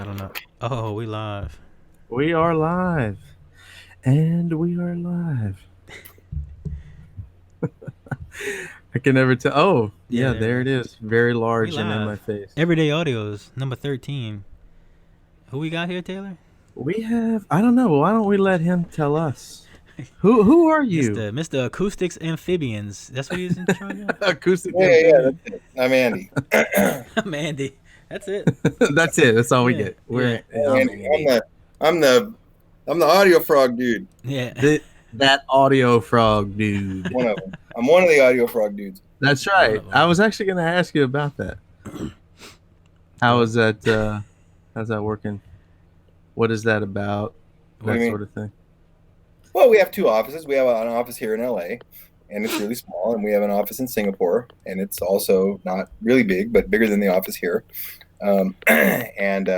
I don't know. Oh, we live. We are live. And we are live. I can never tell. Oh, Yeah, yeah, there we there go. it is. Very We large and in my live. face. Everyday Audios, number 13. Who we got here, Taylor? We have, I don't know. Why don't we let him tell us? Who are you? Mr. Acoustics Amphibians. That's what he's in charge of? Acoustic Yeah, amphibian. that's it. I'm Andy. I'm Andy. That's it. That's it. That's all we Yeah, get. yeah, I'm Andy. Andy. I'm the I'm the AudioFrog dude. yeah. That audio frog dude. One of them. I'm one of the AudioFrog dudes. That's One right. of I them. was actually going to ask you about that. How is that? How's that working? What is that about? What do That you mean? sort of thing. Well, we have two offices. We have an office here in LA, and it's really small, and we have an office in Singapore, and it's also not really big, but bigger than the office here. And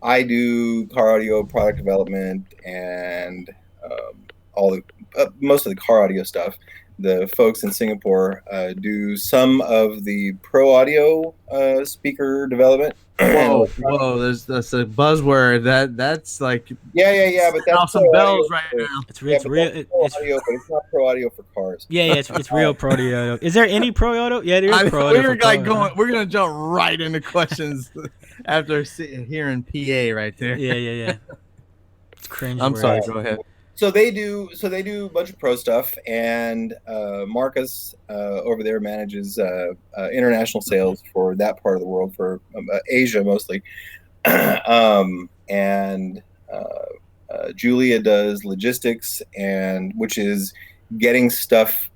I do car audio product development and all the most of the car audio stuff. The folks in Singapore do some of the pro audio speaker development. Whoa! That's a buzzword. That's like Yeah. But setting that's off pro some audio. bells right now. It's, Yeah, it's but real. that's pro It's audio, but it's not pro audio for cars. yeah, yeah. It's real pro audio. Is there any pro audio? Yeah, there is pro audio for We're like cars, going. huh? We're gonna jump right into questions after hearing PA right there. Yeah. It's cringe. I'm sorry. Go ahead. So they do a bunch of pro stuff, and Marcus over there manages international sales for that part of the world, for Asia mostly. And Julia does logistics, and which is getting stuff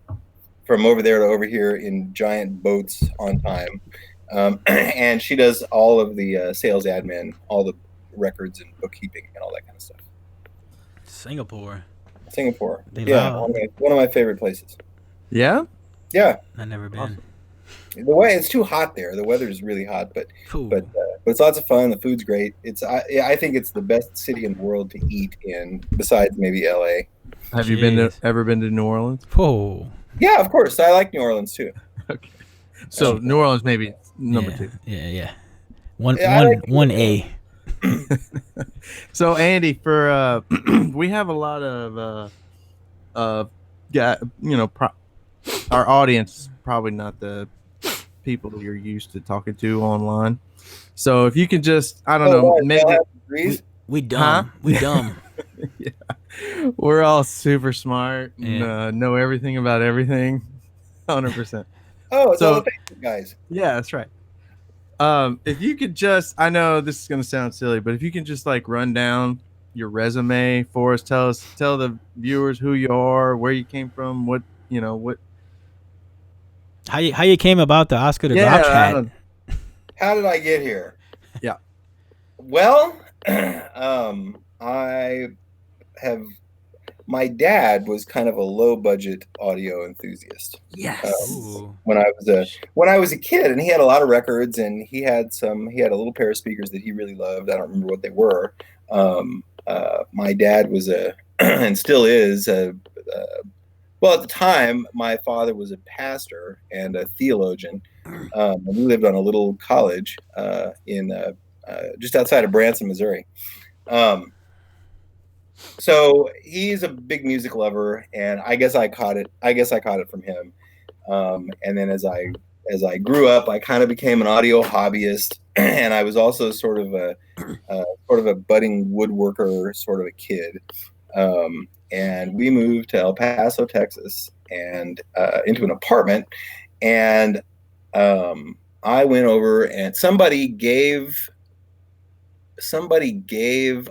from over there to over here in giant boats on time. And she does all of the sales admin, all the records and bookkeeping and all that kind of stuff. Singapore. Singapore, They yeah, loud. one of my favorite places. Yeah. Yeah, I've never been. Awesome. the way it's too hot there. The weather is really hot, but Cool. it's lots of fun. The food's great. I think it's the best city in the world to eat in, besides maybe LA. Have you Jeez. ever been to New Orleans? Whoa. Yeah, of course. I like New Orleans too. Okay. So New Orleans maybe number two. Yeah. One Yeah, I like one A. So Andy, for we have a lot of our audience is probably not the people you're used to talking to online. So if you could just, I don't know, maybe We dumb. Huh? We dumb. we're all super smart and Yeah. know everything about everything, 100%. Oh, it's So- all the Facebook guys. Yeah, that's right. If you could just, I know this is going to sound silly, but if you can just like run down your resume for us, tell the viewers who you are, where you came from, what. How you came about the Oscar the Yeah, Grouch I hat? don't- How did I get here? Yeah. Well, my dad was kind of a low budget audio enthusiast. Yes. Ooh. When I was a kid, and he had a lot of records, and he had a little pair of speakers that he really loved. I don't remember what they were. My dad was and still is well, at the time, my father was a pastor and a theologian. And we lived on a little college in just outside of Branson, Missouri. So he's a big music lover, and I guess I caught it from him. And then as I grew up, I kind of became an audio hobbyist, and I was also sort of a budding woodworker, sort of a kid. And we moved to El Paso, Texas, and into an apartment. And I went over, and somebody gave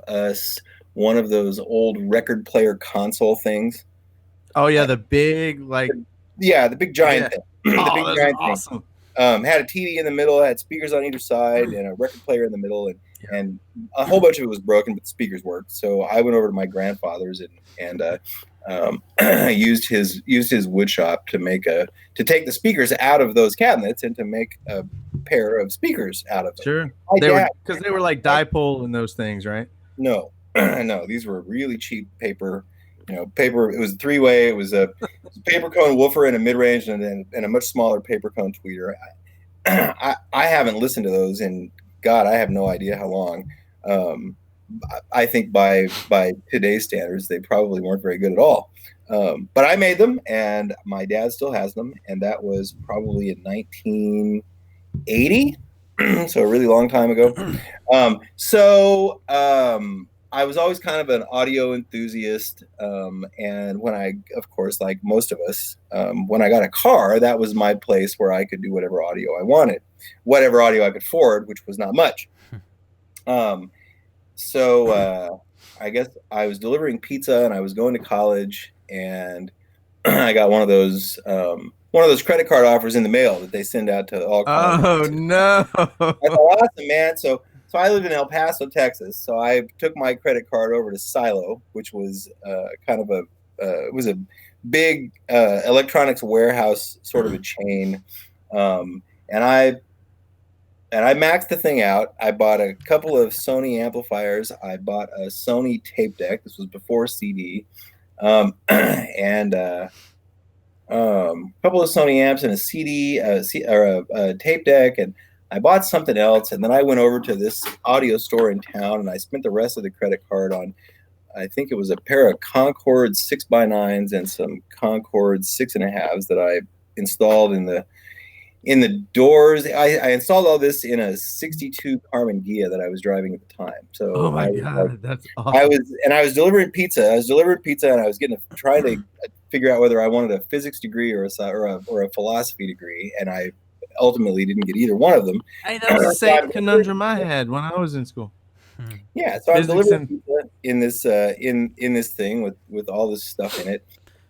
us one of those old record player console things. Oh yeah, the big like. Yeah, the big giant thing. The Oh, big those giant are awesome. thing. Had a TV in the middle, had speakers on either side, and a record player in the middle, and a whole bunch of it was broken, but the speakers worked. So I went over to my grandfather's and used his wood shop to take the speakers out of those cabinets and to make a pair of speakers out of them. Sure. My Because they were like dipole and those things, right? No, no, these were really cheap paper. Paper. It was a three-way. It was a paper cone woofer and a mid-range, and a much smaller paper cone tweeter. I haven't listened to those in God, I have no idea how long. I think by today's standards, they probably weren't very good at all. But I made them, and my dad still has them, and that was probably in 1980, so a really long time ago. I was always kind of an audio enthusiast, and when I, of course, like most of us, when I got a car, that was my place where I could do whatever audio I wanted, whatever audio I could afford, which was not much. I guess I was delivering pizza, and I was going to college, and I got one of those credit card offers in the mail that they send out to all college. Oh no! I thought, awesome, man. So I live in El Paso, Texas. So I took my credit card over to Silo, which was kind of it was a big electronics warehouse, sort of a chain. And I maxed the thing out. I bought a couple of Sony amplifiers. I bought a Sony tape deck. This was before CD, and a couple of Sony amps and a CD or a tape deck, and I bought something else, and then I went over to this audio store in town, and I spent the rest of the credit card on, I think it was a pair of Concord 6x9s and some Concord 6.5s that I installed in the doors. I installed all this in a 62 Harman Ghia that I was driving at the time. So Oh my God, that's awesome. I was delivering pizza. I was delivering pizza, and I was trying to figure out whether I wanted a physics degree or a philosophy degree, and I ultimately didn't get either one of them. Hey, that was the same conundrum I had when I was in school. Yeah, so I'm delivering pizza in this in this thing with all this stuff in it,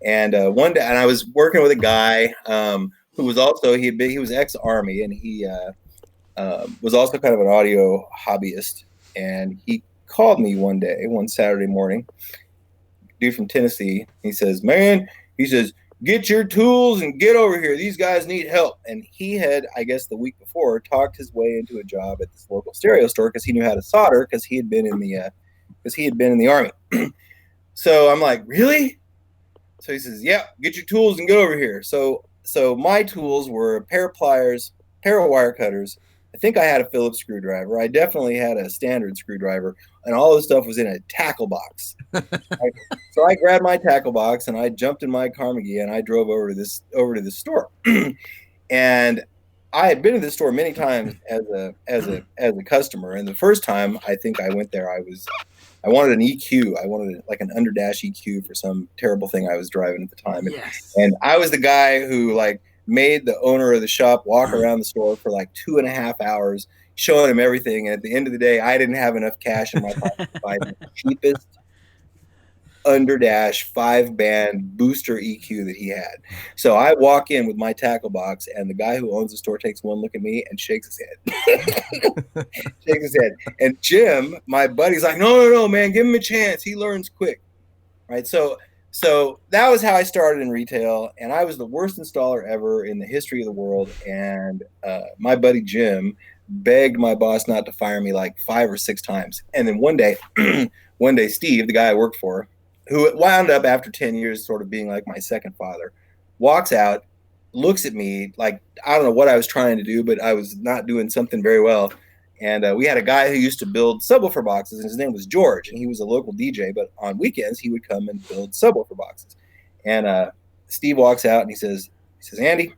and one day, and I was working with a guy who was also he was ex-Army, and he was also kind of an audio hobbyist, and he called me one Saturday morning, dude from Tennessee. He says, "Man," he says, "get your tools and get over here. These guys need help." And he had, I guess, the week before, talked his way into a job at this local stereo store because he knew how to solder because he had been in the Army. So I'm like, really? So he says, "Yeah, get your tools and get over here." So my tools were a pair of pliers, pair of wire cutters. I think I had a Phillips screwdriver. I definitely had a standard screwdriver, and all this stuff was in a tackle box. So I grabbed my tackle box and I jumped in my Carnegie and I drove over to this store. And I had been to this store many times as a customer. And the first time I think I went there, I wanted an EQ. I wanted like an underdash EQ for some terrible thing I was driving at the time. Yes. And I was the guy who like made the owner of the shop walk around the store for like 2.5 hours, showing him everything. And at the end of the day, I didn't have enough cash in my pocket to buy the cheapest underdash 5-band booster EQ that he had. So I walk in with my tackle box, and the guy who owns the store takes one look at me and shakes his head. Shakes his head. And Jim, my buddy's like, no, man, give him a chance. He learns quick. Right. So that was how I started in retail, and I was the worst installer ever in the history of the world. And my buddy Jim begged my boss not to fire me like 5 or 6 times. And then one day, Steve, the guy I worked for, who wound up after 10 years sort of being like my second father, walks out, looks at me like I don't know what I was trying to do, but I was not doing something very well. And we had a guy who used to build subwoofer boxes, and his name was George, and he was a local DJ, but on weekends he would come and build subwoofer boxes. And Steve walks out and he says, "Andy,"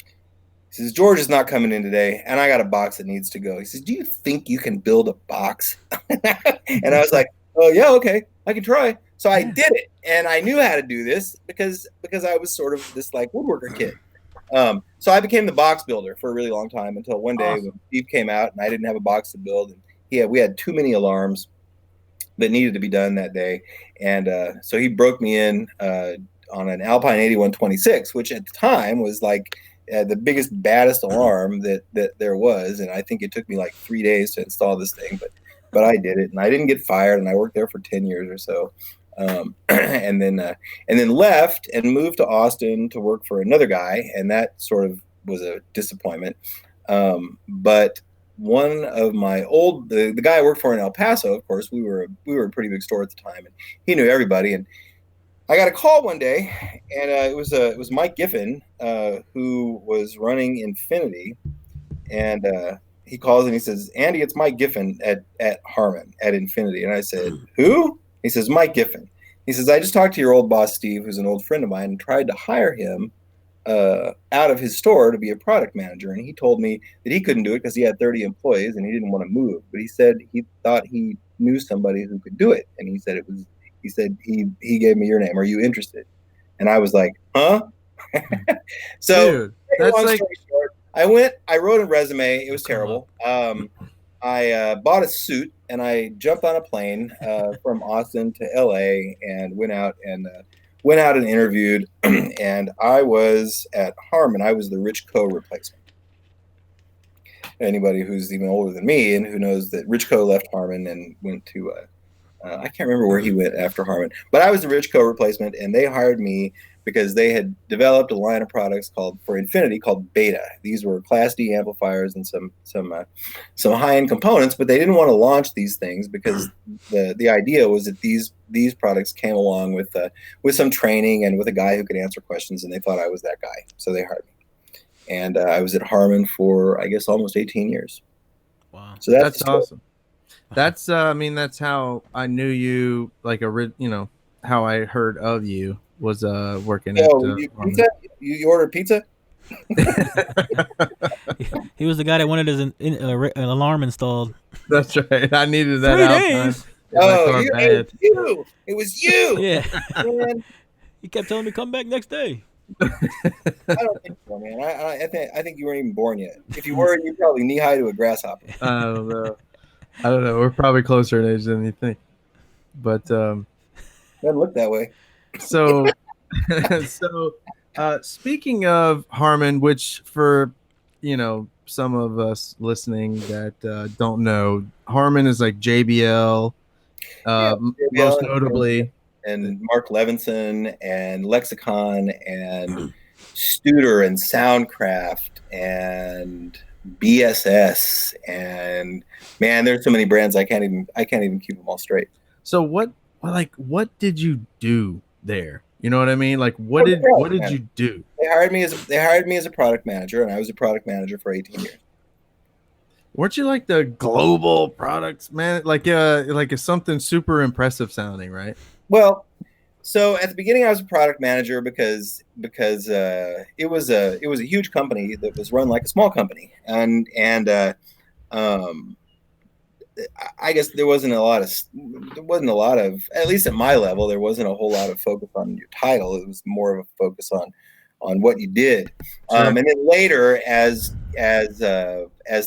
he says, "George is not coming in today, and I got a box that needs to go." He says, "Do you think you can build a box?" And I was like, "Oh yeah, okay, I can try." So I did it, and I knew how to do this because I was sort of this like woodworker kid. So I became the box builder for a really long time until one day when Steve came out and I didn't have a box to build, and we had too many alarms that needed to be done that day, and so he broke me in on an Alpine 8126, which at the time was like the biggest, baddest alarm that there was, and I think it took me like 3 days to install this thing, but I did it, and I didn't get fired, and I worked there for 10 years or so. And then left and moved to Austin to work for another guy, and that sort of was a disappointment. But one of my the guy I worked for in El Paso, of course, we were a pretty big store at the time, and he knew everybody. And I got a call one day, and it was Mike Giffen who was running Infinity, and he calls and he says, Andy, it's Mike Giffen at Harman at Infinity. And I said, who? He says, Mike Giffen. He says, I just talked to your old boss, Steve, who's an old friend of mine, and tried to hire him out of his store to be a product manager. And he told me that he couldn't do it because he had 30 employees and he didn't want to move. But he said he thought he knew somebody who could do it. And he said he gave me your name. Are you interested? And I was like, huh? So Dude, that's long like story short, I wrote a resume. It was terrible. I bought a suit and I jumped on a plane from Austin to LA and went out and interviewed. And I was at Harman. I was the Rich Coe replacement. Anybody who's even older than me and who knows that Rich Coe left Harman and went to I can't remember where he went after Harman, but I was the Rich Coe replacement, and they hired me because they had developed a line of products for Infinity called Beta. These were Class D amplifiers and some high-end components, but they didn't want to launch these things because the idea was that these products came along with some training and with a guy who could answer questions, and they thought I was that guy, so they hired me. And I was at Harman for, I guess, almost 18 years. Wow. So that's awesome. That's that's how I knew you, like how I heard of you was working at pizza? You ordered pizza? He was the guy that wanted his an alarm installed. That's right. I needed that 3 out days. time. It was you. Yeah. Man. He kept telling me come back next day. I don't think so, man. I think you weren't even born yet. If you were, you're probably knee high to a grasshopper. I don't know. We're probably closer in age than you think. But doesn't look that way. So speaking of Harman, which for some of us listening that don't know, Harman is like JBL, most notably, and Mark Levinson and Lexicon and Studer and Soundcraft and BSS, and man, there's so many brands I can't even keep them all straight. So what did you do there? You know what I mean? Like what did you do? They hired me as a product manager, and I was a product manager for 18 years. Weren't you like the global products man? Like it's something super impressive sounding, right? Well, so at the beginning I was a product manager because it was a huge company that was run like a small company, and I guess there wasn't a lot of, at least at my level, there wasn't a whole lot of focus on your title. It was more of a focus on what you did. Sure. And then later, as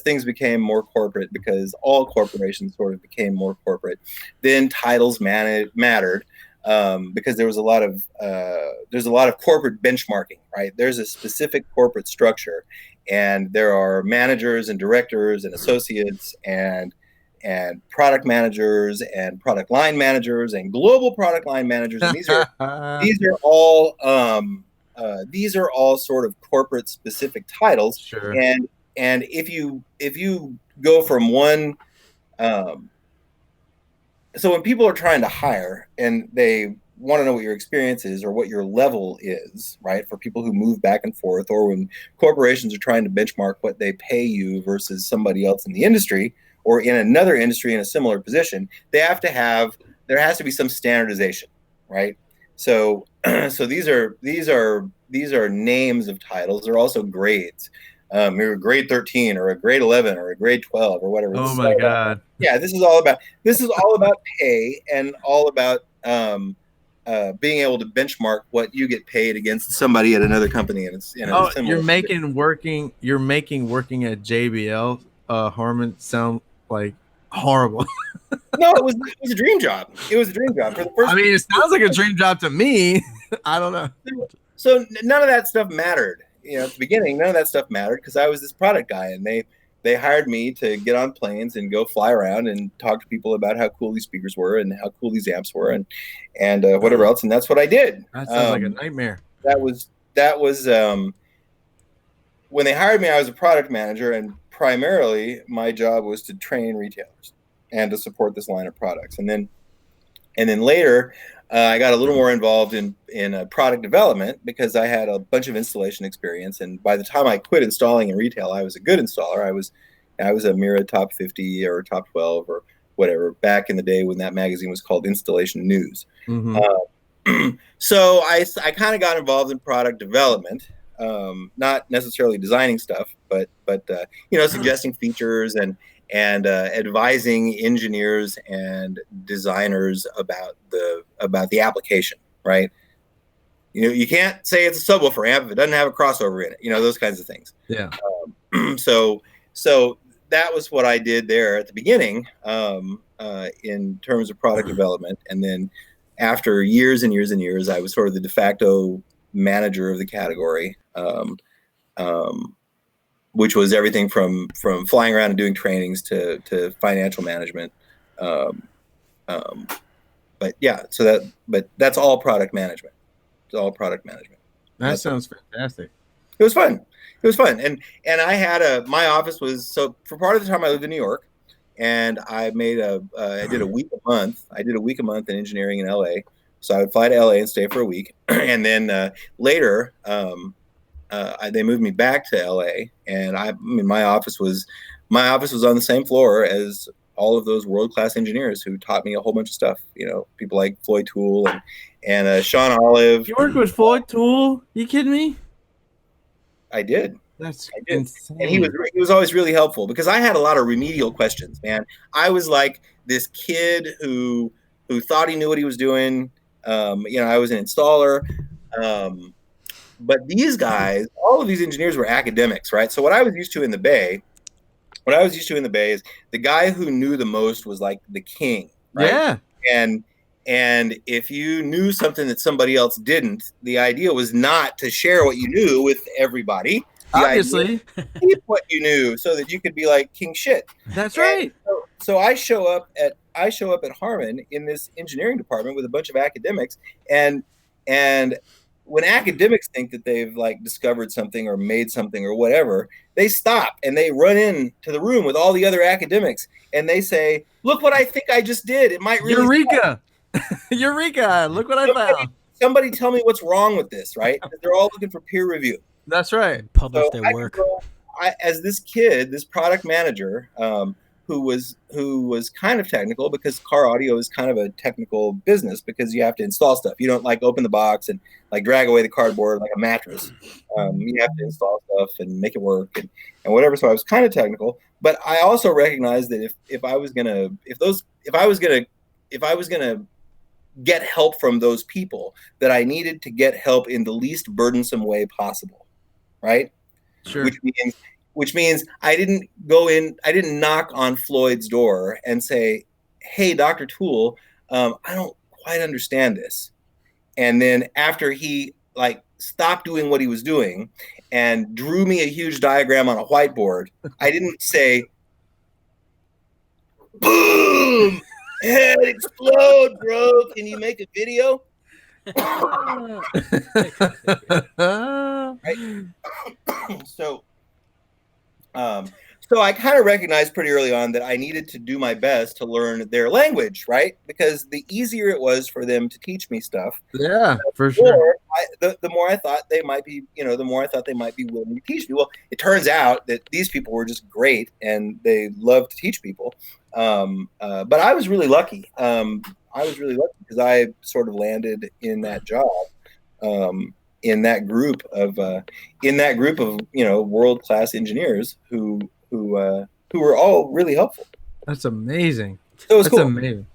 things became more corporate, because all corporations sort of became more corporate, then titles mattered. Because there's a lot of corporate benchmarking, right? There's a specific corporate structure, and there are managers and directors and associates and product managers and product line managers and global product line managers, and these are all sort of corporate specific titles. Sure. And if you go from one, so when people are trying to hire and they want to know what your experience is or what your level is, right? For people who move back and forth, or when corporations are trying to benchmark what they pay you versus somebody else in the industry or in another industry in a similar position, there has to be some standardization, right? So these are names of titles. They're also grades. You're a grade 13 or a grade 11 or a grade 12 or whatever. Oh my God. Yeah, this is all about pay and all about being able to benchmark what you get paid against somebody at another company. And it's you're making working at JBL Harman sound like horrible. No, it was a dream job. It was a dream job for the first. I mean, it sounds like a dream job to me. I don't know. So none of that stuff mattered. At the beginning, none of that stuff mattered because I was this product guy, and they hired me to get on planes and go fly around and talk to people about how cool these speakers were and how cool these amps were and whatever else, and that's what I did. That sounds like a nightmare. That was when they hired me. I was a product manager, and primarily my job was to train retailers and to support this line of products. And then later, I got a little more involved in product development because I had a bunch of installation experience. And by the time I quit installing in retail, I was a good installer. I was I was a Mira top 50 or top 12 or whatever back in the day when that magazine was called Installation News. Mm-hmm. So I kind of got involved in product development, not necessarily designing stuff, but suggesting features and advising engineers and designers about the application, right? You can't say it's a subwoofer amp if it doesn't have a crossover in it, those kinds of things. Yeah. So that was what I did there at the beginning, in terms of product development. And then after years and years and years, I was sort of the de facto manager of the category, which was everything from flying around and doing trainings to financial management. But yeah, but that's all product management. It's all product management. That sounds fantastic. It was fun. And I had my office was, so for part of the time I lived in New York, and I did a week a month. I did a week a month in engineering in LA. So I would fly to LA and stay for a week. And then later, they moved me back to LA, and my office was on the same floor as all of those world-class engineers who taught me a whole bunch of stuff. People like Floyd Toole and Sean Olive. You worked with Floyd Toole? You kidding me? I did. That's insane. And he was always really helpful because I had a lot of remedial questions, man. I was like this kid who thought he knew what he was doing. I was an installer. But these guys, all of these engineers were academics, right? So what I was used to in the Bay is the guy who knew the most was like the king, right? Yeah. And if you knew something that somebody else didn't, the idea was not to share what you knew with everybody. Obviously, keep what you knew so that you could be like king shit. That's right. So I show up at Harman in this engineering department with a bunch of academics, and when academics think that they've like discovered something or made something or whatever, they stop and they run into the room with all the other academics and they say, "Look what I think I just did. It might really Eureka." Eureka, look what I found. Somebody tell me what's wrong with this, right? They're all looking for peer review. That's right. Publish their work. As this kid, this product manager, who was kind of technical, because car audio is kind of a technical business because you have to install stuff. You don't like open the box and like drag away the cardboard like a mattress. You have to install stuff and make it work and whatever. So I was kind of technical, but I also recognized that if I was gonna get help from those people, that I needed to get help in the least burdensome way possible, right? Sure. Which means I didn't knock on Floyd's door and say, "Hey, Dr. Toole, I don't quite understand this." And then after he like stopped doing what he was doing and drew me a huge diagram on a whiteboard, I didn't say, "Boom! Head explode, bro. Can you make a video?" Right? So I kind of recognized pretty early on that I needed to do my best to learn their language, right? Because the easier it was for them to teach me stuff, for sure. The more I thought they might be, the more I thought they might be willing to teach me. Well, it turns out that these people were just great and they love to teach people. But I was really lucky. Because I sort of landed in that job, in that group of world-class engineers who were all really helpful. That's amazing. So it was cool. Amazing.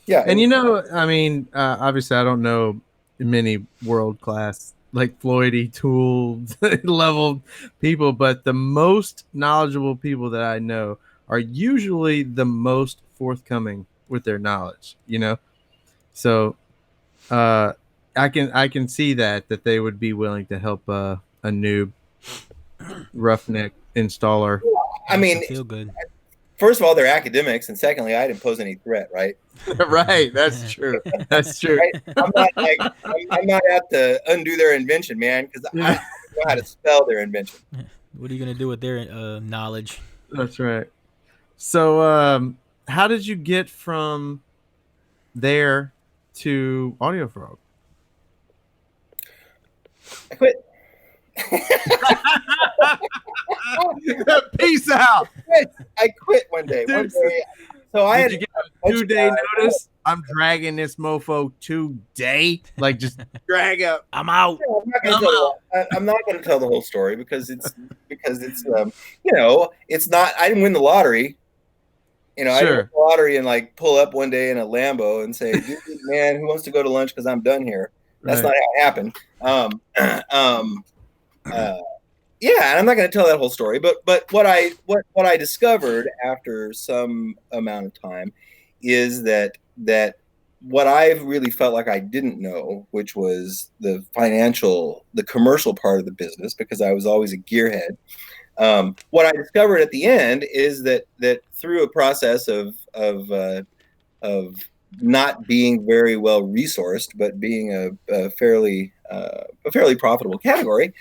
Yeah. And obviously I don't know many world-class like Floyd Toole level people, but the most knowledgeable people that I know are usually the most forthcoming with their knowledge, So I can see that they would be willing to help a noob roughneck installer. I mean, feel good. First of all, they're academics, and secondly, I didn't pose any threat, right? Right, that's true. That's true. Right? I'm not out to undo their invention, man, because I don't know how to spell their invention. What are you gonna do with their knowledge? That's right. So, how did you get from there to AudioFrog? I quit. Peace out. I quit one day. Dude, One day. So I Did had you get a a bunch of 2-day guys. notice? I'm dragging this mofo today. Like, just drag up. I'm out. I'm not going to tell the whole story because it's it's not. I didn't win the lottery. I didn't win Sure. the lottery and like pull up one day in a Lambo and say, "Dude, man, who wants to go to lunch? Because I'm done here." That's Right. not how it happened. Yeah, and I'm not going to tell that whole story, but what I discovered after some amount of time is that what I've really felt like I didn't know, which was the commercial part of the business, because I was always a gearhead. What I discovered at the end is that through a process of not being very well resourced, but being a fairly profitable category,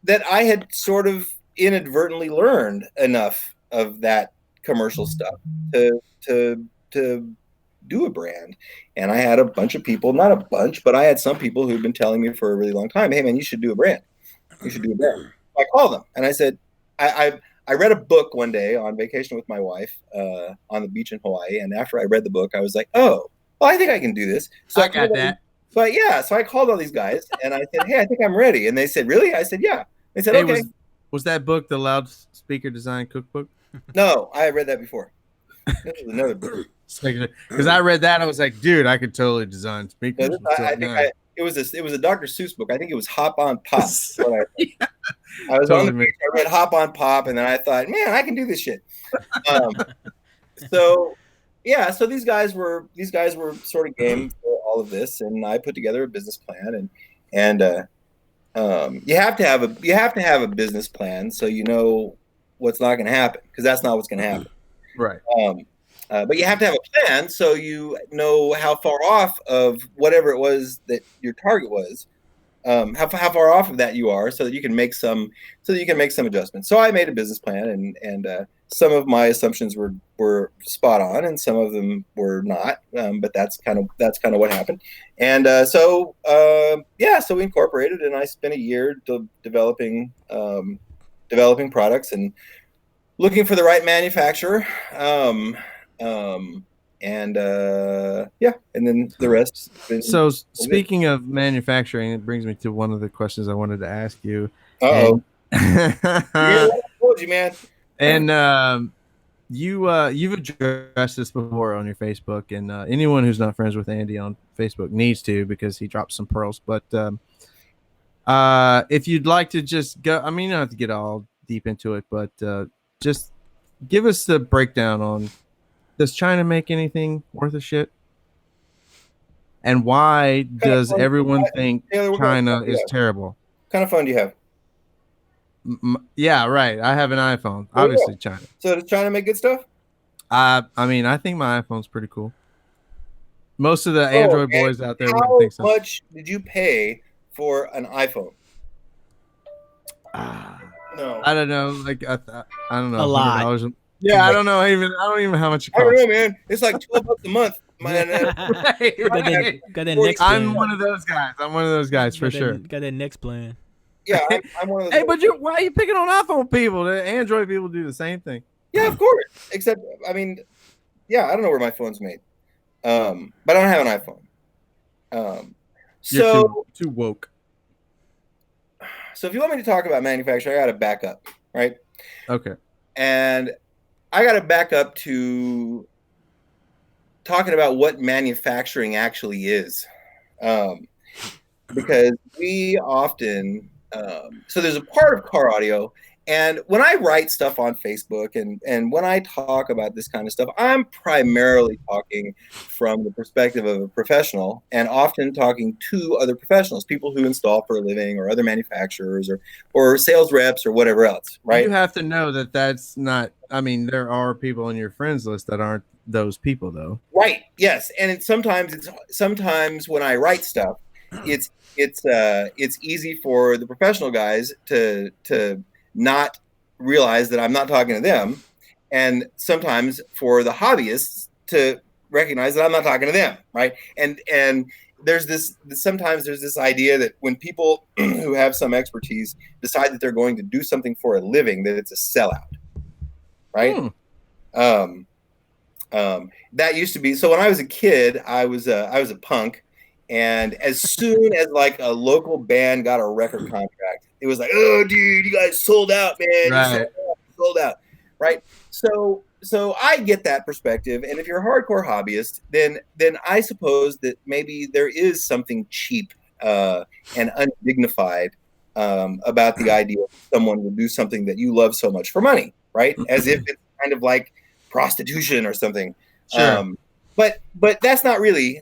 that I had sort of inadvertently learned enough of that commercial stuff to do a brand. And I had a bunch of people, not a bunch, but I had some people who'd been telling me for a really long time, "Hey man, you should do a brand. You should do a brand." I called them and I said, I read a book one day on vacation with my wife on the beach in Hawaii. And after I read the book, I was like, "Oh, well, I think I can do this." So I got that. So I called all these guys and I said, "Hey, I think I'm ready." And they said, "Really?" I said, "Yeah." They said, Hey, "Okay." was that book the Loudspeaker Design Cookbook? No, I read that before. This was another book. Because I read that, I was like, dude, I could totally design speakers. It was a Dr. Seuss book. I think it was Hop on Pop. I was Totally on the beach, I read Hop on Pop, and then I thought, man, I can do this shit. So these guys were sort of game for all of this, and I put together a business plan, and you have to have a business plan so you know what's not going to happen, because that's not what's going to happen. Right. But you have to have a plan so you know how far off of whatever it was that your target was, how far off of that you are, so that you can make some adjustments. So I made a business plan, and some of my assumptions were spot on, and some of them were not. But that's kind of what happened. And so we incorporated, and I spent a year developing products and looking for the right manufacturer. And then the rest. So speaking of manufacturing, it brings me to one of the questions I wanted to ask you. Uh-oh. I told you, man. And you've addressed this before on your Facebook, and anyone who's not friends with Andy on Facebook needs to, because he drops some pearls. But if you'd like to just go, I mean, you don't have to get all deep into it, but just give us the breakdown on, does China make anything worth a shit? And why does everyone think China is terrible? What kind of phone do you have? Yeah, right. I have an iPhone. Obviously, China. So does China make good stuff? I mean, I think my iPhone's pretty cool. Most of the Android boys out there wouldn't think so. How much did you pay for an iPhone? No, I don't know. Like I don't know. A lot. Yeah, I don't know. I don't even know how much it costs. I don't know, man. It's like $12 a month. Man, Got that next plan. I'm one of those guys for sure. Got that next plan. Yeah, I'm one of those. Hey, but why are you picking on iPhone people? The Android people do the same thing. Yeah, of course. Except, I mean, I don't know where my phone's made. But I don't have an iPhone. You're too woke. So if you want me to talk about manufacturing, I got to back up, right? Okay. And I got to back up to talking about what manufacturing actually is. Because we often, so there's a part of car audio, and when I write stuff on Facebook and when I talk about this kind of stuff, I'm primarily talking from the perspective of a professional, and often talking to other professionals, people who install for a living, or other manufacturers, or sales reps, or whatever else, right? You have to know that that's not, I mean, there are people on your friends list that aren't those people, though. Right. Yes. And sometimes when I write stuff, it's easy for the professional guys to not realize that I'm not talking to them, and sometimes for the hobbyists to recognize that I'm not talking to them, right? And sometimes there's this idea that when people who have some expertise decide that they're going to do something for a living, that it's a sellout. right? Um, that used to be, so when I was a kid, I was a punk, and as soon as like a local band got a record contract, it was like, oh dude, you guys sold out, man. Right. You sold out, right? So I get that perspective, and if you're a hardcore hobbyist, then I suppose that maybe there is something cheap and undignified about the idea that someone would do something that you love so much for money, right? As if it's kind of like prostitution or something. Sure. But that's not really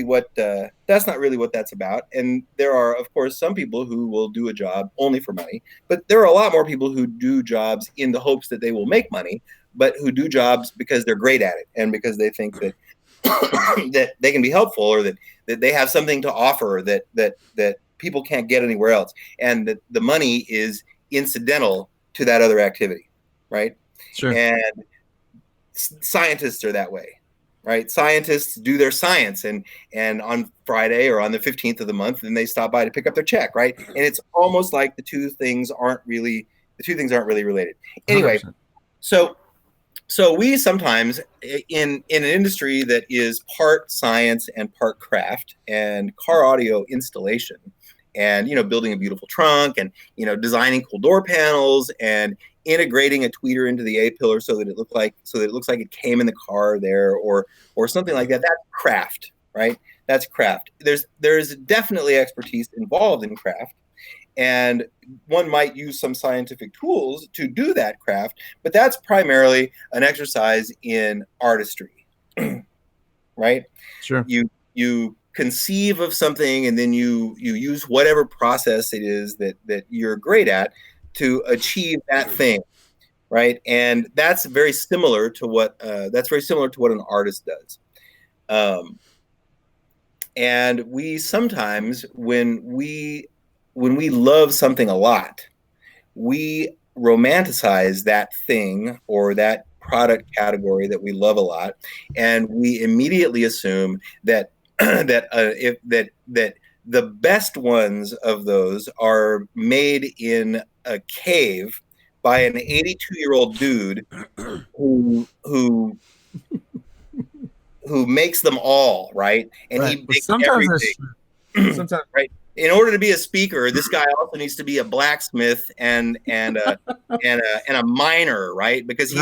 what that's about. And there are, of course, some people who will do a job only for money, but there are a lot more people who do jobs in the hopes that they will make money, but who do jobs because they're great at it and because they think that that they can be helpful, or that they have something to offer that people can't get anywhere else, and that the money is incidental to that other activity, right? Sure. And scientists are that way, right? Scientists do their science, and on Friday or on the 15th of the month, then they stop by to pick up their check, right? And it's almost like the two things aren't really related. Anyway, 100%. so we sometimes, in an industry that is part science and part craft, and car audio installation, and building a beautiful trunk, and designing cool door panels, and integrating a tweeter into the A pillar so that it looks like it came in the car there, or something like that. That's craft, right? That's craft. There's definitely expertise involved in craft, and one might use some scientific tools to do that craft, but that's primarily an exercise in artistry, right? Sure. You conceive of something, and then you use whatever process it is that you're great at to achieve that thing, right? And that's very similar to what an artist does. And we sometimes, when we love something a lot, we romanticize that thing or that product category that we love a lot, and we immediately assume that that the best ones of those are made in a cave by an 82-year-old dude who makes them all, right? And Right. he makes Sometimes everything. sometimes Right. In order to be a speaker, this guy also needs to be a blacksmith and a miner, right? Because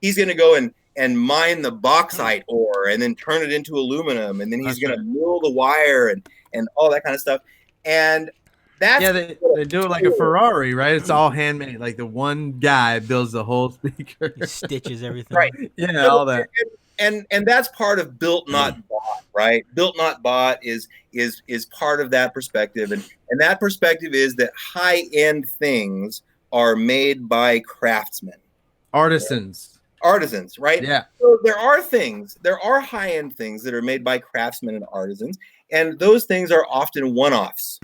he's gonna go and mine the bauxite ore, and then turn it into aluminum, and then he's gonna mill the wire and all that kind of stuff. And that's they do it like a Ferrari, right? It's all handmade. Like the one guy builds the whole speaker. He stitches everything. right. Yeah, all that. And that's part of built not bought, right? Built not bought is part of that perspective, and that perspective is that high-end things are made by craftsmen, Artisans, right? Yeah. So there are high-end things that are made by craftsmen and artisans, and those things are often one-offs,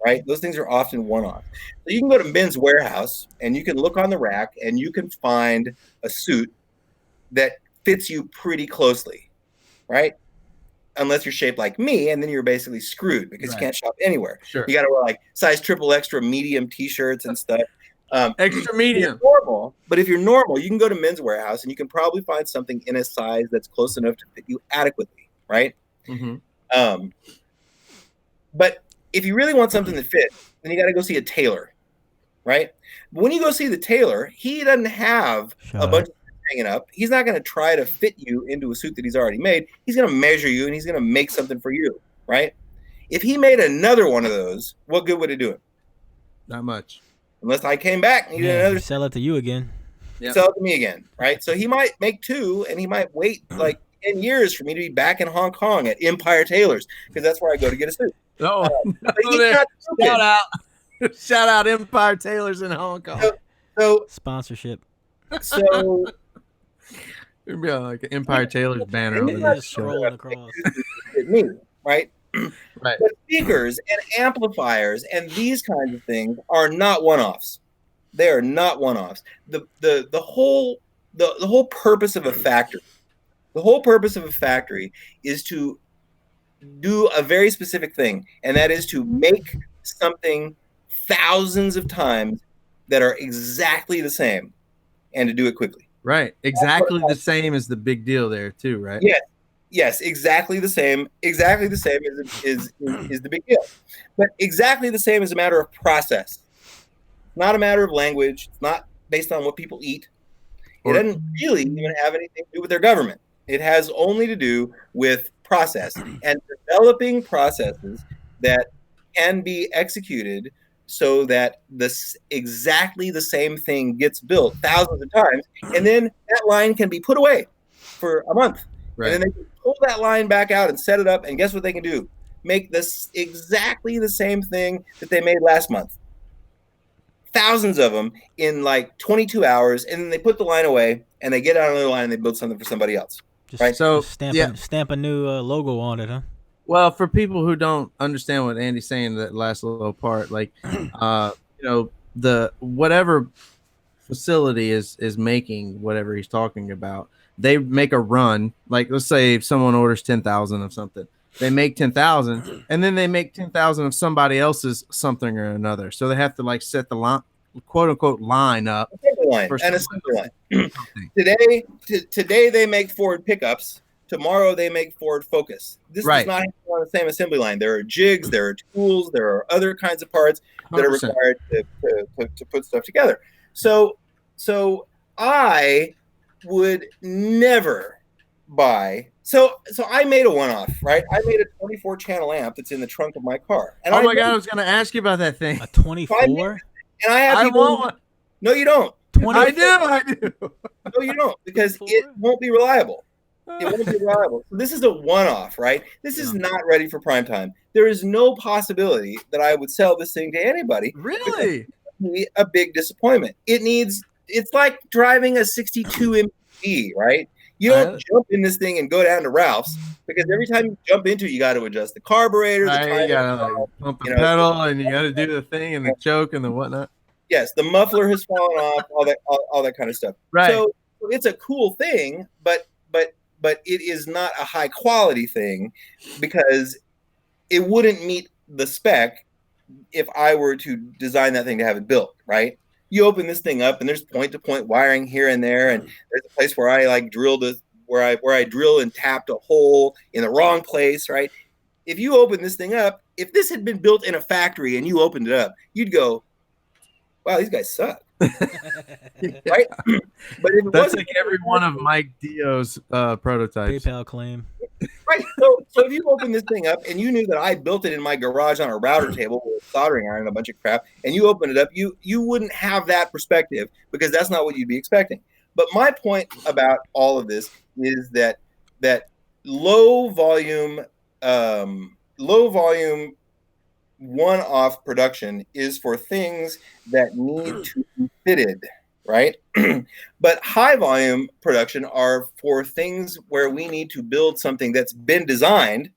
right? Those things are often one-offs. So you can go to Men's Warehouse and you can look on the rack and you can find a suit that fits you pretty closely, right? Unless you're shaped like me, and then you're basically screwed because you can't shop anywhere. Sure. You got to wear like size triple extra medium t-shirts and stuff. Extra medium. But if you're normal, you can go to Men's Warehouse and you can probably find something in a size that's close enough to fit you adequately, right? Mm-hmm. But if you really want something that fits, then you got to go see a tailor, right? But when you go see the tailor, he doesn't have a bunch of hanging up. He's not going to try to fit you into a suit that he's already made. He's going to measure you and he's going to make something for you, right? If he made another one of those, what good would it do him? Not much. Unless I came back and he did another. Sell it to you again. Sell it to me again, right? So he might make two, and he might wait like 10 years for me to be back in Hong Kong at Empire Tailors, because that's where I go to get a suit. Oh, shout out Empire Tailors in Hong Kong. So sponsorship. So it'd be like an Empire Tailors banner over Just this scrolling across. me, right? Right. But speakers and amplifiers and these kinds of things are not one-offs. They are not one-offs. The whole purpose of a factory, is to do a very specific thing, and that is to make something thousands of times that are exactly the same, and to do it quickly. Right. Exactly the same as the big deal there too, right? Yes, exactly the same. Exactly the same is the big deal. But exactly the same is a matter of process. Not a matter of language. It's not based on what people eat. It doesn't really even have anything to do with their government. It has only to do with process and developing processes that can be executed so that this exactly the same thing gets built thousands of times, and then that line can be put away for a month. Right. And then they can pull that line back out and set it up, and guess what they can do? Make this exactly the same thing that they made last month. Thousands of them in like 22 hours, and then they put the line away and they get out another line and they build something for somebody else. Right? So stamp a new logo on it, huh? Well, for people who don't understand what Andy's saying, that last little part, like, the whatever facility is making whatever he's talking about, they make a run. Like, let's say if someone orders 10,000 of something, they make 10,000, and then they make 10,000 of somebody else's something or another. So they have to like set the line, quote unquote, line up. Assembly line. Today they make Ford pickups. Tomorrow they make Ford Focus. This does not happen on the same assembly line. There are jigs, there are tools, there are other kinds of parts that are required to put stuff together. So I would never buy. So I made a one-off, right? I made a 24 channel amp that's in the trunk of my car. And oh my God, I was going to ask you about that thing. A 24? And I have people. Want one. No, you don't. 24? I do. No, you don't, because it won't be reliable. It won't be reliable. So this is a one-off, right? This is not ready for prime time. There is no possibility that I would sell this thing to anybody. Really? It would be a big disappointment. It's like driving a 62 MPV, right? You don't jump in this thing and go down to Ralph's, because every time you jump into it, you got to adjust the carburetor. You got to like pump the pedal, and you got to do the thing and the choke and the whatnot. Yes, the muffler has fallen off, all that kind of stuff. Right. So it's a cool thing, but it is not a high quality thing, because it wouldn't meet the spec if I were to design that thing to have it built, right? You open this thing up and there's point-to-point wiring here and there, and there's a place where I like drilled where I drilled and tapped a hole in the wrong place, right? If you open this thing up, if this had been built in a factory and you opened it up, you'd go, wow, these guys suck. Right? But that's like every one of Mike Dio's prototypes. PayPal claim. Right. So if you open this thing up and you knew that I built it in my garage on a router table with a soldering iron and a bunch of crap, and you open it up, you wouldn't have that perspective, because that's not what you'd be expecting. But my point about all of this is that low volume one-off production is for things that need to be fitted, right? But high volume production are for things where we need to build something that's been designed,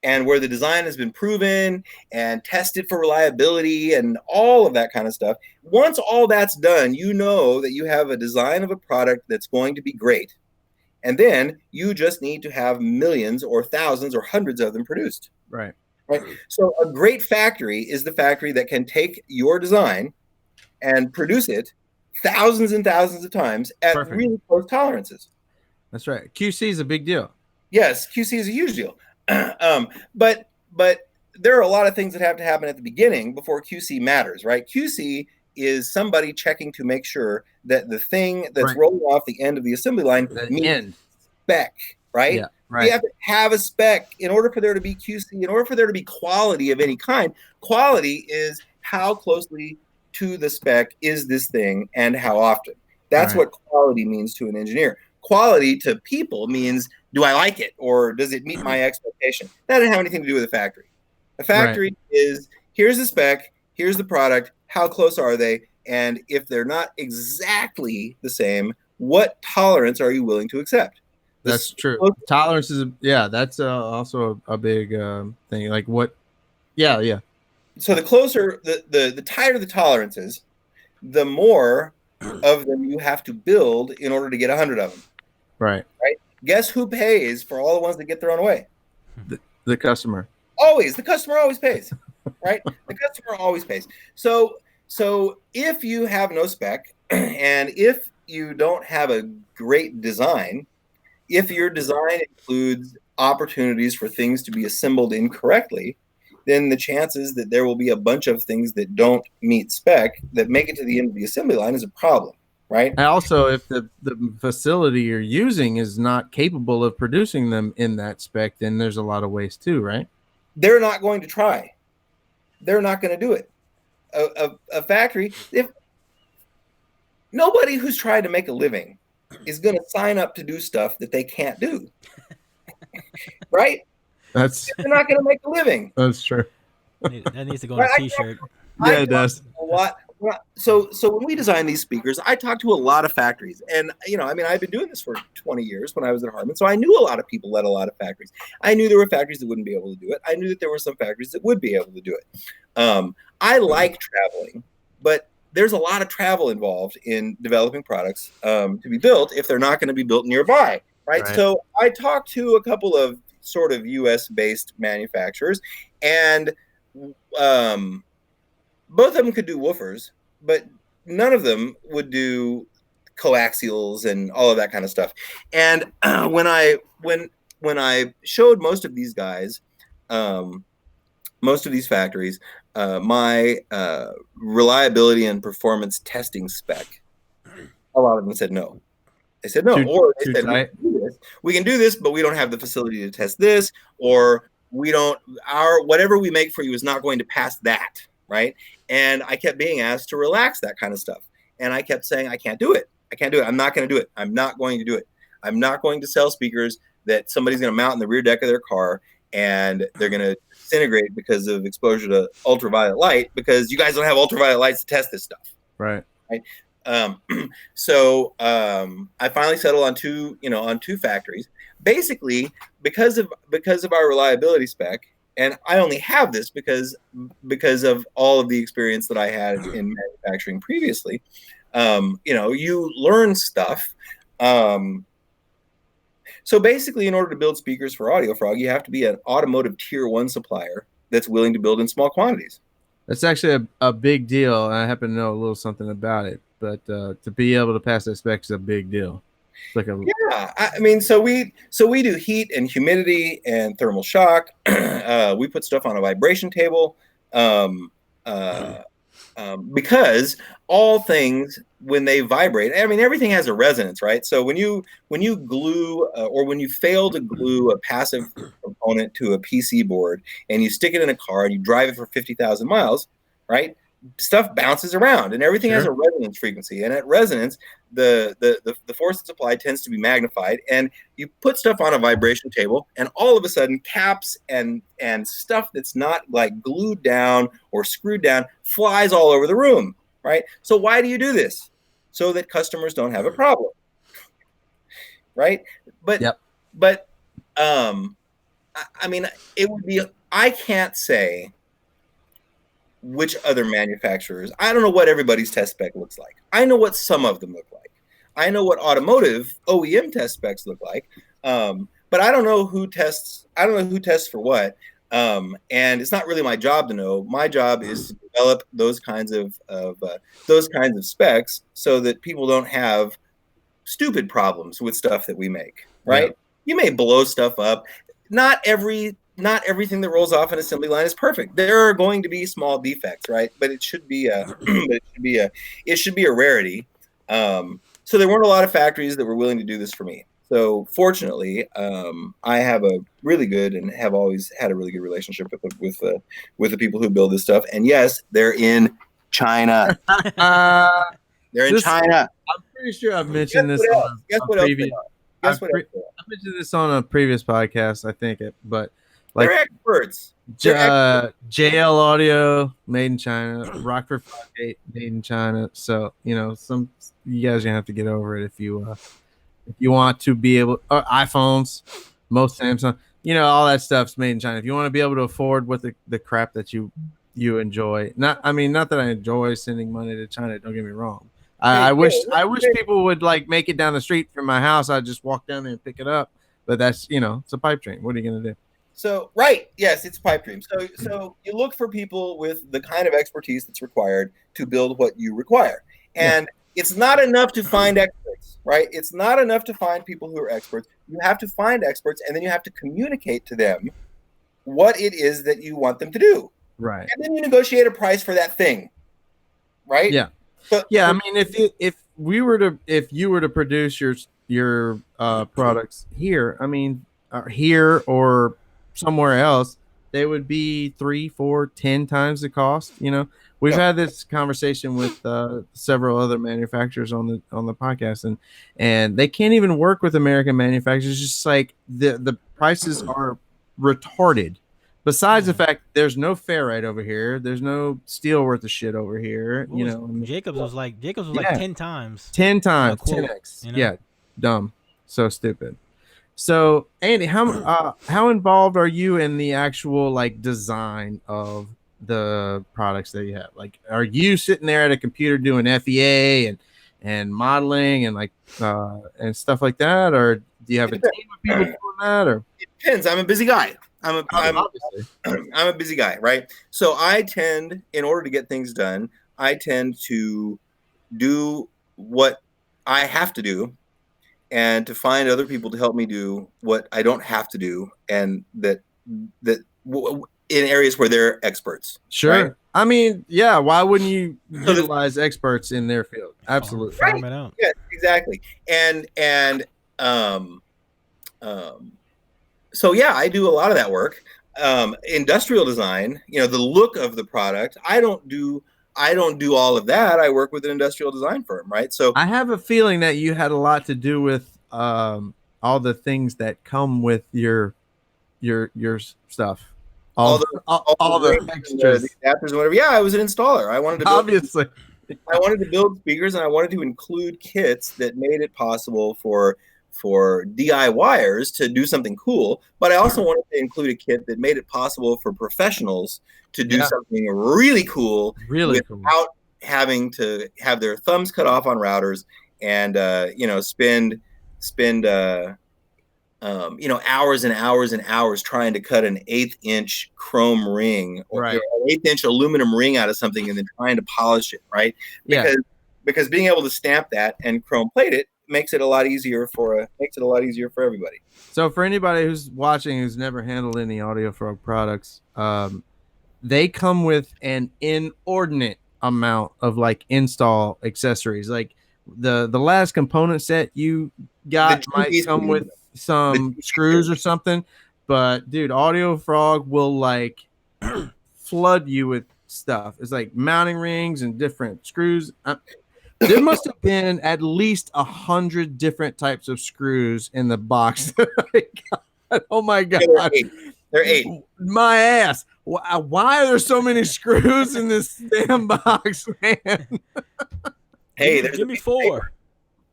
and where the design has been proven and tested for reliability and all of that kind of stuff. Once all that's done, you know that you have a design of a product that's going to be great. And then you just need to have millions or thousands or hundreds of them produced. Right. So a great factory is the factory that can take your design and produce it thousands and thousands of times at really close tolerances. That's right. QC is a big deal. Yes, QC is a huge deal. But there are a lot of things that have to happen at the beginning before QC matters, right? QC is somebody checking to make sure that the thing that's rolling off the end of the assembly line meets spec, right? Yeah, right. You have to have a spec in order for there to be QC, in order for there to be quality of any kind. Quality is how closely to the spec is this thing and how often. That's what quality means to an engineer. Quality to people means, do I like it, or does it meet my expectation? That doesn't have anything to do with a factory. A factory is, here's the spec, here's the product, how close are they, and if they're not exactly the same, what tolerance are you willing to accept? That's true. Tolerance is, that's also a big thing. Like what? Yeah. So the closer, the tighter the tolerances, the more of them you have to build in order to get 100 of them. Right. Guess who pays for all the ones that get thrown away? The customer. Always. The customer always pays. Right? The customer always pays. So if you have no spec, and if you don't have a great design, if your design includes opportunities for things to be assembled incorrectly, then the chances that there will be a bunch of things that don't meet spec that make it to the end of the assembly line is a problem, right? And also, if the facility you're using is not capable of producing them in that spec, then there's a lot of waste too, right? They're not going to try. They're not going to do it. A factory, if nobody who's tried to make a living is going to sign up to do stuff that they can't do, right? That's They're not going to make a living. That's true. That needs to go on a T-shirt. Yeah, it does. A lot. So when we design these speakers, I talked to a lot of factories, and I've been doing this for 20 years when I was at Harman, so I knew a lot of people at a lot of factories. I knew there were factories that wouldn't be able to do it. I knew that there were some factories that would be able to do it. I like traveling, but there's a lot of travel involved in developing products to be built if they're not going to be built nearby, right? So I talked to a couple of sort of U.S.-based manufacturers, and both of them could do woofers, but none of them would do coaxials and all of that kind of stuff. And when I showed most of these guys, most of these factories, my reliability and performance testing spec, a lot of them said no. They said no, or they said we can do this, but we don't have the facility to test this, or we don't. Whatever we make for you is not going to pass that. Right. And I kept being asked to relax that kind of stuff. And I kept saying, I can't do it. I can't do it. I'm not going to do it. I'm not going to do it. I'm not going to sell speakers that somebody's going to mount in the rear deck of their car and they're going to disintegrate because of exposure to ultraviolet light, because you guys don't have ultraviolet lights to test this stuff. Right. So I finally settled on two factories, basically because of our reliability spec. And I only have this because of all of the experience that I had in manufacturing previously. You learn stuff. So basically, in order to build speakers for AudioFrog, you have to be an automotive tier 1 supplier that's willing to build in small quantities. That's actually a big deal. And I happen to know a little something about it. But to be able to pass that spec is a big deal. Like so we do heat and humidity and thermal shock. We put stuff on a vibration table because all things, when they vibrate, everything has a resonance, right? So when you glue or when you fail to glue a passive component to a PC board and you stick it in a car and you drive it for 50,000 miles, right? Stuff bounces around and everything has a resonance frequency, and at resonance the force that's applied tends to be magnified, and you put stuff on a vibration table and all of a sudden caps and stuff that's not like glued down or screwed down flies all over the room, right? So why do you do this? So that customers don't have a problem, right? But it would be, I can't say which other manufacturers. I don't know what everybody's test spec looks like. I know what some of them look like. I know what automotive OEM test specs look like, but I don't know who tests. I don't know who tests for what, and it's not really my job to know. My job is to develop those kinds of specs so that people don't have stupid problems with stuff that we make. Right? Yeah. You may blow stuff up. Not everything that rolls off an assembly line is perfect. There are going to be small defects, right? But it should be a rarity. So there weren't a lot of factories that were willing to do this for me. So fortunately, I have a really good and have always had a really good relationship with the people who build this stuff. And yes, they're in China. They're in China. I'm pretty sure I've mentioned this on a previous. I mentioned this on a previous podcast, I think, but like they're experts. JL Audio made in China, Rockford 58 made in China. So you guys are gonna have to get over it if you want to be able. iPhones, most Samsung, all that stuff's made in China. If you want to be able to afford what the crap that you enjoy, not that I enjoy sending money to China. Don't get me wrong. I wish people would like make it down the street from my house. I'd just walk down there and pick it up. But that's it's a pipe dream. What are you gonna do? So right, yes, it's a pipe dream. So you look for people with the kind of expertise that's required to build what you require. And it's not enough to find experts, right? It's not enough to find people who are experts. You have to find experts, and then you have to communicate to them what it is that you want them to do. Right. And then you negotiate a price for that thing, right? Yeah. So, Yeah, I mean, if you were to produce your products here, I mean, here or somewhere else, they would be 3, 4, 10 times the cost. You know, we've had this conversation with several other manufacturers on the podcast, and they can't even work with American manufacturers. Just like the prices are retarded. Besides the fact there's no ferrite over here, there's no steel worth of shit over here. What You was- know, Jacobs was like 10 times. 10 times, quote, 10x. you know? Yeah, dumb, so stupid. So, Andy, how involved are you in the actual like design of the products that you have? Like, are you sitting there at a computer doing FEA and modeling and like and stuff like that, or do you have a team of people doing that? Or it depends. I'm a busy guy. I'm obviously, I'm a busy guy, right? So I tend, in order to get things done, I tend to do what I have to do, and to find other people to help me do what I don't have to do, and that in areas where they're experts. sure. Right? I mean, yeah. Why wouldn't you utilize experts in their field? Absolutely. Farm it out. Yeah, exactly. And so yeah, I do a lot of that work. Industrial design, the look of the product, I don't do all of that. I work with an industrial design firm, right? So I have a feeling that you had a lot to do with all the things that come with your stuff. All the extras. the adapters and whatever. Yeah, I was an installer. I wanted to build, Obviously. I wanted to build speakers, and I wanted to include kits that made it possible for DIYers to do something cool. But I also wanted to include a kit that made it possible for professional to do something really cool, without having to have their thumbs cut off on routers and spend hours and hours and hours trying to cut an 1/8 inch chrome ring or an 1/8 inch aluminum ring out of something and then trying to polish it, right? Because being able to stamp that and chrome plate it makes it a lot easier for everybody. So for anybody who's watching who's never handled any AudioFrog products, they come with an inordinate amount of like install accessories. Like the last component set you got might come with some screws or something, but dude, AudioFrog will like flood you with stuff. It's like mounting rings and different screws. There must have been at least 100 different types of screws in the box. Oh my god! They're 8. My ass. Why are there so many screws in this damn box, man? Hey, give me 4.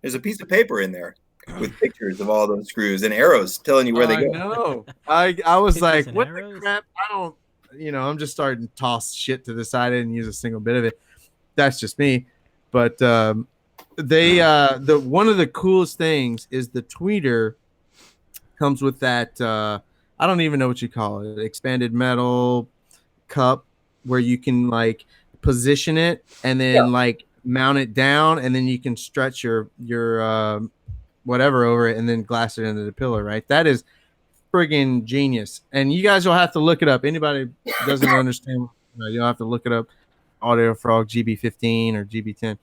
There's a piece of paper in there with pictures of all those screws and arrows telling you where they go. No, I was Pictures like, what arrows? the crap? I don't, I'm just starting to toss shit to the side. I didn't use a single bit of it. That's just me. But one of the coolest things is the tweeter comes with that. I don't even know what you call it. Expanded metal cup where you can like position it and then like mount it down, and then you can stretch your whatever over it and then glass it into the pillar. Right? That is friggin' genius. And you guys will have to look it up. Anybody doesn't understand, you'll have to look it up. AudioFrog GB15 or GB10,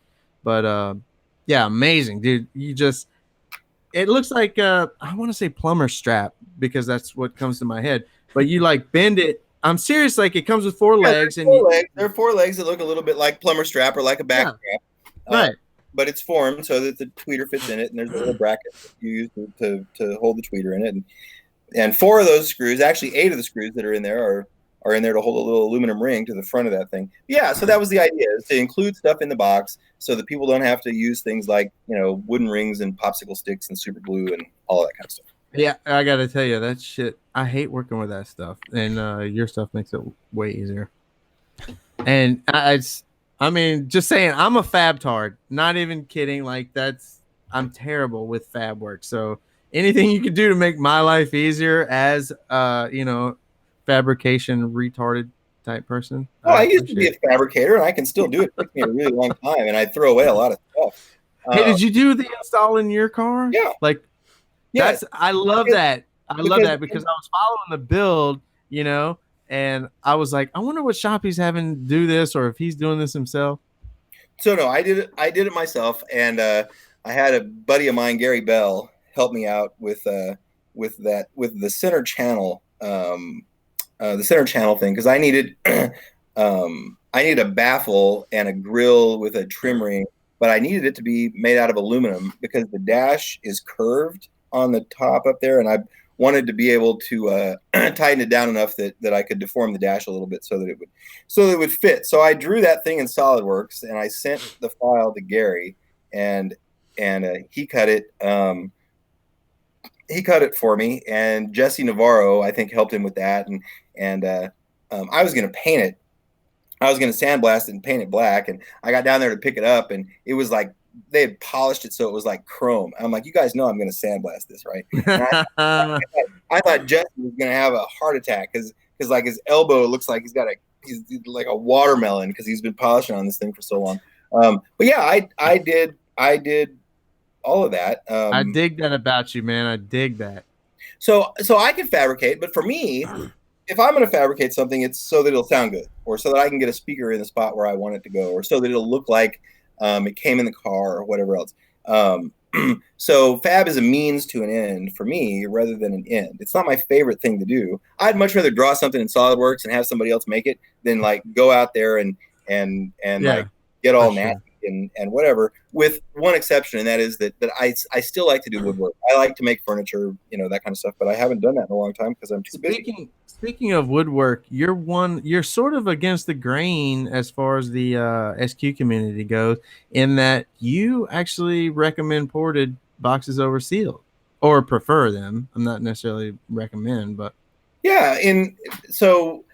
but yeah, amazing, dude. It looks like I want to say plumber strap because that's what comes to my head, but you like bend it. I'm serious, like it comes with 4 legs, and there are 4 legs that look a little bit like plumber strap or like a back strap, right? But it's formed so that the tweeter fits in it, and there's a little bracket that you use to hold the tweeter in it, and 4 of those screws, actually 8 of the screws that are in there are in there to hold a little aluminum ring to the front of that thing. Yeah, so that was the idea, is to include stuff in the box so that people don't have to use things like, wooden rings and popsicle sticks and super glue and all that kind of stuff. Yeah, I got to tell you, that shit, I hate working with that stuff, and your stuff makes it way easier. And I mean, just saying, I'm a fab tard, not even kidding. Like I'm terrible with fab work. So anything you can do to make my life easier as, fabrication retarded type person. Well, I used to appreciate be a fabricator, and I can still do it. It took me a really long time, and I throw away a lot of stuff. Hey, did you do the install in your car? Yeah. Like Yes. I love that. I love because- that because I was following the build, and I was like, I wonder what shop he's having to do this or if he's doing this himself. So no, I did it myself, and I had a buddy of mine, Gary Bell, help me out with the center channel, the center channel thing, because I needed I needed a baffle and a grill with a trim ring, but I needed it to be made out of aluminum because the dash is curved on the top up there, and I wanted to be able to tighten it down enough that I could deform the dash a little bit so that it would fit. So I drew that thing in SolidWorks, and I sent the file to Gary, and he cut it. He cut it for me, and Jesse Navarro, I think, helped him with that. And I was going to paint it. I was going to sandblast it and paint it black. And I got down there to pick it up, and it was like they had polished it so it was like chrome. I'm like, you guys know I'm going to sandblast this, right? I thought Jesse was going to have a heart attack because like his elbow looks like he's like a watermelon because he's been polishing on this thing for so long. But yeah, I did all of that. I dig that about you, man. I dig that. So I can fabricate, but for me, if I'm going to fabricate something, it's so that it'll sound good, or so that I can get a speaker in the spot where I want it to go, or so that it'll look like it came in the car or whatever else. So fab is a means to an end for me rather than an end. It's not my favorite thing to do. I'd much rather draw something in SolidWorks and have somebody else make it than like go out there and like get all nasty and whatever, with one exception, and that is that I still like to do woodwork. I like to make furniture, that kind of stuff, but I haven't done that in a long time because I'm too busy. Speaking of woodwork, you're sort of against the grain as far as the SQ community goes, in that you actually recommend ported boxes over sealed, or prefer them. I'm not necessarily recommend, but yeah. So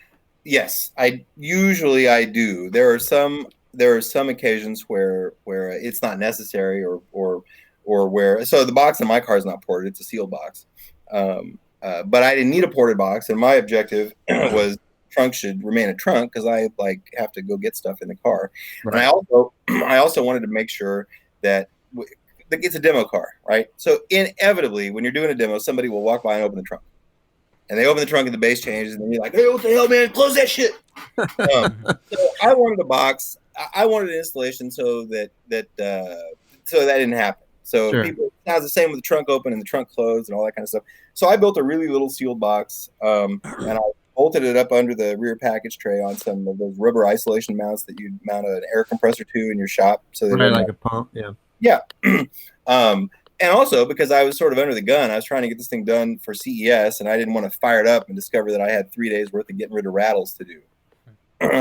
yes, I do. There are some occasions where it's not necessary, or where, so the box in my car is not ported; it's a sealed box. But I didn't need a ported box, and my objective was trunk should remain a trunk because I have to go get stuff in the car. Right. And I also wanted to make sure that it's a demo car, right? So inevitably, when you're doing a demo, somebody will walk by and open the trunk, and they open the trunk and the base changes, and then you're like, "Hey, what the hell, man? Close that shit!" So I wanted a box. I wanted an installation so that didn't happen. So people, it sounds the same with the trunk open and the trunk closed and all that kind of stuff. So I built a really little sealed box, and I bolted it up under the rear package tray on some of those rubber isolation mounts that you mount an air compressor to in your shop. So that like a pump, yeah. And also because I was sort of under the gun, I was trying to get this thing done for CES, and I didn't want to fire it up and discover that I had 3 days worth of getting rid of rattles to do.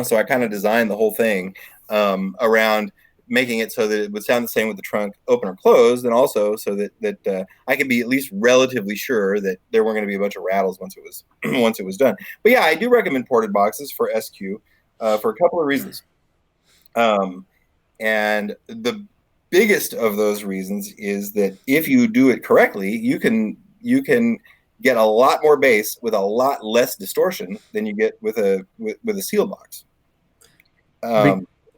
So I kind of designed the whole thing around making it so that it would sound the same with the trunk open or closed, and also so that I could be at least relatively sure that there weren't going to be a bunch of rattles once it was done. But yeah, I do recommend ported boxes for SQ for a couple of reasons. And the biggest of those reasons is that if you do it correctly, you can get a lot more bass with a lot less distortion than you get with a sealed box.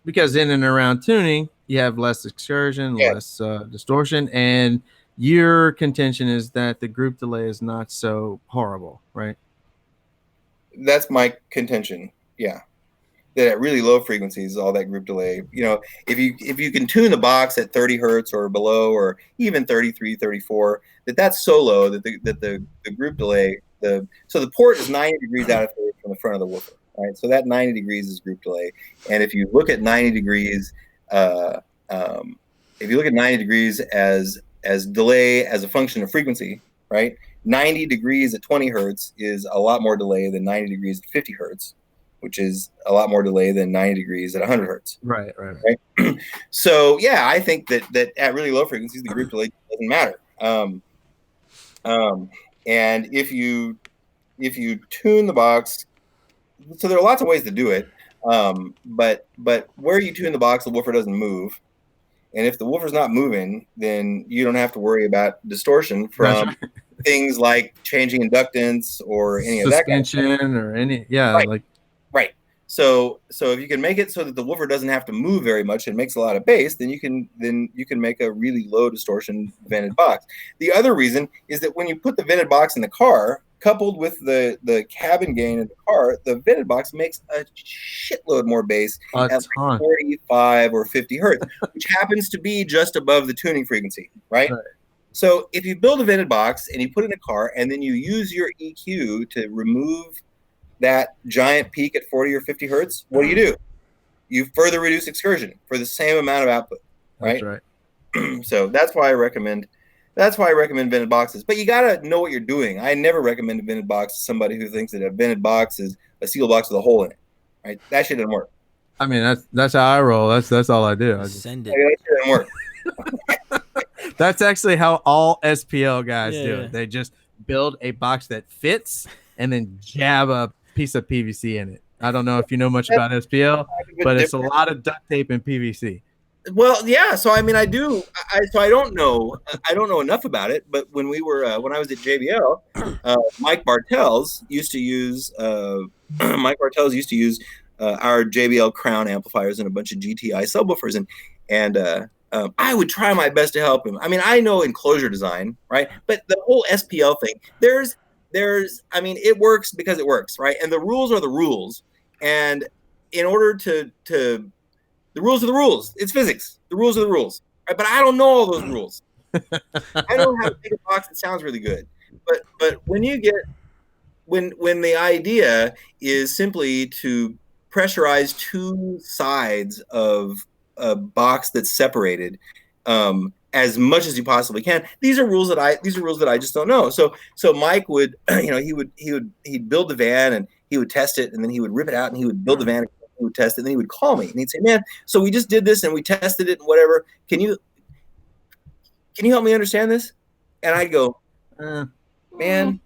Because in and around tuning, you have less excursion, less distortion, and your contention is that the group delay is not so horrible, right? That's my contention. Yeah, that at really low frequencies, all that group delay. If you can tune the box at 30 hertz or below, or even 33, 34, that's so low that the group delay, so the port is 90 degrees out of phase from the front of the woofer. Right, so that 90 degrees is group delay, and if you look at 90 degrees, as delay as a function of frequency, right? 90 degrees at 20 hertz is a lot more delay than 90 degrees at 50 hertz, which is a lot more delay than 90 degrees at 100 hertz. Right. So yeah, I think that at really low frequencies, the group delay doesn't matter. And if you tune the box. So there are lots of ways to do it, but where you tune the box, the woofer doesn't move, and if the woofer's not moving, then you don't have to worry about distortion from things like changing inductance or any of that suspension or any, right. So if you can make it so that the woofer doesn't have to move very much and makes a lot of bass, then you can make a really low distortion vented box. The other reason is that when you put the vented box in the car, coupled with the cabin gain in the car, the vented box makes a shitload more bass at like 45 or 50 hertz, which happens to be just above the tuning frequency, right? So if you build a vented box and you put it in a car and then you use your EQ to remove that giant peak at 40 or 50 hertz, what do? You further reduce excursion for the same amount of output, right? That's right. So that's why I recommend vented boxes. But you gotta know what you're doing. I never recommend a vented box to somebody who thinks that a vented box is a steel box with a hole in it. Right? That shit doesn't work. I mean, that's how I roll. That's all I do. Send it. That shit doesn't work. That's actually how all SPL guys do Yeah. it. They just build a box that fits and then jab a piece of PVC in it. I don't know if you know much about SPL, but it's a lot of duct tape and PVC. Well, yeah. So I mean, I do. I don't know. I don't know enough about it. But when we were when I was at JBL, Mike Bartels used to use our JBL Crown amplifiers and a bunch of GTI subwoofers, and I would try my best to help him. I mean, I know enclosure design, right? But the whole SPL thing, I mean, it works because it works, right? And the rules are the rules. And in order to the rules are the rules. It's physics. The rules are the rules. Right? But I don't know all those rules. I know how to make a box that sounds really good. But when the idea is simply to pressurize two sides of a box that's separated as much as you possibly can, these are rules that I just don't know. So Mike would he'd build the van and he would test it, and then he would rip it out and he would build the van and he would test it, and then he would call me and he'd say, man, so we just did this and we tested it and whatever, can you help me understand this? And I'd go, man,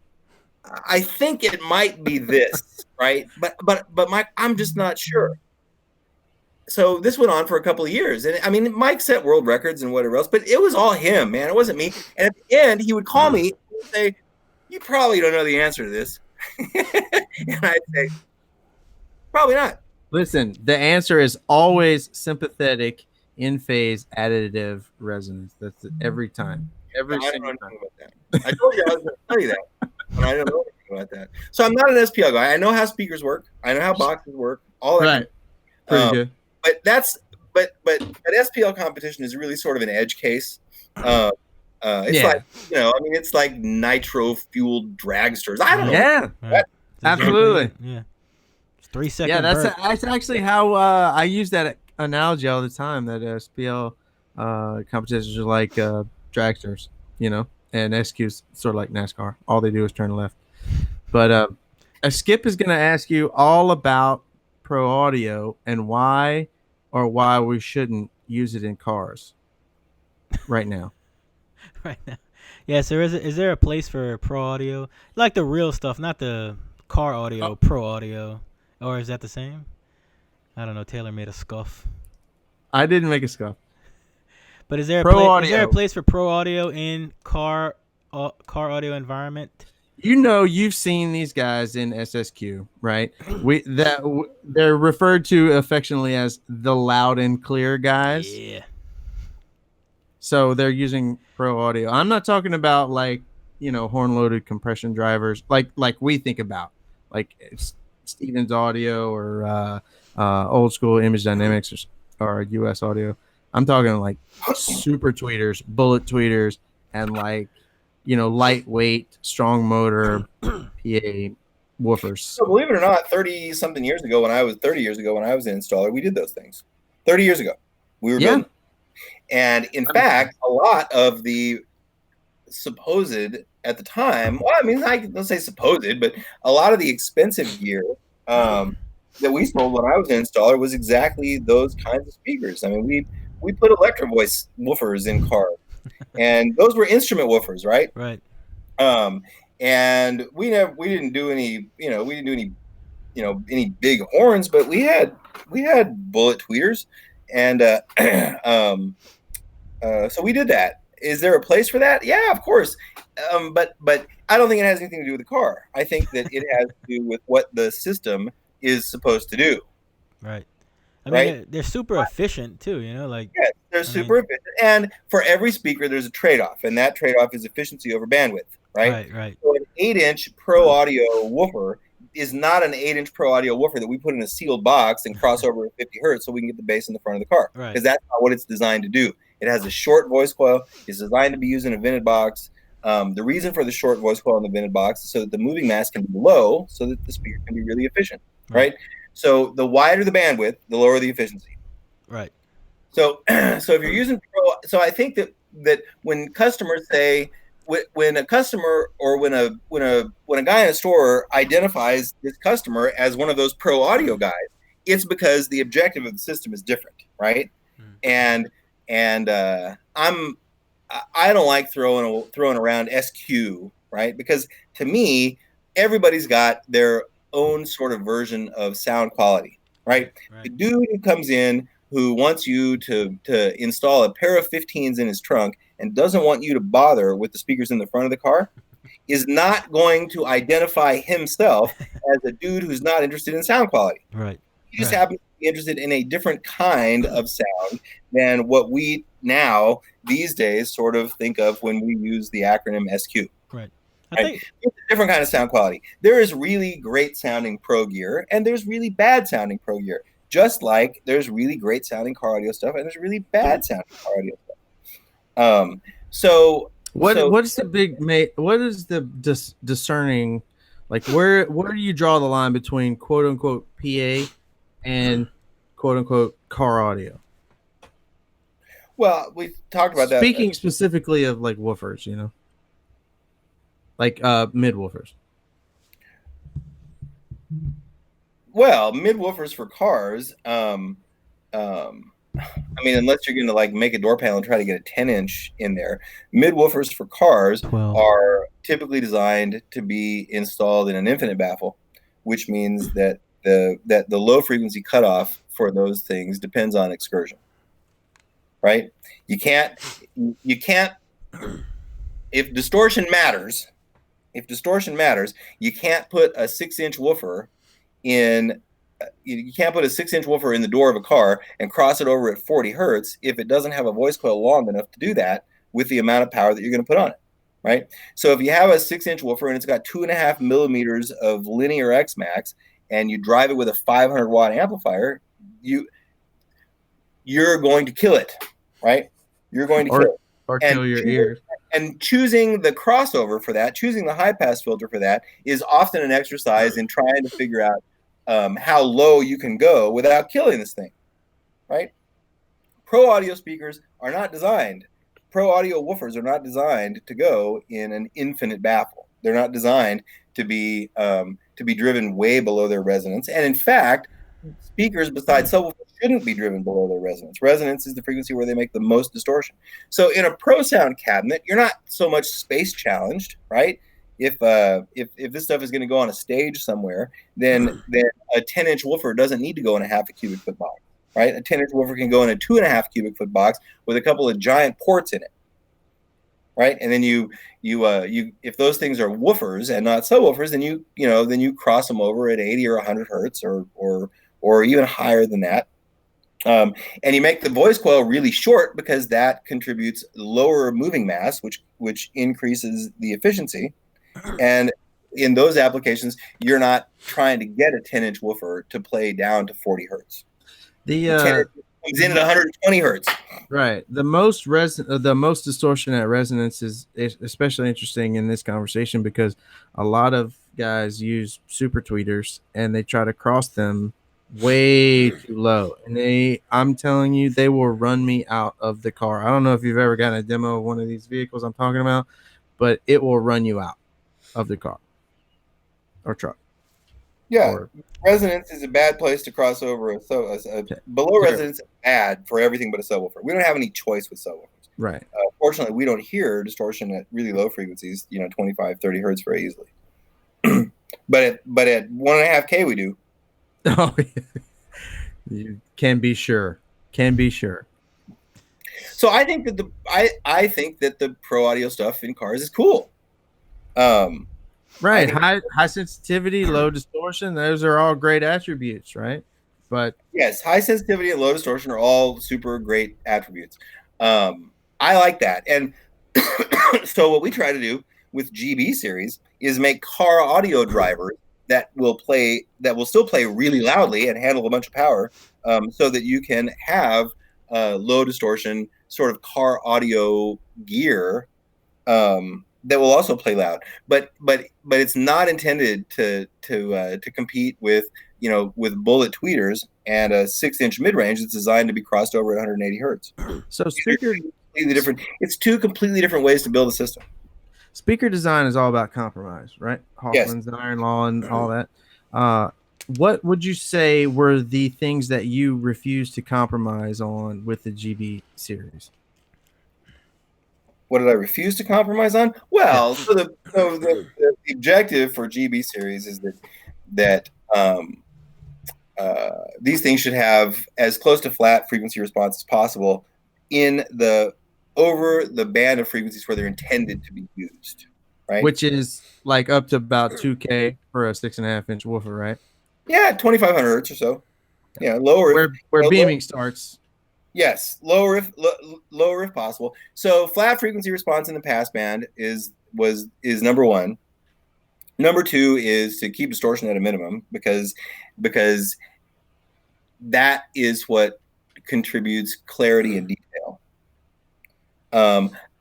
I think it might be this, right? But Mike, I'm just not sure. So this went on for a couple of years. And I mean, Mike set world records and whatever else, but it was all him, man. It wasn't me. And at the end, he would call me and say, you probably don't know the answer to this. And I'd say, probably not. Listen, the answer is always sympathetic, in phase, additive resonance. That's it every time. I don't know anything about that. I told you I was going to tell you that, but I don't know anything about that. So I'm not an SPL guy. I know how speakers work. I know how boxes work. All that. Right. Pretty good. But SPL competition is really sort of an edge case. It's like, I mean, it's like nitro fueled dragsters. I don't know. Yeah, absolutely. Yeah. 3 seconds. Yeah, that's actually how I use that analogy all the time. That SPL competitions are like dragsters, and SQ's sort of like NASCAR. All they do is turn left. But Skip is going to ask you all about Pro Audio and why we shouldn't use it in cars right now. Right now. Yeah, so is there a place for Pro Audio? Like the real stuff, not the car audio, Pro Audio. Or is that the same? I don't know. Taylor made a scuff. I didn't make a scuff. But is there a place for Pro Audio in car audio environment? You've seen these guys in SSQ, right? They're referred to affectionately as the loud and clear guys. Yeah. So they're using Pro Audio. I'm not talking about like, horn-loaded compression drivers like we think about, like Stevens Audio or old school Image Dynamics or US Audio. I'm talking like super tweeters, bullet tweeters, and like, lightweight, strong motor PA woofers. So believe it or not, 30 years ago when I was an installer, we did those things. 30 years ago, we were building. And in fact, a lot of the supposed at the time, well, I mean, I don't say supposed, but a lot of the expensive gear that we sold when I was an installer was exactly those kinds of speakers. I mean, we put Electro Voice woofers in cars, and those were instrument woofers, right? Right. And we didn't do any big horns, but we had bullet tweeters, and so we did that. Is there a place for that? Yeah, of course. But I don't think it has anything to do with the car. I think that it has to do with what the system is supposed to do. Right. I mean, right? they're super efficient too. You know, like Yeah, they're I super mean, efficient. And for every speaker, there's a trade-off, and that trade-off is efficiency over bandwidth, right? right, right, So an 8-inch Pro Audio woofer is not an 8-inch Pro Audio woofer that we put in a sealed box and cross over at 50 hertz so we can get the bass in the front of the car, right, because that's not what it's designed to do. It has a short voice coil. It's designed to be used in a vented box. The reason for the short voice coil in the vented box is so that the moving mass can be low, so that the speaker can be really efficient, right, right? So the wider the bandwidth, the lower the efficiency. right, So, so if you're using Pro, so I think that when customers say, when a customer or when a guy in a store identifies this customer as one of those Pro Audio guys, it's because the objective of the system is different, right? Mm. And I don't like throwing around SQ, right? Because to me, everybody's got their own sort of version of sound quality, right? right, The dude who comes in who wants you to install a pair of 15s in his trunk and doesn't want you to bother with the speakers in the front of the car is not going to identify himself as a dude who's not interested in sound quality. right, He just right, happens to be interested in a different kind of sound than what we now these days sort of think of when we use the acronym SQ. right. I Right? think It's a different kind of sound quality. There is really great sounding pro gear and there's really bad sounding pro gear. Just like there's really great sounding car audio stuff and there's really bad sounding car audio stuff. What is the big what is the discerning, like where do you draw the line between quote unquote PA and quote unquote car audio? Well, we've talked about that. Speaking specifically of like woofers, you know, like mid woofers. Well, mid woofers for cars. I mean, unless you're going to like make a door panel and try to get a 10-inch in there, mid woofers for cars 12. are typically designed to be installed in an infinite baffle, which means that the low frequency cutoff for those things depends on excursion. Right? You can't if distortion matters, you can't put a 6-inch woofer in. You can't put a 6-inch woofer in the door of a car and cross it over at 40 hertz if it doesn't have a voice coil long enough to do that with the amount of power that you're going to put on it, right? So if you have a 6-inch woofer and it's got 2.5 millimeters of linear X max and you drive it with a 500 watt amplifier, you're going to kill it, right? You're going to kill it. Or kill your ears. And choosing the crossover for that, choosing the high pass filter for that is often an exercise in trying to figure out how low you can go without killing this thing, right? Pro audio speakers are not designed. Pro audio woofers are not designed to go in an infinite baffle. They're not designed to be driven way below their resonance. And in fact, speakers besides subwoofers shouldn't be driven below their resonance. Resonance is the frequency where they make the most distortion. So in a pro sound cabinet, you're not so much space challenged, right? If this stuff is going to go on a stage somewhere, then a 10-inch woofer doesn't need to go in a half a cubic foot box, right? A 10-inch woofer can go in a 2.5 cubic foot box with a couple of giant ports in it, right? And then you if those things are woofers and not subwoofers, then you cross them over at 80 or 100 hertz or even higher than that. And you make the voice coil really short because that contributes lower moving mass, which increases the efficiency. And in those applications, you're not trying to get a 10-inch woofer to play down to 40 hertz. The 10-inch comes in at 120 hertz. Right. The most distortion at resonance is especially interesting in this conversation because a lot of guys use super tweeters and they try to cross them way too low. And I'm telling you, they will run me out of the car. I don't know if you've ever gotten a demo of one of these vehicles I'm talking about, but it will run you out of the car or truck. Yeah, resonance is a bad place to cross over. Below resonance is bad for everything but a subwoofer. We don't have any choice with subwoofers. Right. Fortunately, we don't hear distortion at really low frequencies, 25, 30 hertz very easily. but at 1.5K we do. Oh, you can be sure. So I think that I think that the pro audio stuff in cars is cool. Right. High sensitivity, low distortion. Those are all great attributes, right? But yes, high sensitivity and low distortion are all super great attributes. I like that. And so what we try to do with GB series is make car audio drivers that will still play really loudly and handle a bunch of power, so that you can have low distortion sort of car audio gear that will also play loud. But it's not intended to compete with with bullet tweeters and a 6-inch mid range. It's designed to be crossed over at 180 hertz. so speaker Completely different. It's two completely different ways to build a system. speaker design is all about compromise, right? Yes. Hoffman's iron law and all that. What would you say were the things that you refused to compromise on with the GB series? What did I refuse to compromise on? Well, so the objective for GB series is that these things should have as close to flat frequency response as possible over the band of frequencies where they're intended to be used, right? Which is like up to about 2K for a 6.5-inch woofer, right? Yeah, 2,500 hertz or so. Yeah, lower where beaming starts. Yes, lower if possible. So flat frequency response in the passband is number one. Number two is to keep distortion at a minimum because that is what contributes clarity and detail.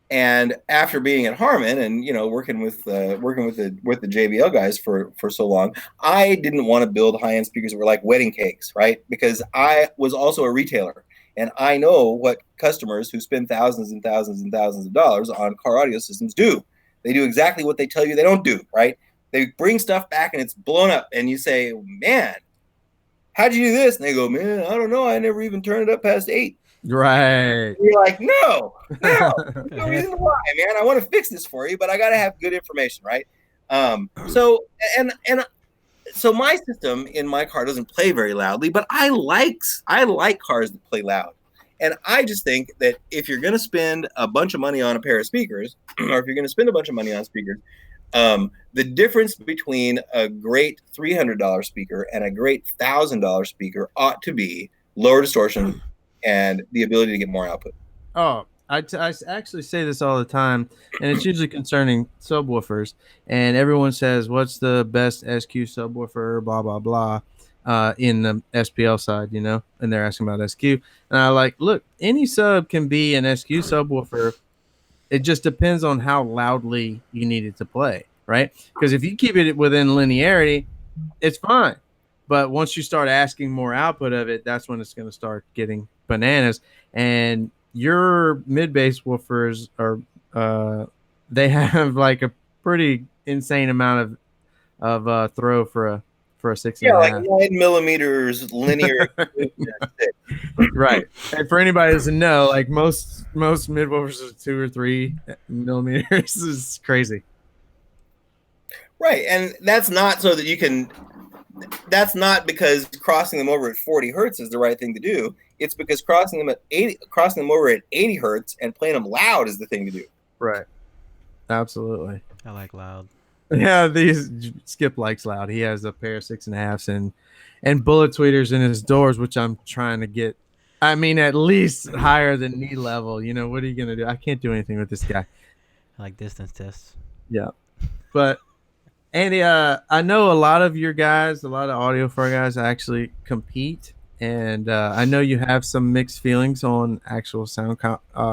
And after being at Harman and working with the JBL guys for so long, I didn't want to build high-end speakers that were like wedding cakes, right? Because I was also a retailer. And I know what customers who spend thousands and thousands and thousands of dollars on car audio systems do. They do exactly what they tell you they don't do, right? They bring stuff back and it's blown up. And you say, man, how'd you do this? And they go, man, I don't know. I never even turned it up past 8. Right. And you're like, no reason why, man. I want to fix this for you, but I got to have good information, right? So my system in my car doesn't play very loudly, but I like cars that play loud. And I just think that if you're going to spend a bunch of money on a pair of speakers, or if you're going to spend a bunch of money on speakers, the difference between a great $300 speaker and a great $1,000 speaker ought to be lower distortion and the ability to get more output. Oh, I actually say this all the time, and it's usually concerning subwoofers. And everyone says, "What's the best SQ subwoofer?" Blah blah blah. In the SPL side, and they're asking about SQ, and I look, any sub can be an SQ subwoofer. It just depends on how loudly you need it to play, right? Because if you keep it within linearity, it's fine. But once you start asking more output of it, that's when it's going to start getting bananas. And your mid-bass woofers they have like a pretty insane amount of throw for a 6.5. Yeah, like 9 millimeters linear. Right. And for anybody who doesn't know, like most mid woofers are 2 or 3 millimeters. Is crazy. Right, and that's not so that you can. That's not because crossing them over at 40 hertz is the right thing to do. It's because crossing them over at 80 hertz and playing them loud is the thing to do. Right. Absolutely. I like loud. Yeah, Skip likes loud. He has a pair of 6.5s and bullet tweeters in his doors, which I'm trying to get. I mean, at least higher than knee level. What are you gonna do? I can't do anything with this guy. I like distance tests. Yeah, but Andy, I know a lot of your guys, a lot of AudioFrog guys actually compete, and I know you have some mixed feelings on actual sound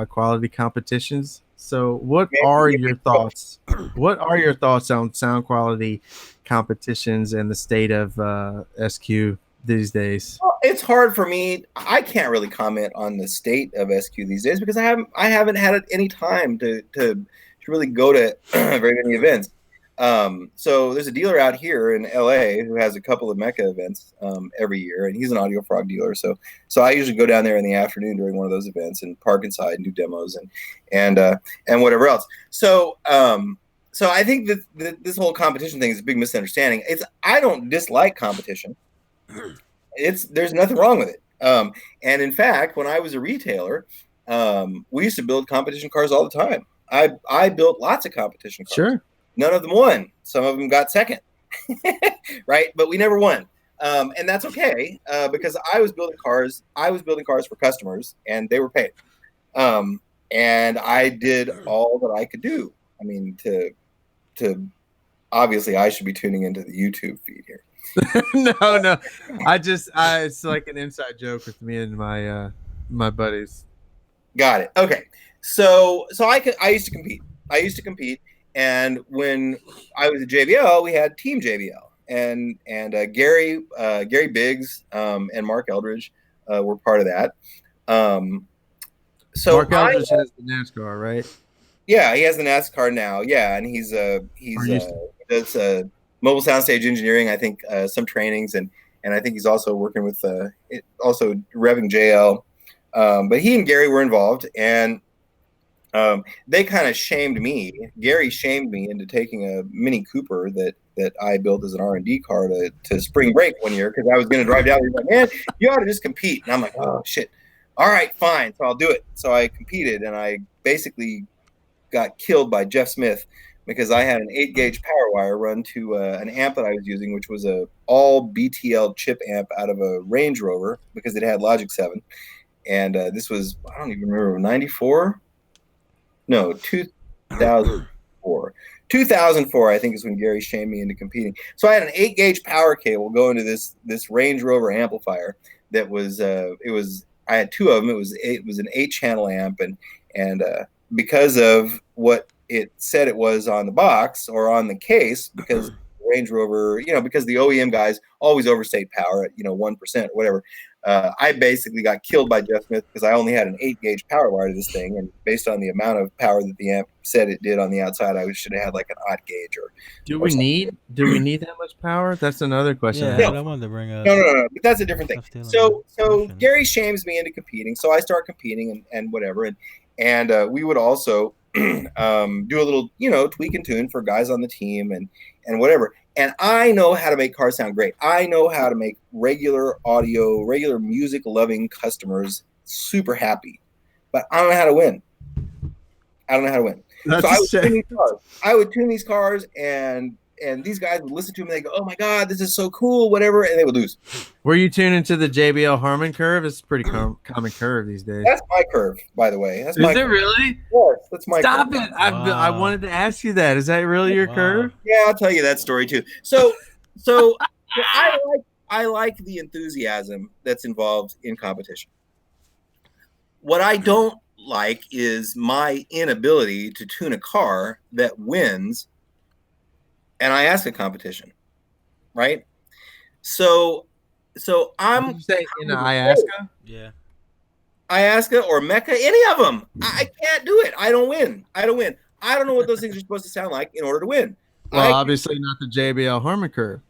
quality competitions. So what are your thoughts? What are your thoughts on sound quality competitions and the state of SQ these days? Well, it's hard for me. I can't really comment on the state of SQ these days because I haven't had any time to really go to very many events. So there's a dealer out here in LA who has a couple of Mecca events every year, and he's an AudioFrog dealer. So I usually go down there in the afternoon during one of those events and park inside and do demos and whatever else. So I think that this whole competition thing is a big misunderstanding. I don't dislike competition. There's nothing wrong with it. And in fact, when I was a retailer, we used to build competition cars all the time. I built lots of competition cars. Sure. None of them won. Some of them got second, right? But we never won. And that's okay because I was building cars. I was building cars for customers, and they were paid. And I did all that I could do. I mean, to obviously, I should be tuning into the YouTube feed here. No. It's like an inside joke with me and my buddies. Got it. Okay. So I used to compete. And when I was at JBL, we had Team JBL, and Gary Biggs and Mark Eldridge were part of that. So Mark Eldridge has the NASCAR, right? Yeah, he has the NASCAR now. Yeah, and he does mobile soundstage engineering. I think some trainings, and I think he's also working with also revving JL. But he and Gary were involved, and they kind of shamed me. Gary shamed me into taking a Mini Cooper that I built as an R&D car to spring break one year because I was going to drive down. He's like, man, you ought to just compete. And I'm like, oh shit. All right, fine. So I'll do it. So I competed, and I basically got killed by Jeff Smith because I had an 8-gauge power wire run to an amp that I was using, which was a all BTL chip amp out of a Range Rover because it had Logic 7. And this was, I don't even remember, 94? No, 2004. 2004, I think, is when Gary shamed me into competing. So I had an 8-gauge power cable go into this Range Rover amplifier that was, I had two of them. It was an 8-channel amp, and because of what it said it was on the box or on the case, because Range Rover, because the OEM guys always overstate power at 1% or whatever. I basically got killed by Jeff Smith because I only had an 8-gauge power wire to this thing, and based on the amount of power that the amp said it did on the outside, I should have had like an odd gauge or. Do we need that much power? That's another question. Yeah, I wanted to bring up. No, but that's a different thing. So Gary shames me into competing, so I start competing and whatever, and we would also do a little tweak and tune for guys on the team and whatever. And I know how to make cars sound great. I know how to make regular music loving customers super happy, but I don't know how to win. So I would tune these cars, and these guys would listen to them and they go, "Oh my God, this is so cool," whatever, and they would lose. Were you tuning to the JBL Harman curve? It's a pretty common curve these days. That's my curve, by the way. Is it really? Yes, that's my Stop curve. it! I wanted to ask you that. Is that really your curve? Yeah, I'll tell you that story too. So I like the enthusiasm that's involved in competition. What I don't like is my inability to tune a car that wins, and I ask a competition, right? So I'm. Did you say in Ayahuasca? Yeah. Ayahuasca or Mecca, any of them. I can't do it. I don't win. I don't know what those things are supposed to sound like in order to win. Well, obviously not the JBL Harman curve.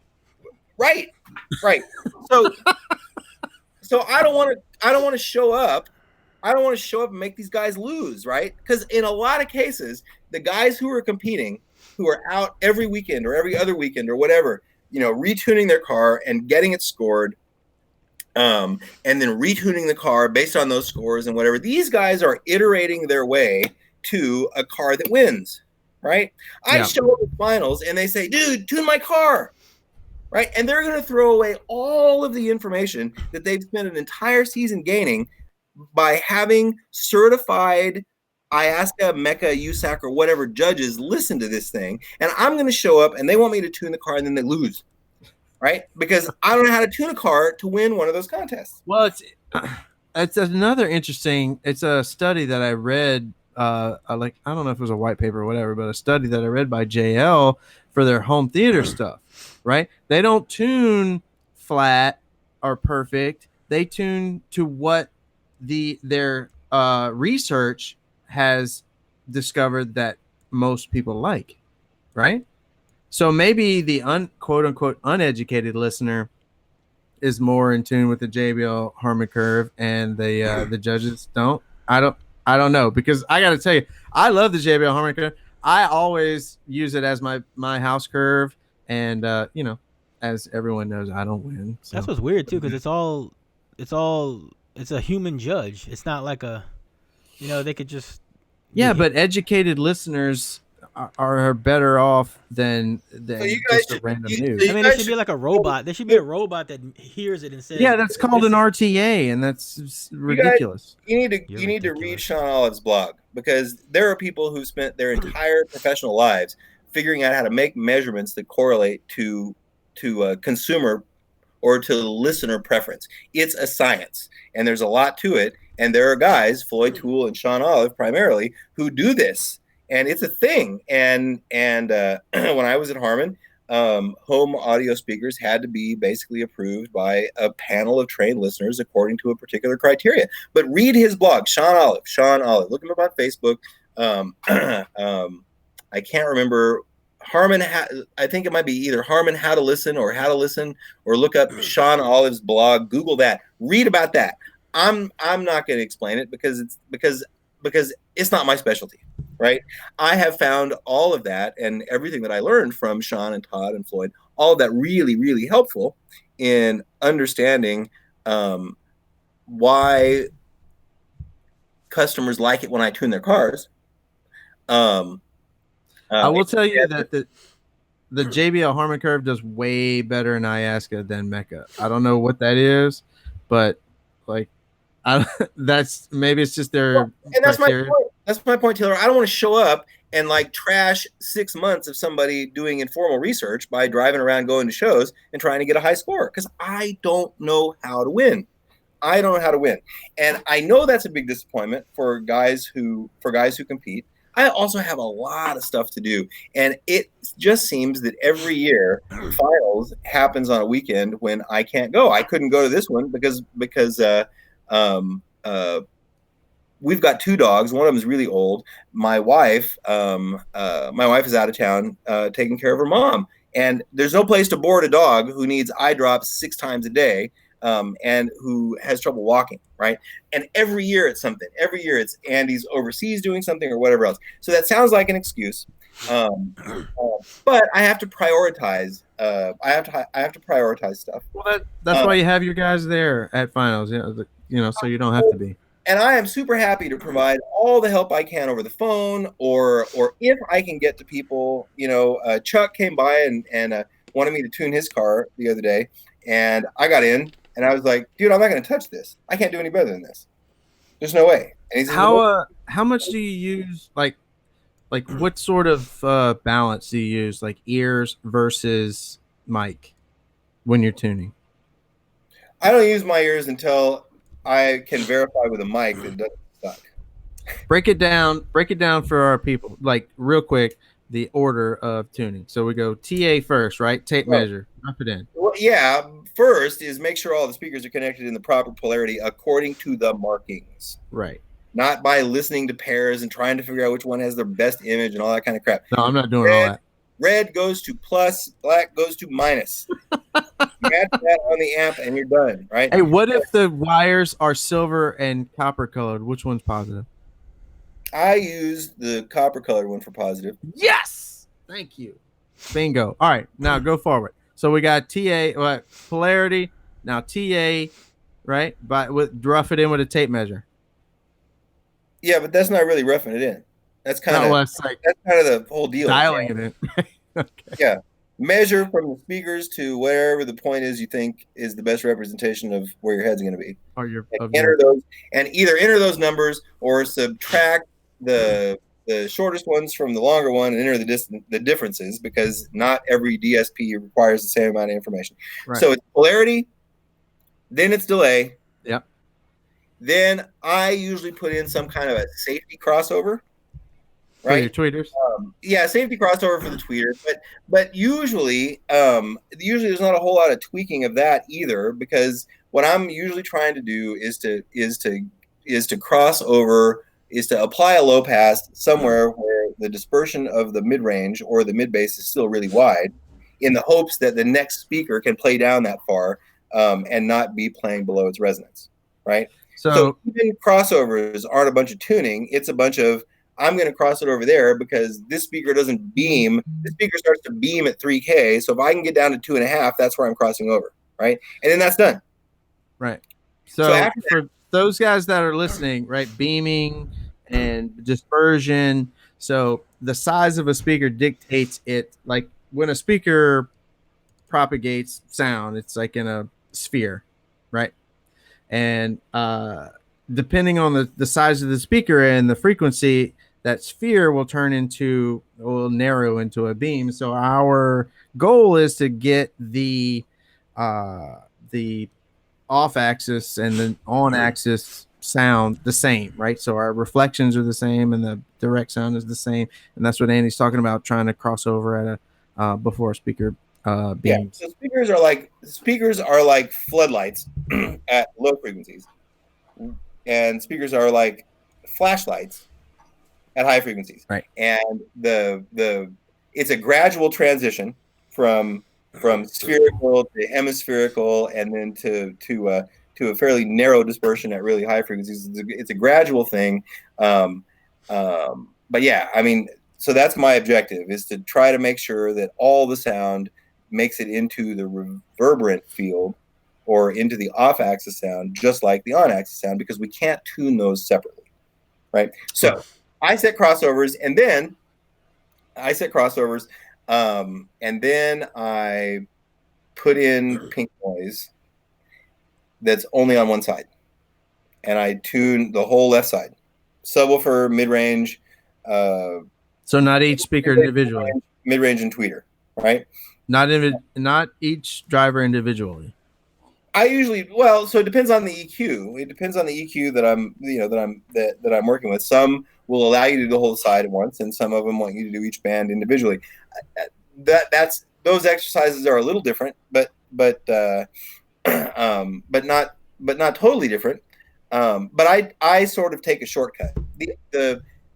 Right. So I don't want to show up. I don't want to show up and make these guys lose, right? Because in a lot of cases, the guys who are competing, who are out every weekend or every other weekend or whatever, retuning their car and getting it scored, and then retuning the car based on those scores and whatever. These guys are iterating their way to a car that wins, right? I show up at finals and they say, "Dude, tune my car." Right? And they're going to throw away all of the information that they've spent an entire season gaining by having certified Ayahuasca, Mecca, USAC, or whatever judges listen to this thing. And I'm going to show up and they want me to tune the car and then they lose. Right? Because I don't know how to tune a car to win one of those contests. Well, it's another interesting, it's a study that I read, I don't know if it was a white paper or whatever, but a study that I read by JL for their home theater stuff. Right? They don't tune flat or perfect. They tune to what their research has discovered that most people like. Right? So maybe the quote unquote uneducated listener is more in tune with the JBL Harman curve, and the judges don't. I don't know, because I got to tell you, I love the JBL Harman curve. I always use it as my house curve. And as everyone knows, I don't win. So. That's what's weird too, because it's a human judge. It's not like they could just. Yeah, but educated listeners are better off than So you guys just a should. random So news. I you mean, there guys should should. be like a robot. There should be a robot that hears it and says, Yeah, that's called "This an is RTA, and that's You guys, ridiculous. you're you need to read ridiculous." Sean Olive's blog, because there are people who spent their entire professional lives figuring out how to make measurements that correlate to consumer or to listener preference. It's a science, and there's a lot to it. And there are guys, Floyd Toole and Sean Olive primarily, who do this, and it's a thing. And when I was at Harman, home audio speakers had to be basically approved by a panel of trained listeners according to a particular criteria. But read his blog, Sean Olive. Sean Olive. Look him up on Facebook. I can't remember. I think it might be either Harman How to Listen or How to Listen, or look up Sean Olive's blog. Google that. Read about that. I'm not going to explain it because it's not my specialty, right? I have found all of that and everything that I learned from Sean and Todd and Floyd, all of that really, really helpful in understanding why customers like it when I tune their cars. I will tell you that the JBL Harman curve does way better in Iasca than Mecca. I don't know what that is, but like, that's maybe it's just their and that's criteria. my point. That's my point, Taylor. I don't want to show up and like trash 6 months of somebody doing informal research by driving around, going to shows, and trying to get a high score, because I don't know how to win. I don't know how to win, and I know that's a big disappointment for guys who compete. I also have a lot of stuff to do, and it just seems that every year finals happens on a weekend when I can't go. I couldn't go to this one because we've got 2 dogs. One of them is really old. My wife is out of town taking care of her mom, and there's no place to board a dog who needs eye drops 6 times a day. And who has trouble walking, right? And every year it's something. Every year it's Andy's overseas doing something or whatever else. So that sounds like an excuse, but I have to prioritize. I have to prioritize stuff. Well, that's why you have your guys there at finals, so you don't have to be. And I am super happy to provide all the help I can over the phone, or if I can get to people. Chuck came by and wanted me to tune his car the other day, and I got in. And I was like, dude, I'm not going to touch this. I can't do any better than this. There's no way. And he said, how much do you use? Like what sort of balance do you use? Like ears versus mic when you're tuning? I don't use my ears until I can verify with a mic that it doesn't suck. Break it down for our people, like real quick, the order of tuning. So we go TA first, right? Tape measure. Drop it in. Well, yeah. First is make sure all the speakers are connected in the proper polarity according to the markings. Right. Not by listening to pairs and trying to figure out which one has the best image and all that kind of crap. No, I'm not doing all that. Red goes to plus, black goes to minus. Match that on the amp and you're done, right? Hey, what if the wires are silver and copper colored? Which one's positive? I use the copper colored one for positive. Yes. Thank you. Bingo. All right, now go forward. So we got TA, polarity. Now TA, right? Rough it in with a tape measure. Yeah, but that's not really roughing it in. That's kind of the whole deal. Dialing it in. Okay. Yeah. Measure from the speakers to wherever the point is you think is the best representation of where your head's going to be. And either enter those numbers or subtract the shortest ones from the longer one and enter the differences, because not every DSP requires the same amount of information. Right. So it's polarity, then it's delay. Yep. Then I usually put in some kind of a safety crossover. Right. For your tweeters. Safety crossover for the tweeters, but usually there's not a whole lot of tweaking of that either, because what I'm usually trying to do is to cross over, is to apply a low pass somewhere where the dispersion of the mid range or the mid bass is still really wide, in the hopes that the next speaker can play down that far and not be playing below its resonance, right? So even crossovers aren't a bunch of tuning; it's a bunch of, I'm going to cross it over there because this speaker doesn't beam. This speaker starts to beam at 3K. So if I can get down to 2.5, that's where I'm crossing over, right? And then that's done. Right. So for those guys that are listening, right, beaming and dispersion. So the size of a speaker dictates it. Like when a speaker propagates sound, it's like in a sphere, right? And depending on the size of the speaker and the frequency, that sphere will narrow into a beam. So our goal is to get the off axis and the on axis sound the same, right? So our reflections are the same and the direct sound is the same, and that's what Andy's talking about, trying to cross over at a before a speaker Yeah. beams. So speakers are like floodlights at low frequencies, and speakers are like flashlights at high frequencies. Right. And it's a gradual transition from spherical to hemispherical, and then to a fairly narrow dispersion at really high frequencies. It's a gradual thing. But yeah, I mean, so that's my objective, is to try to make sure that all the sound makes it into the reverberant field or into the off-axis sound, just like the on-axis sound, because we can't tune those separately, right? So I set crossovers, and then I put in pink noise that's only on one side, and I tune the whole left side, subwoofer, mid-range. So not each speaker individually, mid-range and tweeter, right? Not each driver individually. I usually, so it depends on the EQ. It depends on the EQ that I'm working with. Some will allow you to do the whole side at once, and some of them want you to do each band individually. Those exercises are a little different, but not totally different. But I sort of take a shortcut.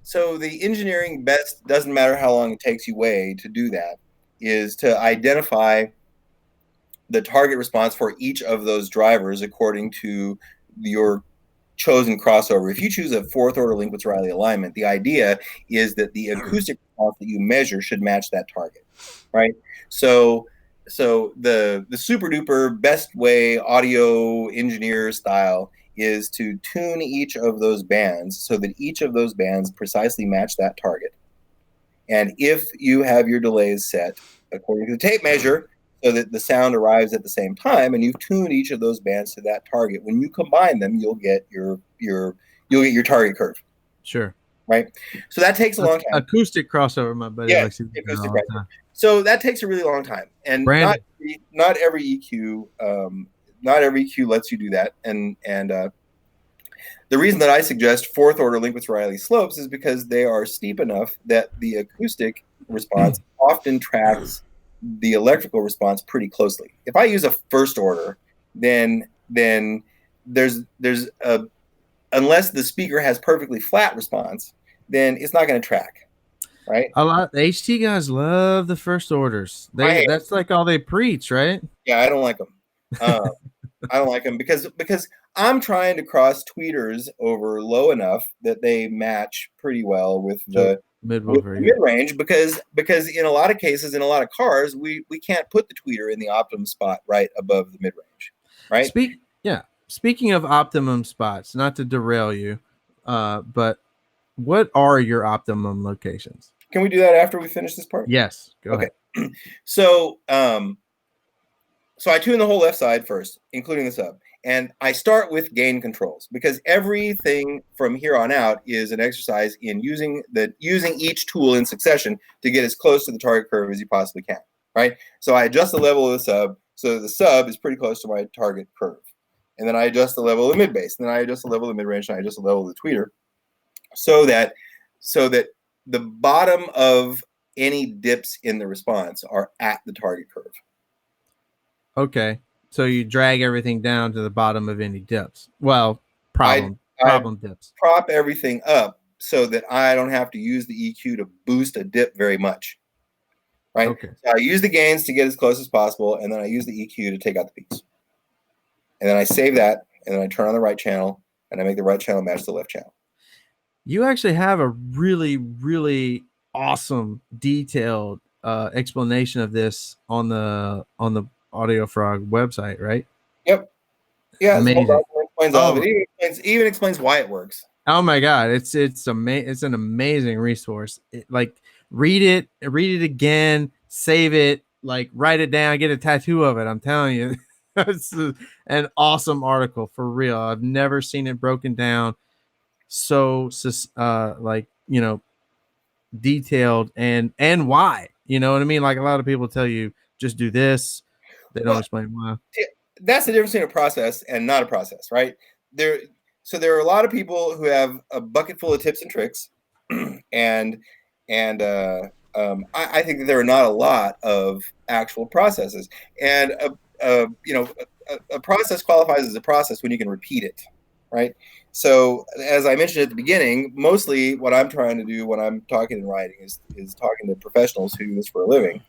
So the engineering best, doesn't matter how long it takes you to do that, is to identify the target response for each of those drivers according to your chosen crossover. If you choose a fourth order Linkwitz-Riley alignment, the idea is that the acoustic response that you measure should match that target, right? So the super duper best way audio engineer style is to tune each of those bands so that each of those bands precisely match that target. And if you have your delays set according to the tape measure, so that the sound arrives at the same time, and you've tuned each of those bands to that target, when you combine them, you'll get your target curve. Sure. Right. So that takes a long time. Acoustic crossover, my buddy. Yeah, acoustic crossover. So that takes a really long time, and not every EQ lets you do that. And the reason that I suggest fourth order Linkwitz-Riley slopes is because they are steep enough that the acoustic response often tracks the electrical response pretty closely. If I use a first order, then there's unless the speaker has perfectly flat response, then it's not going to track, right? A lot the HT guys love the first orders. That's like all they preach, right? Yeah, I don't like them. I don't like them because I'm trying to cross tweeters over low enough that they match pretty well with the mid-range, because in a lot of cases, in a lot of cars, we can't put the tweeter in the optimum spot right above the mid-range, right? Speaking of optimum spots, not to derail you, but what are your optimum locations? Can we do that after we finish this part? Yes, go ahead. So I tune the whole left side first, including the sub. And I start with gain controls, because everything from here on out is an exercise in using each tool in succession to get as close to the target curve as you possibly can, right? So I adjust the level of the sub so the sub is pretty close to my target curve. And then I adjust the level of the mid bass. And then I adjust the level of the mid range, and I adjust the level of the tweeter so that the bottom of any dips in the response are at the target curve. Okay. So you drag everything down to the bottom of any dips. Well, problem dips. Prop everything up so that I don't have to use the EQ to boost a dip very much. Right? Okay. So I use the gains to get as close as possible, and then I use the EQ to take out the peaks. And then I save that, and then I turn on the right channel, and I make the right channel match the left channel. You actually have a really, really awesome, detailed explanation of this on the AudioFrog website, right? Yep. Yeah, amazing. Explains all of it. It even explains why it works. Oh my God, it's an amazing resource. Like read it again, save it, like write it down, get a tattoo of it. I'm telling you, it's an awesome article for real. I've never seen it broken down so like, you know, detailed and why. You know what I mean? Like a lot of people tell you just do this, they don't Well, explain why. that's the difference between a process and not a process, right? So there are a lot of people who have a bucket full of tips and tricks, and I think that there are not a lot of actual processes, and a process qualifies as a process when you can repeat it, right? So as I mentioned at the beginning, mostly what I'm trying to do when I'm talking and writing is talking to professionals who do this for a living.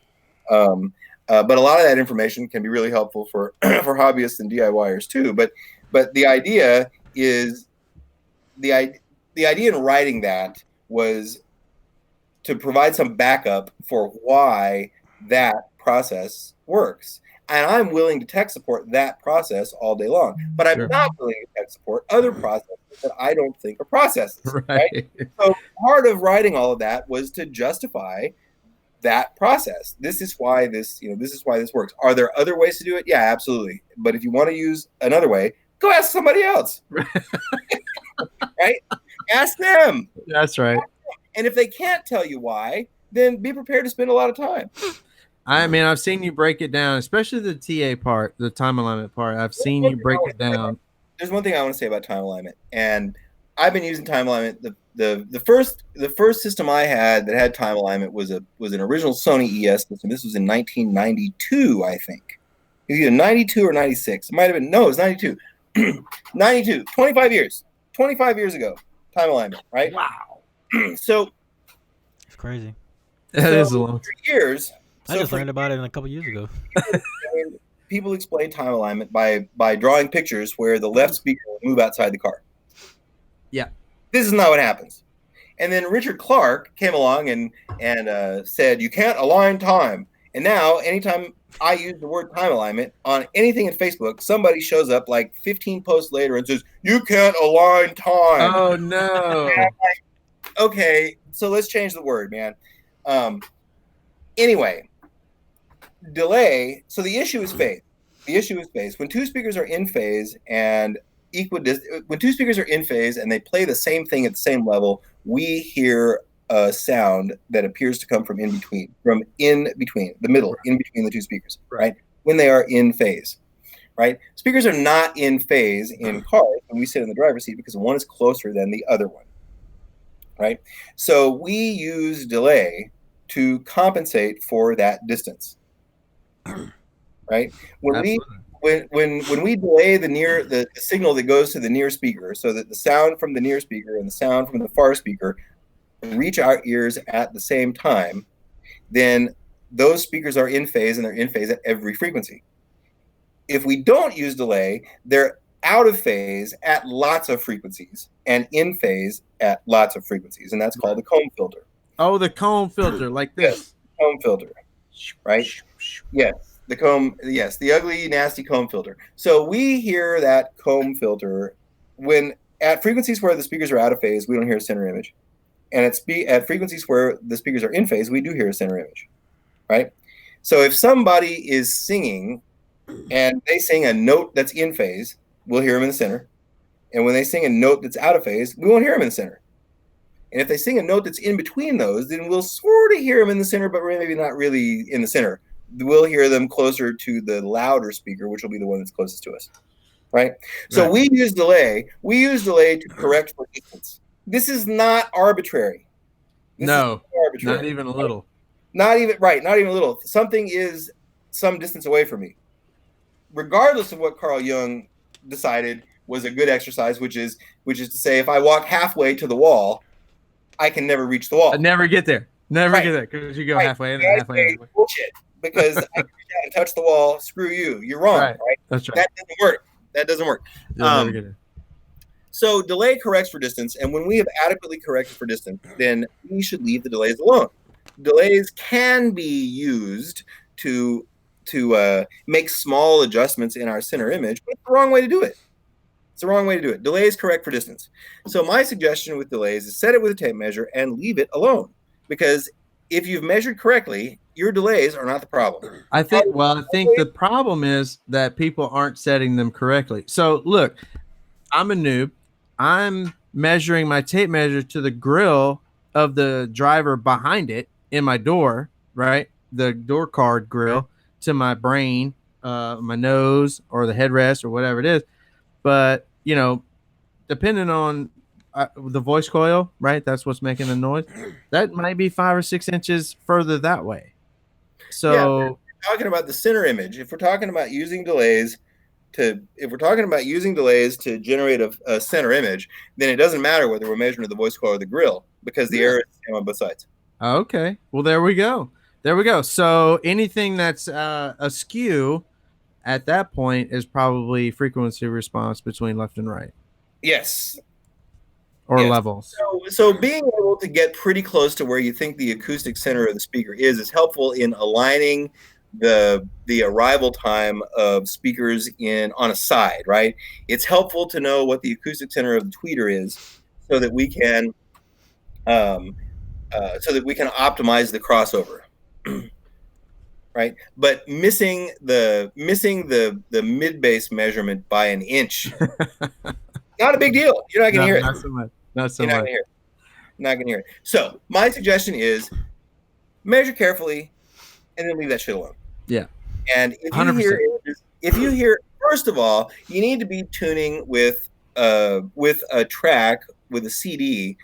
But a lot of that information can be really helpful for for hobbyists and DIYers too. But the idea is the idea in writing that was to provide some backup for why that process works. And I'm willing to tech support that process all day long, but I'm not willing to tech support other processes that I don't think are processes. Right? So part of writing all of that was to justify that process. This is why this works. Are there other ways to do it? Yeah, absolutely. But if you want to use another way, go ask somebody else. Right? Ask them. That's right. And if they can't tell you why, then be prepared to spend a lot of time. I mean, I've seen you break it down, especially the TA part, the time alignment part. I've seen you break it down. There's one thing I want to say about time alignment, and I've been using time alignment. The first system I had that had time alignment was an original Sony ES system. This was in 1992, I think. It was either 92 or 96. It might have been, no, it was 92. 92, 25 years. 25 years ago, time alignment, right? Wow. So It's crazy. That is a long for years. I just learned about it a couple years ago. People explain time alignment by drawing pictures where the left speaker will move outside the car. Yeah. This is not what happens. And then Richard Clark came along and said, you can't align time. And now, anytime I use the word time alignment on anything in Facebook, somebody shows up like 15 posts later and says, you can't align time. Oh, no. And I'm like, okay, so let's change the word, man. Anyway, delay. So the issue is phase. The issue is phase. When two speakers are in phase and when two speakers are in phase and they play the same thing at the same level, we hear a sound that appears to come from in between, the middle, in between the two speakers, right? When they are in phase, right? Speakers are not in phase in cars when we sit in the driver's seat because one is closer than the other one, right? So we use delay to compensate for that distance, right? When we delay the signal that goes to the near speaker, so that the sound from the near speaker and the sound from the far speaker reach our ears at the same time, then those speakers are in phase, and they're in phase at every frequency. If we don't use delay, they're out of phase at lots of frequencies and in phase at lots of frequencies, and that's called the comb filter. Oh, the comb filter, like this. Yes, comb filter, right? Yes, the comb. Yes, the ugly, nasty comb filter. So we hear that comb filter when at frequencies where the speakers are out of phase, we don't hear a center image, and at frequencies where the speakers are in phase, we do hear a center image, right? So if somebody is singing and they sing a note that's in phase, we'll hear them in the center, and when they sing a note that's out of phase, we won't hear them in the center. And if they sing a note that's in between those, then we'll sort of hear them in the center, but maybe not really in the center. We'll hear them closer to the louder speaker, which will be the one that's closest to us, right? So we use delay. We use delay to correct for distance. This is not arbitrary. Not even a little. Not even a little. Something is some distance away from me. Regardless of what Carl Jung decided was a good exercise, which is to say, if I walk halfway to the wall, I can never reach the wall. I never get there. Never get there because you go halfway in and halfway. Bullshit. Because I can reach out and touch the wall. Screw you. You're wrong. Right? That's right. That doesn't work. So delay corrects for distance, and when we have adequately corrected for distance, then we should leave the delays alone. Delays can be used to make small adjustments in our center image, but it's the wrong way to do it. It's the wrong way to do it. Delays correct for distance. So my suggestion with delays is set it with a tape measure and leave it alone, because if you've measured correctly, your delays are not the problem. I think the problem is that people aren't setting them correctly. So look, I'm a noob. I'm measuring my tape measure to the grill of the driver behind it in my door, right? The door card grill to my brain, my nose, or the headrest, or whatever it is. But, depending on the voice coil, right? That's what's making the noise. That might be 5 or 6 inches further that way. So, yeah, we're talking about the center image. If we're talking about using delays to generate a center image, then it doesn't matter whether we're measuring the voice coil or the grill, because the error is the same on both sides. Okay. Well, there we go. So anything that's askew at that point is probably frequency response between left and right. Yes. Or levels. So being able to get pretty close to where you think the acoustic center of the speaker is helpful in aligning the arrival time of speakers on a side, right? It's helpful to know what the acoustic center of the tweeter is, so that we can optimize the crossover. Right, but missing the mid bass measurement by an inch, not a big deal. You're not gonna hear it. Not so much. Not gonna hear it. Not gonna hear it. So my suggestion is measure carefully, and then leave that shit alone. Yeah. And if you hear, first of all, you need to be tuning with a track, with a CD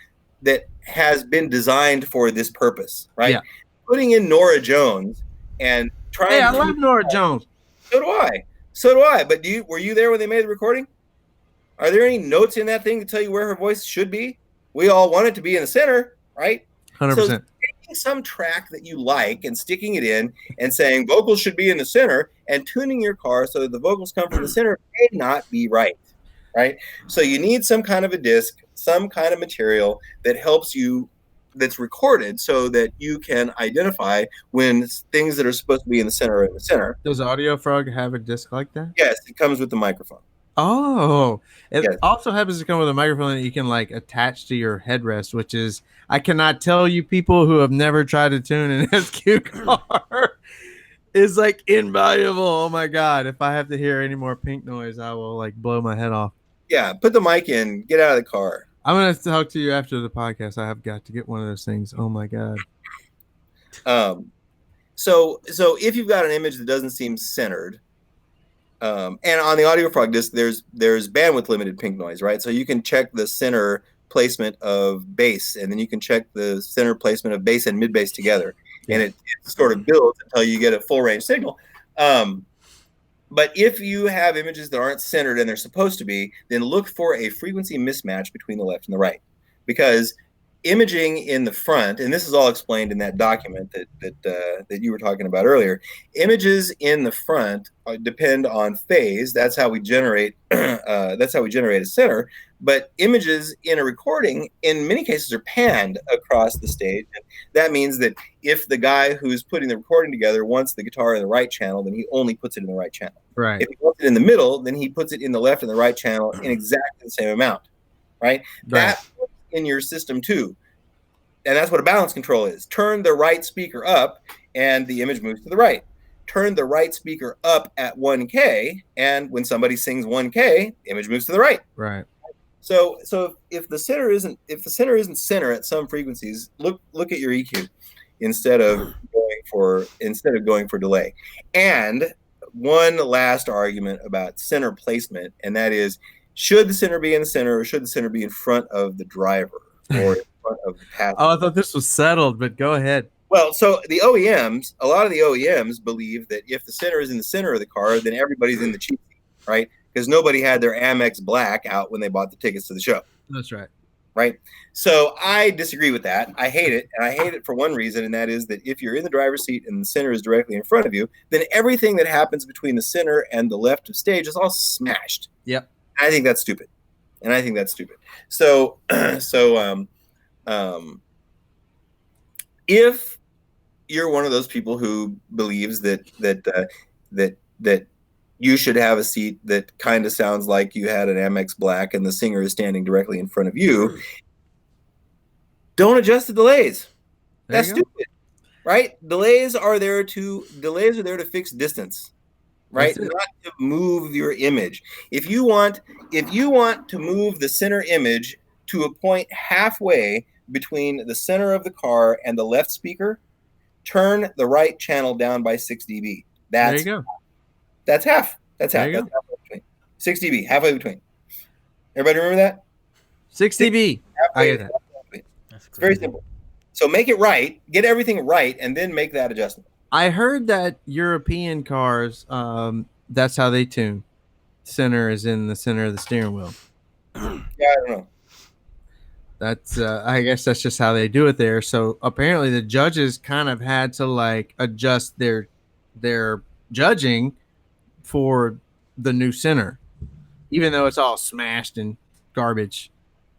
that has been designed for this purpose, right? Yeah. Putting in Norah Jones and trying. Hey, I love Norah Jones. So do I. But were you there when they made the recording? Are there any notes in that thing to tell you where her voice should be? We all want it to be in the center, right? 100%. So taking some track that you like and sticking it in and saying vocals should be in the center, and tuning your car so that the vocals come from the center may not be right? So you need some kind of a disc, some kind of material that helps you, that's recorded, so that you can identify when things that are supposed to be in the center are in the center. Does AudioFrog have a disc like that? Yes, it comes with the microphone. Oh, it Yes. also happens to come with a microphone that you can attach to your headrest, which is, I cannot tell you, people who have never tried to tune an SQ car, is invaluable. Oh my God. If I have to hear any more pink noise, I will blow my head off. Yeah, put the mic in, get out of the car. I'm going to talk to you after the podcast. I have got to get one of those things. Oh my God. So if you've got an image that doesn't seem centered, and on the AudioFrog disc, there's bandwidth limited pink noise, right? So you can check the center placement of bass, and then you can check the center placement of bass and mid bass together, and it sort of builds until you get a full range signal. But if you have images that aren't centered and they're supposed to be, then look for a frequency mismatch between the left and the right, because imaging in the front, and this is all explained in that document that you were talking about earlier, images in the front depend on phase. That's how we generate a center. But images in a recording, in many cases, are panned across the stage. And that means that if the guy who's putting the recording together wants the guitar in the right channel, then he only puts it in the right channel. Right. If he wants it in the middle, then he puts it in the left and the right channel in exactly the same amount. Right. That in your system too. And that's what a balance control is. Turn the right speaker up and the image moves to the right. Turn the right speaker up at 1K, and when somebody sings 1K, image moves to the right. Right. So if the center isn't center at some frequencies, look at your EQ instead of going for delay. And one last argument about center placement, and that is, should the center be in the center, or should the center be in front of the driver or in front of the passenger? Oh, I thought this was settled, but go ahead. Well, so a lot of the OEMs believe that if the center is in the center of the car, then everybody's in the cheap seat, right? Because nobody had their Amex Black out when they bought the tickets to the show. That's right. Right. So I disagree with that. I hate it. And I hate it for one reason, and that is that if you're in the driver's seat and the center is directly in front of you, then everything that happens between the center and the left of stage is all smashed. Yep. I think that's stupid. So, if you're one of those people who believes that you should have a seat that kind of sounds like you had an Amex Black and the singer is standing directly in front of you, don't adjust the delays. That's stupid. right? Delays are there to fix distance, right? Not to move your image. If you want to move the center image to a point halfway between the center of the car and the left speaker, turn the right channel down by 6 dB. There you go. That's half. That's There half. you That's go. halfway between. 6 dB, halfway between. Everybody remember that? 6 dB. I get that. That's It's very crazy. simple. So make it right, get everything right, and then make that adjustment. I heard that European cars, that's how they tune. Center is in the center of the steering wheel. Yeah, I don't know. That's I guess that's just how they do it there. So apparently the judges kind of had to like adjust their judging for the new center, even though it's all smashed and garbage,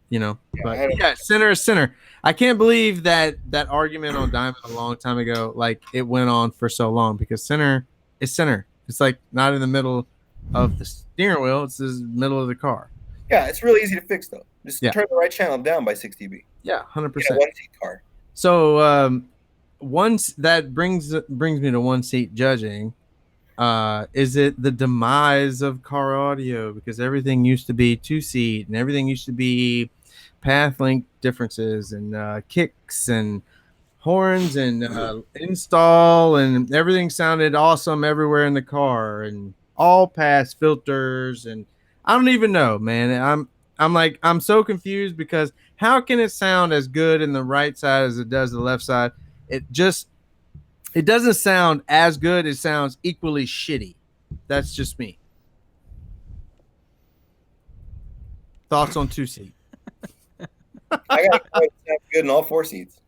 you know. But yeah, center is center. I can't believe that argument on Diamond a long time ago, like it went on for so long, because center is center. It's like not in the middle of the steering wheel; it's the middle of the car. Yeah, it's really easy to fix though. Just Yeah. turn the right channel down by 6 dB. Yeah, 100%. One seat car. So once that brings me to one seat judging. Is it the demise of car audio, because everything used to be 2-seat and everything used to be path length differences and kicks and horns and install, and everything sounded awesome everywhere in the car and all past filters, and I don't even know, man. I'm so confused, because how can it sound as good in the right side as it does the left side? It doesn't sound as good. It sounds equally shitty. That's just me. Thoughts on 2-seat? I got it sound good in all 4 seats.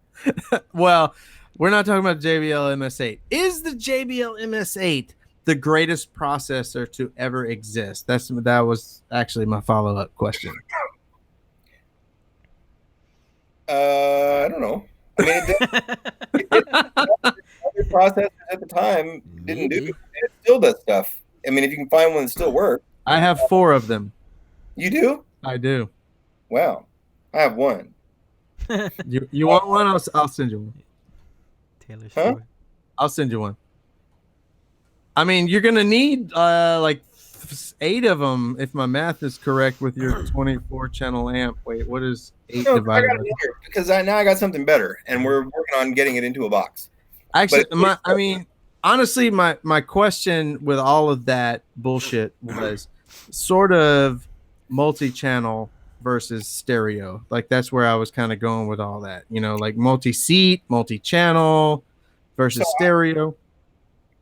Well, we're not talking about JBL MS8. Is the JBL MS8 the greatest processor to ever exist? That was actually my follow-up question. I don't know. I mean, other processors at the time didn't do it. It still does stuff. I mean, if you can find one that still works. I have 4 of them. You do? I do. Wow. I have one. You want one? I'll send you one. Taylor Huh? Swift. I'll send you one. I mean, you're gonna need like 8 of them if my math is correct with your 24 channel amp. Wait, what is 8 No, I divided got by? it here because now I got something better, and we're working on getting it into a box. Actually, honestly, my question with all of that bullshit was sort of multi-channel versus stereo. Like that's where I was kind of going with all that. You know, like multi-seat, multi-channel versus stereo.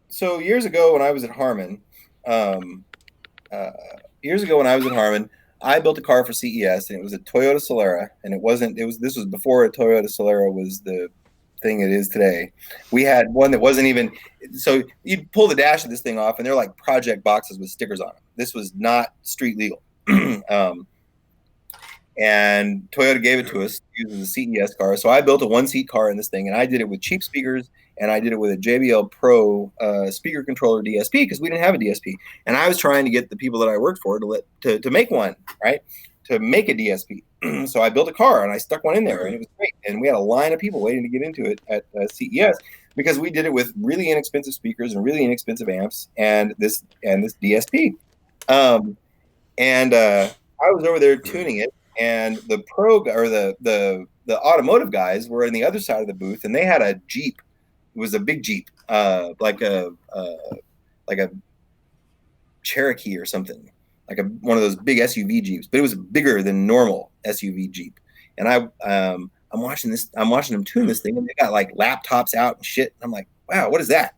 So years ago when I was at Harman, I built a car for CES, and it was a Toyota Solara, and this was before a Toyota Solara was the thing it is today. We had one that wasn't even, so you'd pull the dash of this thing off, and they're like project boxes with stickers on them. This was not street legal. And Toyota gave it to us using the CES car. So I built a 1-seat car in this thing, and I did it with cheap speakers, and I did it with a JBL Pro speaker controller DSP, because we didn't have a DSP. And I was trying to get the people that I worked for to make one, right? To make a DSP. So I built a car and I stuck one in there, and it was great. And we had a line of people waiting to get into it at CES, because we did it with really inexpensive speakers and really inexpensive amps and this DSP. I was over there tuning it, and the the automotive guys were on the other side of the booth, and they had a Jeep. It was a big Jeep, like a Cherokee or something, like one of those big SUV Jeeps, but it was bigger than normal SUV Jeep. And I'm watching them tune this thing, and they got like laptops out and shit. And I'm like, wow, what is that?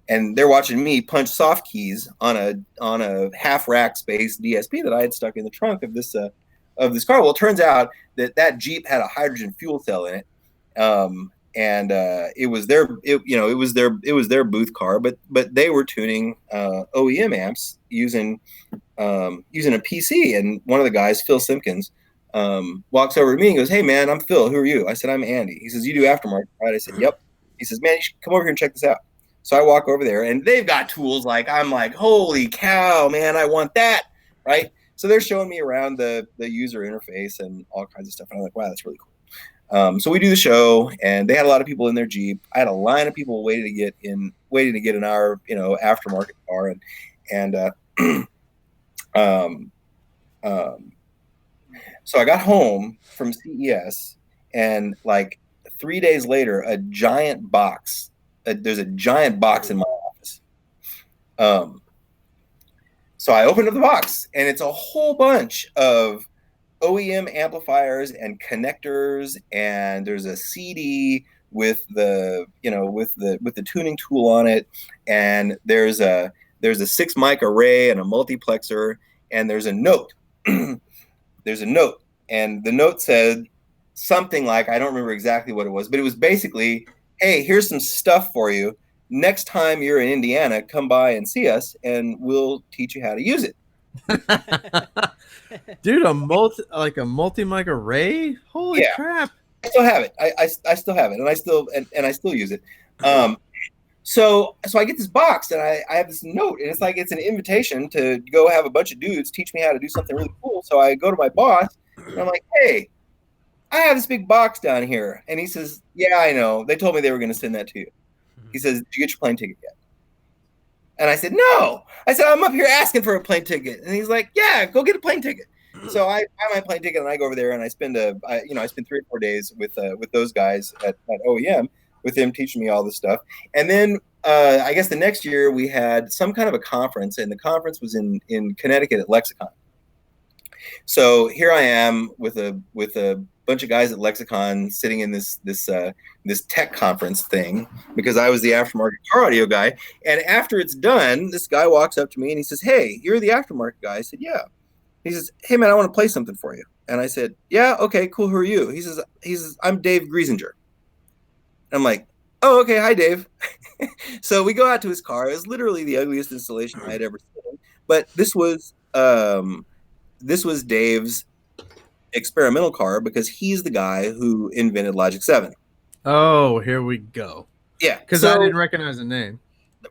And they're watching me punch soft keys on a half rack space DSP that I had stuck in the trunk of this car. Well, it turns out that Jeep had a hydrogen fuel cell in it. And it was their booth car, but they were tuning OEM amps using a PC. And one of the guys, Phil Simpkins, walks over to me and goes, "Hey man, I'm Phil. Who are you?" I said, "I'm Andy." He says, "You do aftermarket, right?" I said, "Yep." He says, "Man, you should come over here and check this out." So I walk over there, and they've got tools like, I'm like, holy cow, man, I want that, right? So they're showing me around the user interface and all kinds of stuff, and I'm like, wow, that's really cool. So we do the show, and they had a lot of people in their Jeep. I had a line of people waiting to get in our aftermarket car, and so I got home from CES, and like 3 days later, a giant box. There's a giant box in my office. So I opened up the box, and it's a whole bunch of OEM amplifiers and connectors, and there's a CD with the tuning tool on it, and there's a 6 mic array and a multiplexer, and there's a note. There's a note, and the note said something like, I don't remember exactly what it was, but it was basically, hey, here's some stuff for you. Next time you're in Indiana, come by and see us, and we'll teach you how to use it. Dude, a multi-mic array? Holy crap! I still have it. I still have it, and I still use it. So I get this box, and I have this note, and it's an invitation to go have a bunch of dudes teach me how to do something really cool. So I go to my boss, and I'm like, hey, I have this big box down here. And he says, yeah, I know. They told me they were going to send that to you. He says, did you get your plane ticket yet? And I said, no. I said, I'm up here asking for a plane ticket. And he's like, yeah, go get a plane ticket. So I buy my plane ticket, and I go over there, and I spend 3 or 4 days with those guys at OEM, with them teaching me all this stuff. And then I guess the next year we had some kind of a conference, and the conference was in Connecticut at Lexicon. So here I am with a bunch of guys at Lexicon sitting in this tech conference thing, because I was the aftermarket car audio guy. And after it's done, this guy walks up to me and he says, hey, you're the aftermarket guy. I said, yeah. He says, hey man, I want to play something for you. And I said, yeah, okay, cool. Who are you? He says, I'm Dave Griesinger. I'm like, oh, okay. Hi, Dave. So we go out to his car. It was literally the ugliest installation I had ever seen. But this was Dave's experimental car, because he's the guy who invented Logic 7. Oh, here we go. Yeah. Because I didn't recognize the name.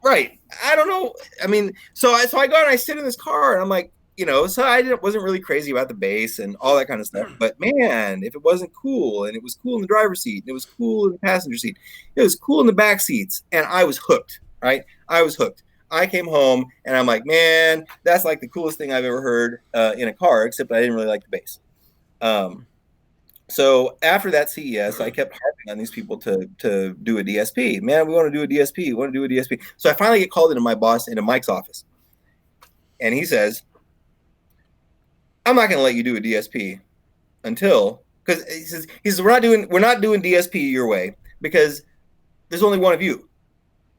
Right. I don't know. I mean, so I go and I sit in this car, and I'm like, so I wasn't really crazy about the bass and all that kind of stuff. But man, if it wasn't cool, and it was cool in the driver's seat, and it was cool in the passenger seat, it was cool in the back seats, and I was hooked, right? I was hooked. I came home, and I'm like, man, that's like the coolest thing I've ever heard in a car, except I didn't really like the bass. So after that CES, I kept harping on these people to do a DSP. Man, we want to do a DSP. We want to do a DSP. So I finally get called into my boss, into Mike's office, and he says, I'm not going to let you do a DSP until, because he says we're not doing DSP your way, because there's only one of you,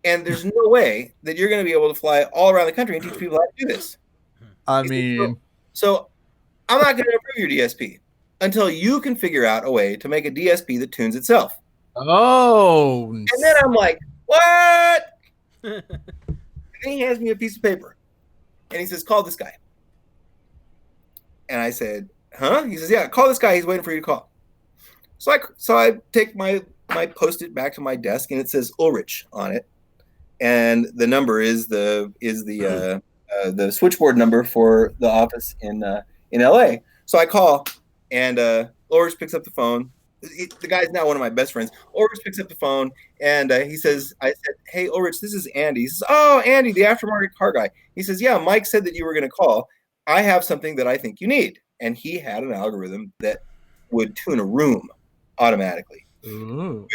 and there's no way that you're going to be able to fly all around the country and teach people how to do this. So I'm not going to approve your DSP until you can figure out a way to make a DSP that tunes itself. Oh. And then I'm like, what? And he hands me a piece of paper, and he says, call this guy. And I said, huh? He says, yeah, call this guy. He's waiting for you to call. So I take my Post-it back to my desk, and it says Ulrich on it, and the number is the switchboard number for the office in LA. So I call, and Ulrich picks up the phone. The guy's now one of my best friends. Ulrich picks up the phone, and he says, I said, hey, Ulrich, this is Andy. He says, oh, Andy, the aftermarket car guy. He says, yeah, Mike said that you were going to call. I have something that I think you need. And he had an algorithm that would tune a room automatically. Ooh,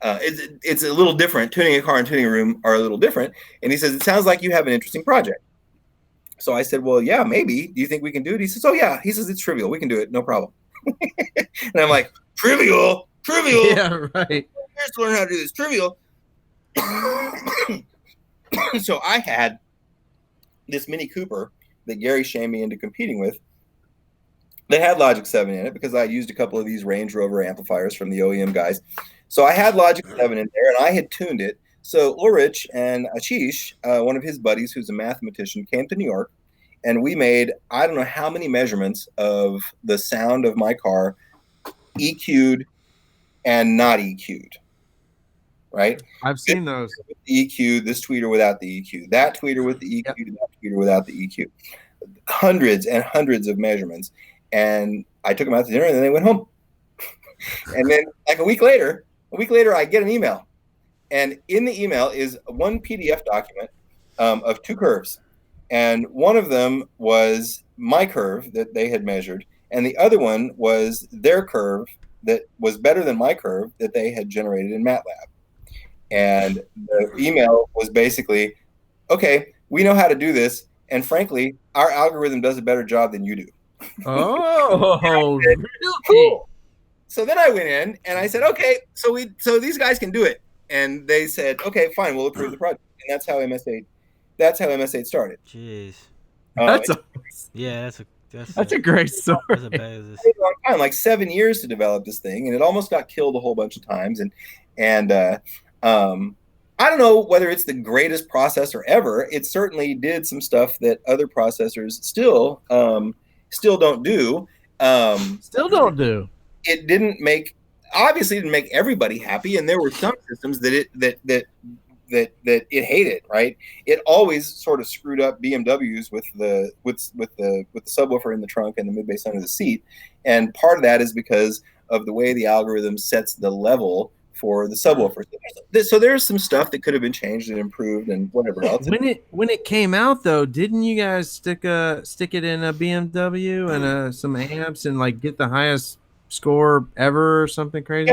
it's a little different. Tuning a car and tuning a room are a little different. And he says, it sounds like you have an interesting project. So I said, well, yeah, maybe. Do you think we can do it? He says, oh, yeah. He says, it's trivial. We can do it. No problem. And I'm like, trivial? Yeah, right. Here's to learn how to do this. Trivial. So I had this Mini Cooper that Gary shamed me into competing with. They had Logic 7 in it, because I used a couple of these Range Rover amplifiers from the OEM guys. So I had Logic 7 in there, and I had tuned it. So Ulrich and Ashish, one of his buddies who's a mathematician, came to New York, and we made, I don't know how many measurements of the sound of my car, EQ'd and not EQ'd. Right? I've seen those. With the EQ, this tweeter without the EQ, that tweeter with the EQ, that tweeter without the EQ. Hundreds and hundreds of measurements. And I took them out to dinner, and then they went home. And then like a week later, I get an email, and in the email is one PDF document of 2 curves, and one of them was my curve that they had measured, and the other one was their curve that was better than my curve that they had generated in MATLAB. And the email was basically, okay, we know how to do this, and frankly, our algorithm does a better job than you do. Oh, said, really? Cool. So then I went in and I said, okay, so these guys can do it. And they said, okay, fine, we'll approve the project. And that's how MS8 started. Jeez. That's Yeah, that's a great story. That's a bad. It took a long time, like 7 years to develop this thing, and it almost got killed a whole bunch of times. And I don't know whether it's the greatest processor ever. It certainly did some stuff that other processors still don't do. Still don't do. It obviously didn't make everybody happy, and there were some systems that it hated. Right? It always sort of screwed up BMWs with the subwoofer in the trunk and the mid bass under the seat, and part of that is because of the way the algorithm sets the level for the subwoofer. So there's some stuff that could have been changed and improved and whatever else. When it came out though, didn't you guys stick it in a BMW and some amps and like get the highest score ever or something crazy?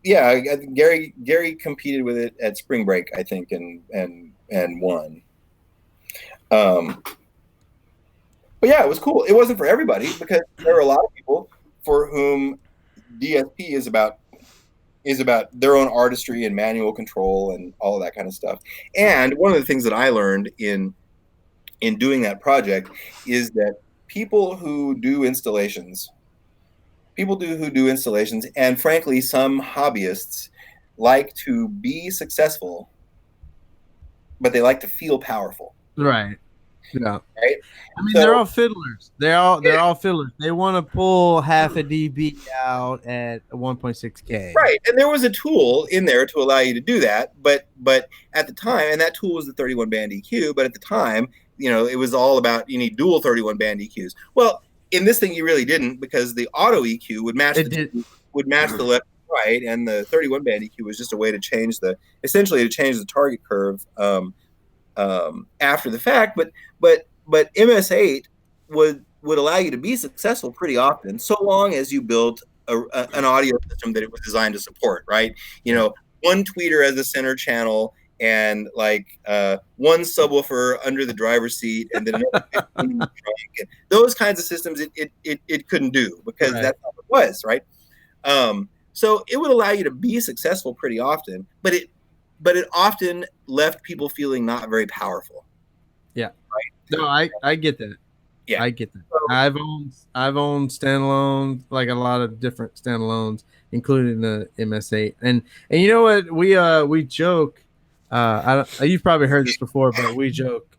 Yeah, Gary competed with it at Spring Break, I think, and won. But yeah, it was cool. It wasn't for everybody because there are a lot of people for whom DSP is about their own artistry and manual control and all of that kind of stuff. And one of the things that I learned in doing that project is that people who do installations, and frankly, some hobbyists like to be successful, but they like to feel powerful. Right. Yeah. Right. I mean, they're all fiddlers. They're all fiddlers. They want to pull half a dB out at 1.6K. Right. And there was a tool in there to allow you to do that, but at the time, and that tool was the 31 band EQ, but at the time, it was all about you need dual 31 band EQs. Well, in this thing you really didn't, because the auto EQ would match the left and right, and the 31 band EQ was just a way to change the target curve after the fact, but MS8 would allow you to be successful pretty often, so long as you built an audio system that it was designed to support, right? One tweeter as a center channel, and like one subwoofer under the driver's seat, and then another in the trunk. And those kinds of systems it couldn't do, because that's how it was, right? So it would allow you to be successful pretty often, but it often left people feeling not very powerful. Yeah. Right. No, I get that. Yeah. I get that. I've owned standalones, like a lot of different standalones, including the MS8. And you know what? We joke, you've probably heard this before, but we joke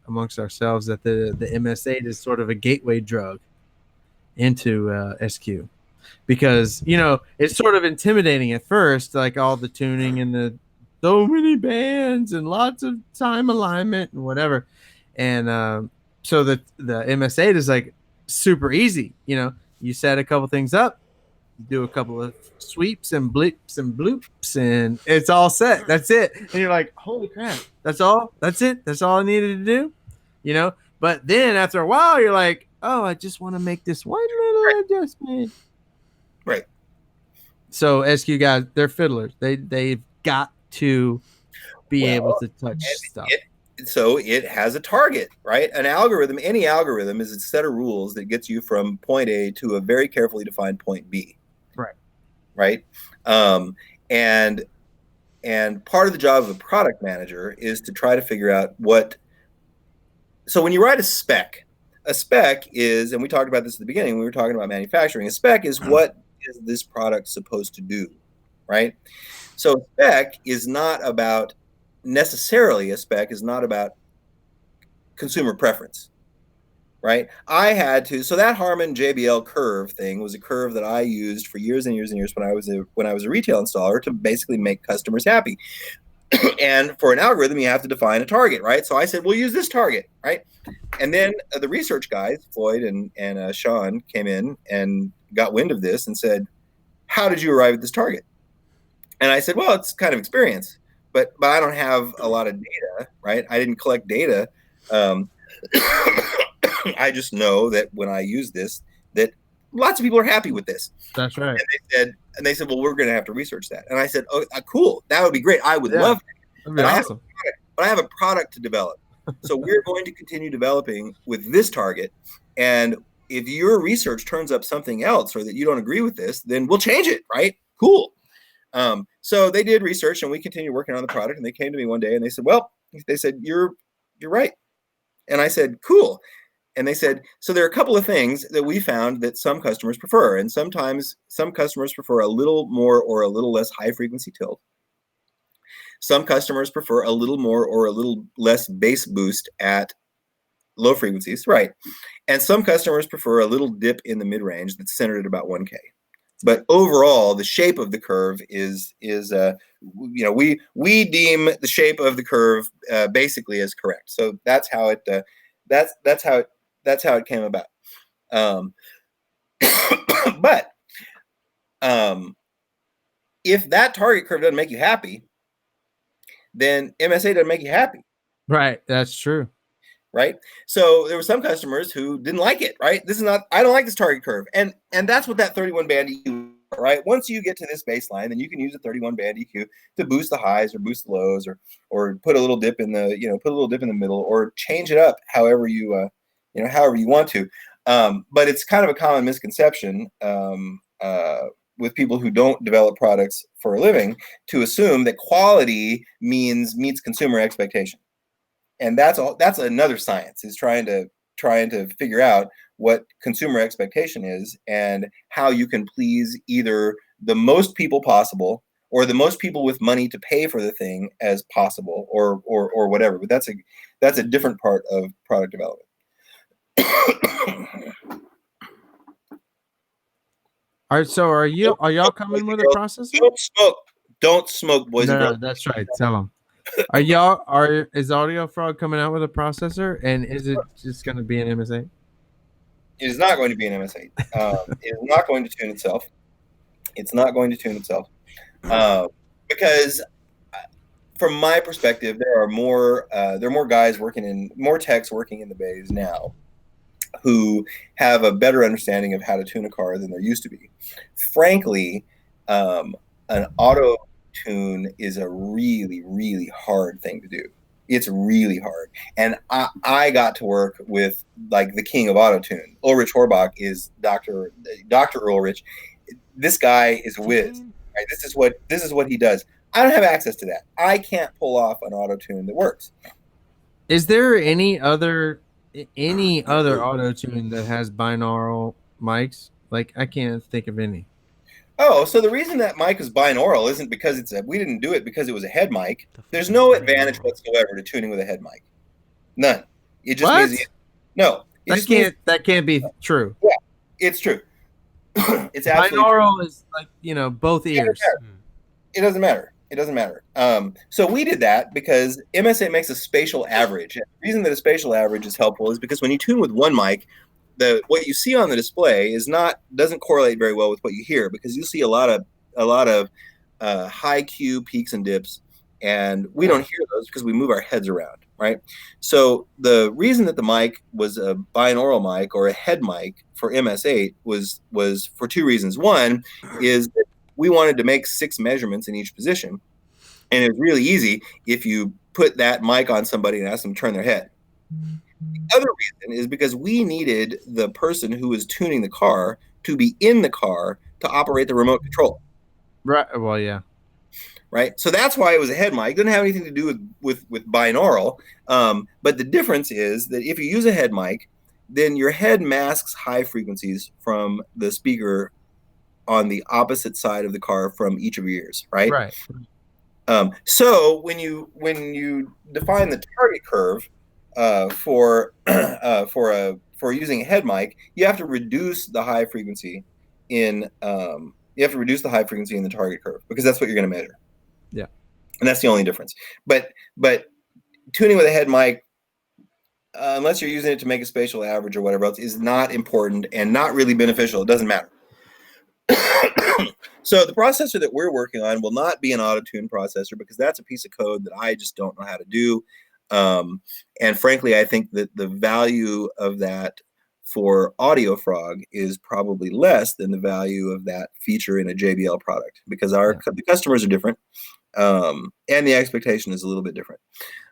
amongst ourselves that the MS8 is sort of a gateway drug into SQ, because it's sort of intimidating at first, like all the tuning and the so many bands and lots of time alignment and whatever, and so the MS8 is like super easy. You set a couple things up, you do a couple of sweeps and blips and bloops, and it's all set. That's it. And you're like, holy crap, that's all? That's it? That's all I needed to do? But then after a while, you're like, oh, I just want to make this one little adjustment. Right. So SQ guys, they're fiddlers. They've got to be able to touch stuff. So it has a target, right? Any algorithm is a set of rules that gets you from point A to a very carefully defined point B. Right. And part of the job of a product manager is to try to figure out so when you write a spec is, and we talked about this at the beginning when we were talking about manufacturing, a spec is what is this product supposed to do, right? So a spec is not about consumer preference, right? So that Harman JBL curve thing was a curve that I used for years and years and years when I was a retail installer, to basically make customers happy. And for an algorithm, you have to define a target, right? So I said, we'll use this target, right? And then the research guys, Floyd and Sean, came in and got wind of this and said, how did you arrive at this target? And I said, well, it's kind of experience, but I don't have a lot of data, right? I didn't collect data. I just know that when I use this, that lots of people are happy with this. That's right. And they said, well, we're going to have to research that. And I said, oh, cool. That would be great. I would love that. That'd be awesome. But I have a product to develop. So we're going to continue developing with this target. And if your research turns up something else or that you don't agree with this, then we'll change it, right? Cool. So they did research and we continued working on the product. And they came to me one day and they said, well, you're right. And I said, cool. And they said, so there are a couple of things that we found that some customers prefer. And sometimes some customers prefer a little more or a little less high frequency tilt. Some customers prefer a little more or a little less bass boost at low frequencies, right? And some customers prefer a little dip in the mid range that's centered at about 1K. But overall, the shape of the curve is we deem the shape of the curve basically as correct. So that's how it that's how it came about. But if that target curve doesn't make you happy, then MSA doesn't make you happy. Right. That's true. Right. So there were some customers who didn't like it. Right. I don't like this target curve. And that's what that 31 band EQ, right? Once you get to this baseline, then you can use a 31 band EQ to boost the highs or boost the lows or put a little dip in the middle or change it up however you want to. But it's kind of a common misconception with people who don't develop products for a living to assume that quality meets consumer expectation. And that's another science, is trying to figure out what consumer expectation is and how you can please either the most people possible or the most people with money to pay for the thing as possible or whatever. But that's a different part of product development. All right, so are y'all coming with a processor? Don't smoke, boys and girls. No, that's right. Tell them. Is AudioFrog coming out with a processor, and is it just going to be an MS8? It is not going to be an MS8. It is not going to tune itself. It's not going to tune itself because, from my perspective, there are more guys more techs working in the bays now who have a better understanding of how to tune a car than there used to be. Frankly, an auto tune is a really, really hard thing to do. It's really hard. And I got to work with like the king of auto tune. Ulrich Horbach is Dr. Ulrich. This guy is a whiz. Right? This is what he does. I don't have access to that. I can't pull off an auto tune that works. Is there any other auto tune that has binaural mics? Like, I can't think of any. Oh, so the reason that mic is binaural isn't because we didn't do it because it was a head mic. There's no advantage whatsoever to tuning with a head mic. None. It just means no. That can't be true. Yeah, it's true. It's absolutely binaural true. Is like, both ears. It doesn't matter. It doesn't matter. So we did that because MSA makes a spatial average. And the reason that a spatial average is helpful is because when you tune with one mic, what you see on the display doesn't correlate very well with what you hear, because you see a lot of high Q peaks and dips, and we don't hear those because we move our heads around, right? So the reason that the mic was a binaural mic or a head mic for MS8 was for two reasons. One is that we wanted to make 6 measurements in each position, and it was really easy if you put that mic on somebody and ask them to turn their head. The other reason is because we needed the person who was tuning the car to be in the car to operate the remote control. Right. Well, yeah. Right. So that's why it was a head mic. It didn't have anything to do with binaural. But the difference is that if you use a head mic, then your head masks high frequencies from the speaker on the opposite side of the car from each of your ears. Right. Right. So when you define the target curve for using a head mic, you have to reduce the high frequency in the target curve, because that's what you're going to measure. Yeah. and that's the only difference. But tuning with a head mic, unless you're using it to make a spatial average or whatever else, is not important and not really beneficial. It doesn't matter. So the processor that we're working on will not be an auto-tune processor, because that's a piece of code that I just don't know how to do. And frankly, I think that the value of that for AudioFrog is probably less than the value of that feature in a JBL product, because the customers are different, and the expectation is a little bit different.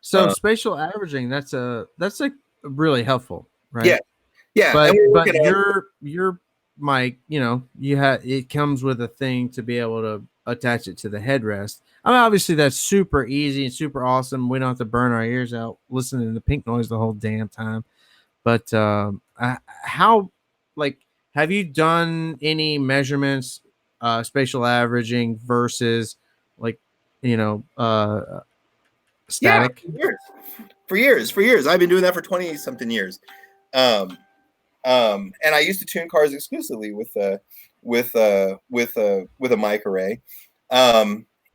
So spatial averaging, that's like really helpful, right? Yeah, yeah. But your mic, it comes with a thing to be able to attach it to the headrest. I mean, obviously that's super easy and super awesome. We don't have to burn our ears out listening to pink noise the whole damn time. But how, like, have you done any measurements, spatial averaging versus, like, static? Yeah, for years. I've been doing that for 20 something years. And I used to tune cars exclusively with a mic array.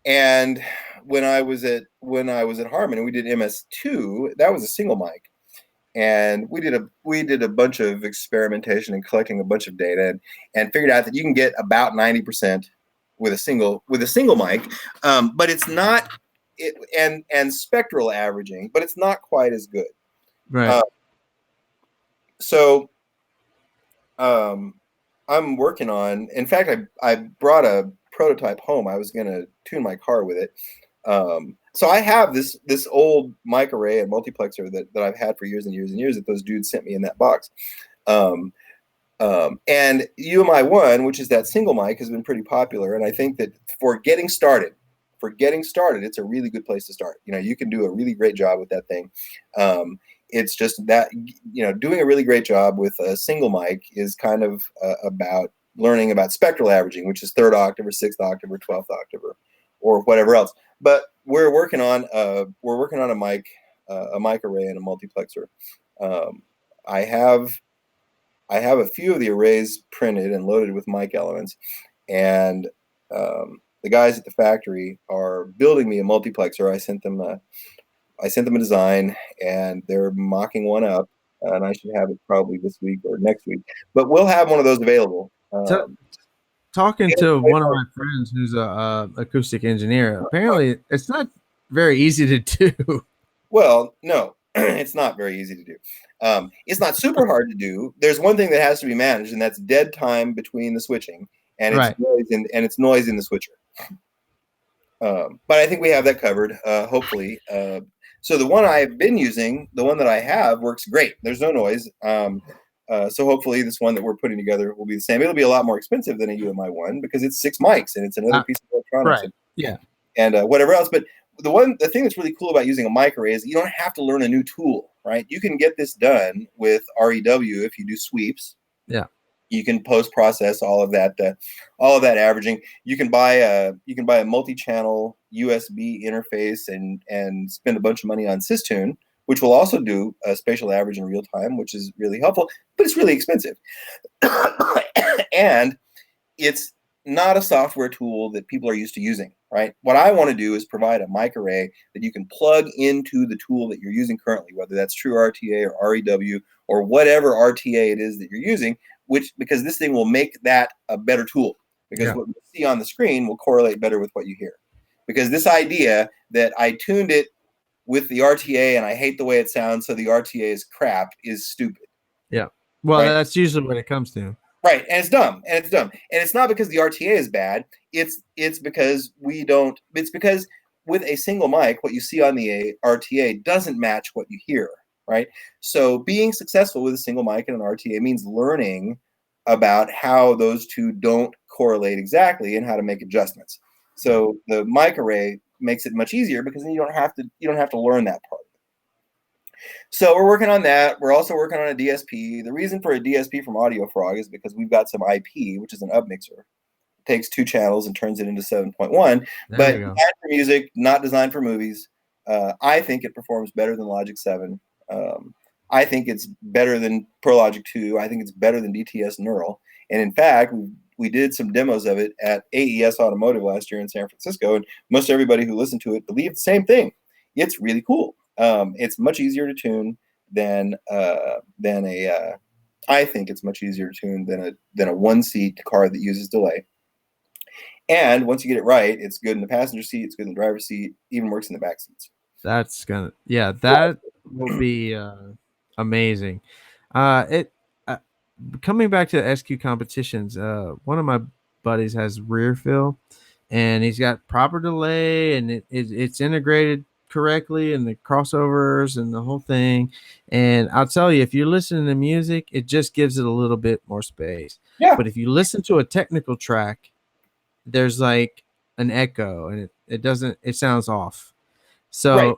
And when I was at Harman and we did MS2, that was a single mic. And we did a bunch of experimentation and collecting a bunch of data, and figured out that you can get about 90% with a single mic, but it's not and spectral averaging, but it's not quite as good. Right. So I'm working on. In fact, I brought a prototype home. I was going to tune my car with it. So I have this old mic array and multiplexer that I've had for years and years and years that those dudes sent me in that box. And UMI1, which is that single mic, has been pretty popular. And I think that for getting started, it's a really good place to start. You can do a really great job with that thing. It's just that, doing a really great job with a single mic is kind of about learning about spectral averaging, which is 3rd octave or 6th octave or 12th octave or whatever else. But we're working on a mic array and a multiplexer. I have a few of the arrays printed and loaded with mic elements, and the guys at the factory are building me a multiplexer. I sent them a design, and they're mocking one up, and I should have it probably this week or next week. But we'll have one of those available. Talking to one of my friends who's a acoustic engineer, apparently it's not very easy to do. Well, no, it's not very easy to do. It's not super hard to do. There's one thing that has to be managed, and that's dead time between the switching, and it's noise in the switcher. But I think we have that covered, hopefully. So the one I've been using, the one that I have, works great. There's no noise. So hopefully this one that we're putting together will be the same. It'll be a lot more expensive than a UMI1, because it's 6 mics and it's another piece of electronics. Right. Yeah. And whatever else. But the thing that's really cool about using a mic array is that you don't have to learn a new tool, right? You can get this done with REW if you do sweeps. Yeah. You can post-process all of that averaging. You can buy a multi-channel USB interface and spend a bunch of money on Systune, which will also do a spatial average in real time, which is really helpful, but it's really expensive. And it's not a software tool that people are used to using, right? What I want to do is provide a mic array that you can plug into the tool that you're using currently, whether that's true RTA or REW or whatever RTA it is that you're using, because this thing will make that a better tool, because what you see on the screen will correlate better with what you hear. Because this idea that I tuned it with the RTA and I hate the way it sounds, so the RTA is crap, is stupid. Yeah. Well, that's usually what it comes to. Right. And it's dumb. And it's not because the RTA is bad. It's because it's because with a single mic, what you see on the RTA doesn't match what you hear. Right. So being successful with a single mic and an RTA means learning about how those two don't correlate exactly and how to make adjustments. So the mic array makes it much easier, because then you don't have to learn that part. So we're working on that. We're also working on a DSP. The reason for a DSP from AudioFrog is because we've got some IP, which is an upmixer. It takes 2 channels and turns it into 7.1. But designed for music, not designed for movies. I think it performs better than Logic 7. I think it's better than Pro Logic 2. I think it's better than DTS Neural. And in fact, we did some demos of it at AES Automotive last year in San Francisco, and most everybody who listened to it believed the same thing. It's really cool. It's much easier to tune than a. I think it's much easier to tune than a one-seat car that uses delay. And once you get it right, it's good in the passenger seat, it's good in the driver's seat, even works in the back seats. That's gonna, yeah, that will be amazing. It coming back to SQ competitions. One of my buddies has rear fill, and he's got proper delay, and it's integrated correctly, and the crossovers and the whole thing. And I'll tell you, if you're listening to music, it just gives it a little bit more space. Yeah. But if you listen to a technical track, there's like an echo, and it doesn't. It sounds off. So. Right.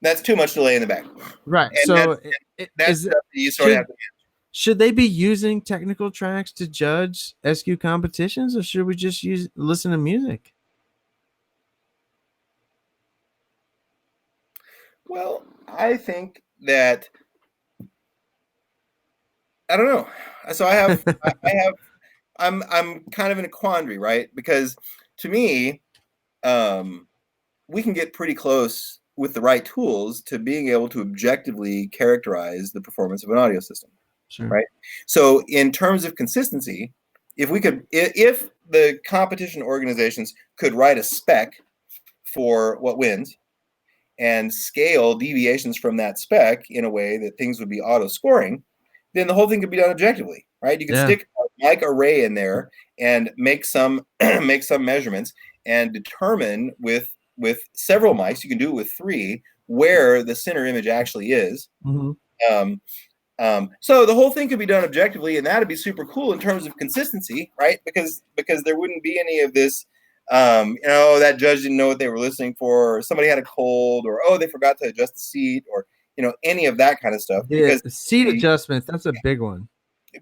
That's too much delay in the back. Right. And so that's stuff that you sort of have to should they be using technical tracks to judge SQ competitions, or should we just listen to music? Well, I think that I don't know. So I'm kind of in a quandary, right? Because to me, we can get pretty close with the right tools to being able to objectively characterize the performance of an audio system. Sure. Right. So in terms of consistency, if the competition organizations could write a spec for what wins and scale deviations from that spec in a way that things would be auto scoring, then the whole thing could be done objectively, right? You could stick a mic array in there and make some measurements and determine with several mics, you can do it with 3, where the center image actually is. Mm-hmm. So the whole thing could be done objectively, and that'd be super cool in terms of consistency, right? Because there wouldn't be any of this, that judge didn't know what they were listening for, or somebody had a cold, or they forgot to adjust the seat, or any of that kind of stuff. Because seat adjustments, that's a big one.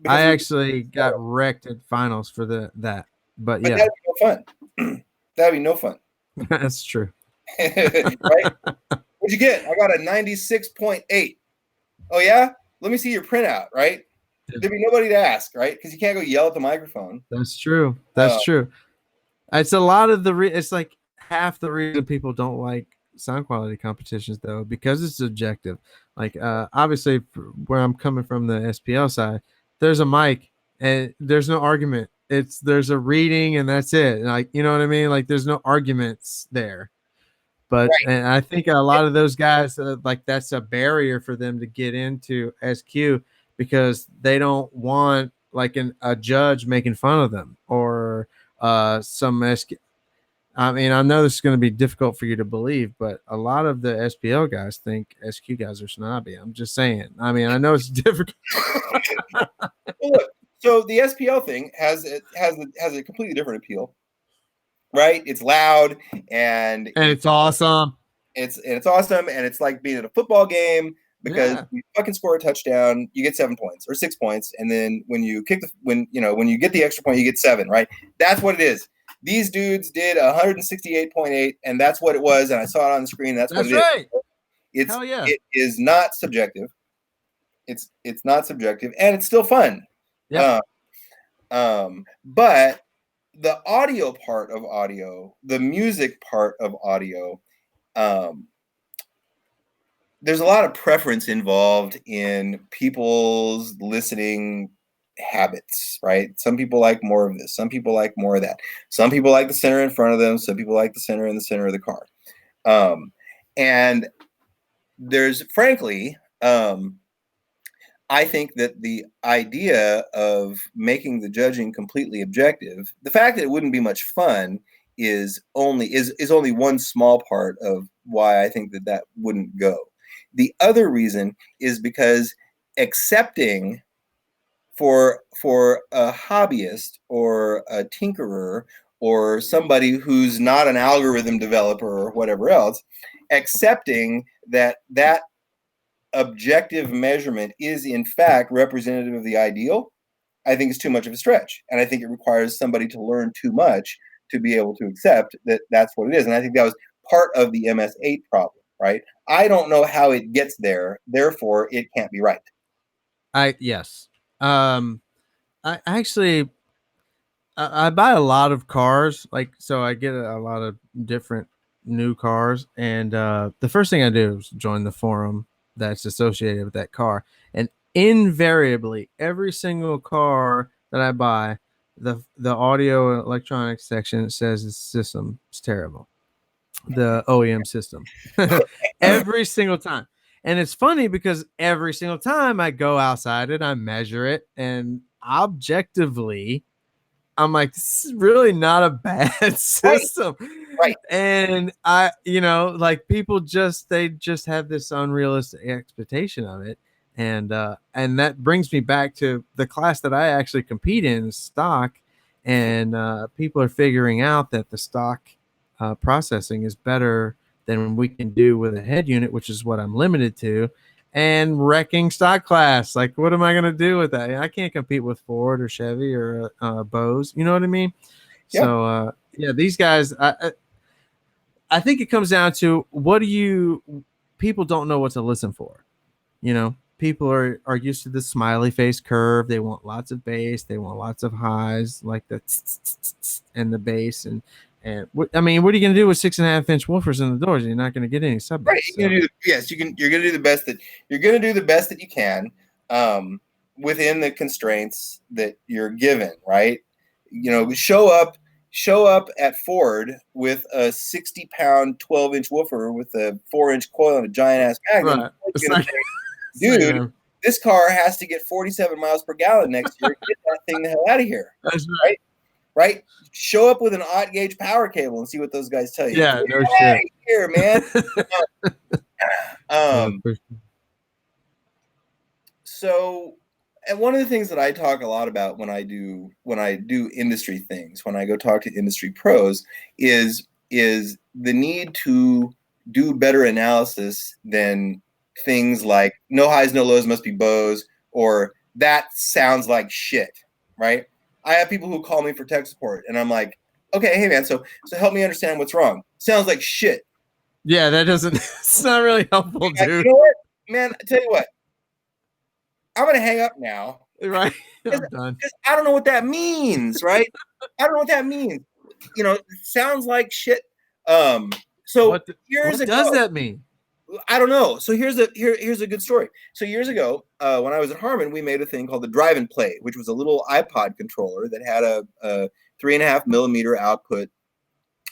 I actually got wrecked at finals for that, but yeah, that'd be no fun. That'd be no fun. That's true. Right? What'd you get? I got a 96.8. Oh yeah. Let me see your printout, right? There'd be nobody to ask, right? Because you can't go yell at the microphone. That's true. That's true. It's a lot of it's like half the reason people don't like sound quality competitions, though, because it's subjective. Like, obviously, where I'm coming from, the SPL side, there's a mic and there's no argument. There's a reading and that's it. Like, you know what I mean? Like, there's no arguments there. But and I think a lot of those guys, like, that's a barrier for them to get into SQ, because they don't want like a judge making fun of them, or some SQ. I mean, I know this is going to be difficult for you to believe, but a lot of the SPL guys think SQ guys are snobby. I'm just saying. I mean, I know it's difficult. Look, so the SPL thing has a completely different appeal. Right, it's loud and it's awesome. It's awesome, and it's like being at a football game, because you fucking score a touchdown, you get 7 points or 6 points, and then when you when you get the extra point, you get 7. Right, that's what it is. These dudes did 168.8, and that's what it was. And I saw it on the screen. That's what it right. is. It is not subjective. It's not subjective, and it's still fun. Yeah. But the audio part of audio, the music part of audio, there's a lot of preference involved in people's listening habits, right? Some people like more of this. Some people like more of that. Some people like the center in front of them. Some people like the center in the center of the car. And there's, frankly, I think that the idea of making the judging completely objective, the fact that it wouldn't be much fun is only one small part of why I think that wouldn't go. The other reason is because accepting for a hobbyist or a tinkerer or somebody who's not an algorithm developer or whatever else, accepting that objective measurement is in fact representative of the ideal, I think is too much of a stretch. And I think it requires somebody to learn too much to be able to accept that that's what it is. And I think that was part of the MS8 problem, right? I don't know how it gets there, therefore it can't be right. Yes. I actually, I buy a lot of cars, like so I get a lot of different new cars, and the first thing I do is join the forum that's associated with that car, and invariably every single car that I buy, the audio and electronics section says the system is terrible, the OEM system, every single time. And it's funny because every single time I go outside it, I measure it, and objectively I'm like, this is really not a bad Right, system. right. And like people they just have this unrealistic expectation of it. And that brings me back to the class that I actually compete in, stock. And people are figuring out that the stock processing is better than we can do with a head unit, which is what I'm limited to, and wrecking stock class. Like, what am I going to do with that? I can't compete with Ford or Chevy or Bose. You know what I mean? Yeah. So, yeah, these guys, I think it comes down to people don't know what to listen for. People are used to the smiley face curve. They want lots of bass. They want lots of highs, like the and the bass. And I mean, what are you going to do with 6.5-inch woofers in the doors? You're not going to get any sub bass. Right. You're gonna do the best that you can, within the constraints that you're given. Right. Show up at Ford with a 60-pound 12-inch woofer with a 4-inch coil and a giant ass magnum. Right. It's like, Dude, this car has to get 47 miles per gallon next year. Get that thing the hell out of here. That's right. Right? Show up with an odd gauge power cable and see what those guys tell you. Yeah, no shit. shit. Here, man. So, and one of the things that I talk a lot about when I do industry things, when I go talk to industry pros, is the need to do better analysis than things like no highs, no lows must be Bose, or that sounds like shit, right? I have people who call me for tech support, and I'm like, okay, hey man, so help me understand what's wrong. Sounds like shit. Yeah, that doesn't. It's not really helpful, dude. You know what, man? I tell you what, I'm gonna hang up now. Right, I'm done. Because I don't know what that means, right? I don't know what that means. It sounds like shit. So what years ago, does that mean? I don't know. So here's a good story. So years ago, when I was at Harman, we made a thing called the Drive and Play, which was a little iPod controller that had a 3.5 millimeter output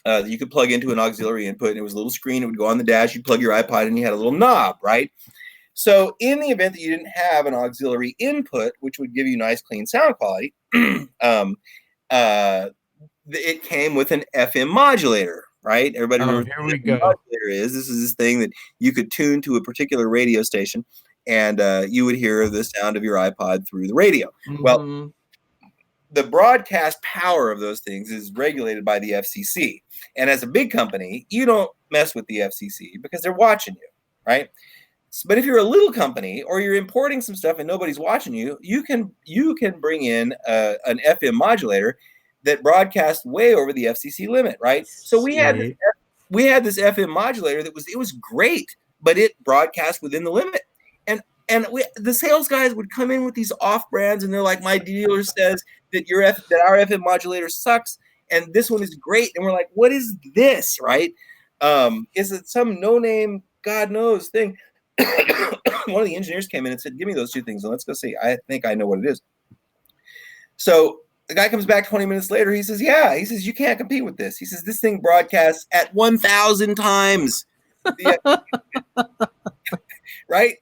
that you could plug into an auxiliary input. And it was a little screen. It would go on the dash. You'd plug your iPod, and you had a little knob, right? So in the event that you didn't have an auxiliary input, which would give you nice, clean sound quality, it came with an FM modulator. Right? Everybody remembers here we go. Modulator is. This is this thing that you could tune to a particular radio station, and you would hear the sound of your iPod through the radio. Mm-hmm. Well, the broadcast power of those things is regulated by the FCC. And as a big company, you don't mess with the FCC because they're watching you, right? But if you're a little company or you're importing some stuff and nobody's watching you, you can bring in an FM modulator that broadcast way over the FCC limit, right? So we had this FM modulator that was great, but it broadcast within the limit. And the sales guys would come in with these off brands, and they're like, "My dealer says that our FM modulator sucks, and this one is great." And we're like, "What is this?" Right? Is it some no-name, God knows thing? One of the engineers came in and said, "Give me those two things, and let's go see. I think I know what it is." So the guy comes back 20 minutes later. He says, "Yeah." He says, "You can't compete with this." He says, "This thing broadcasts at 1,000 times." Right?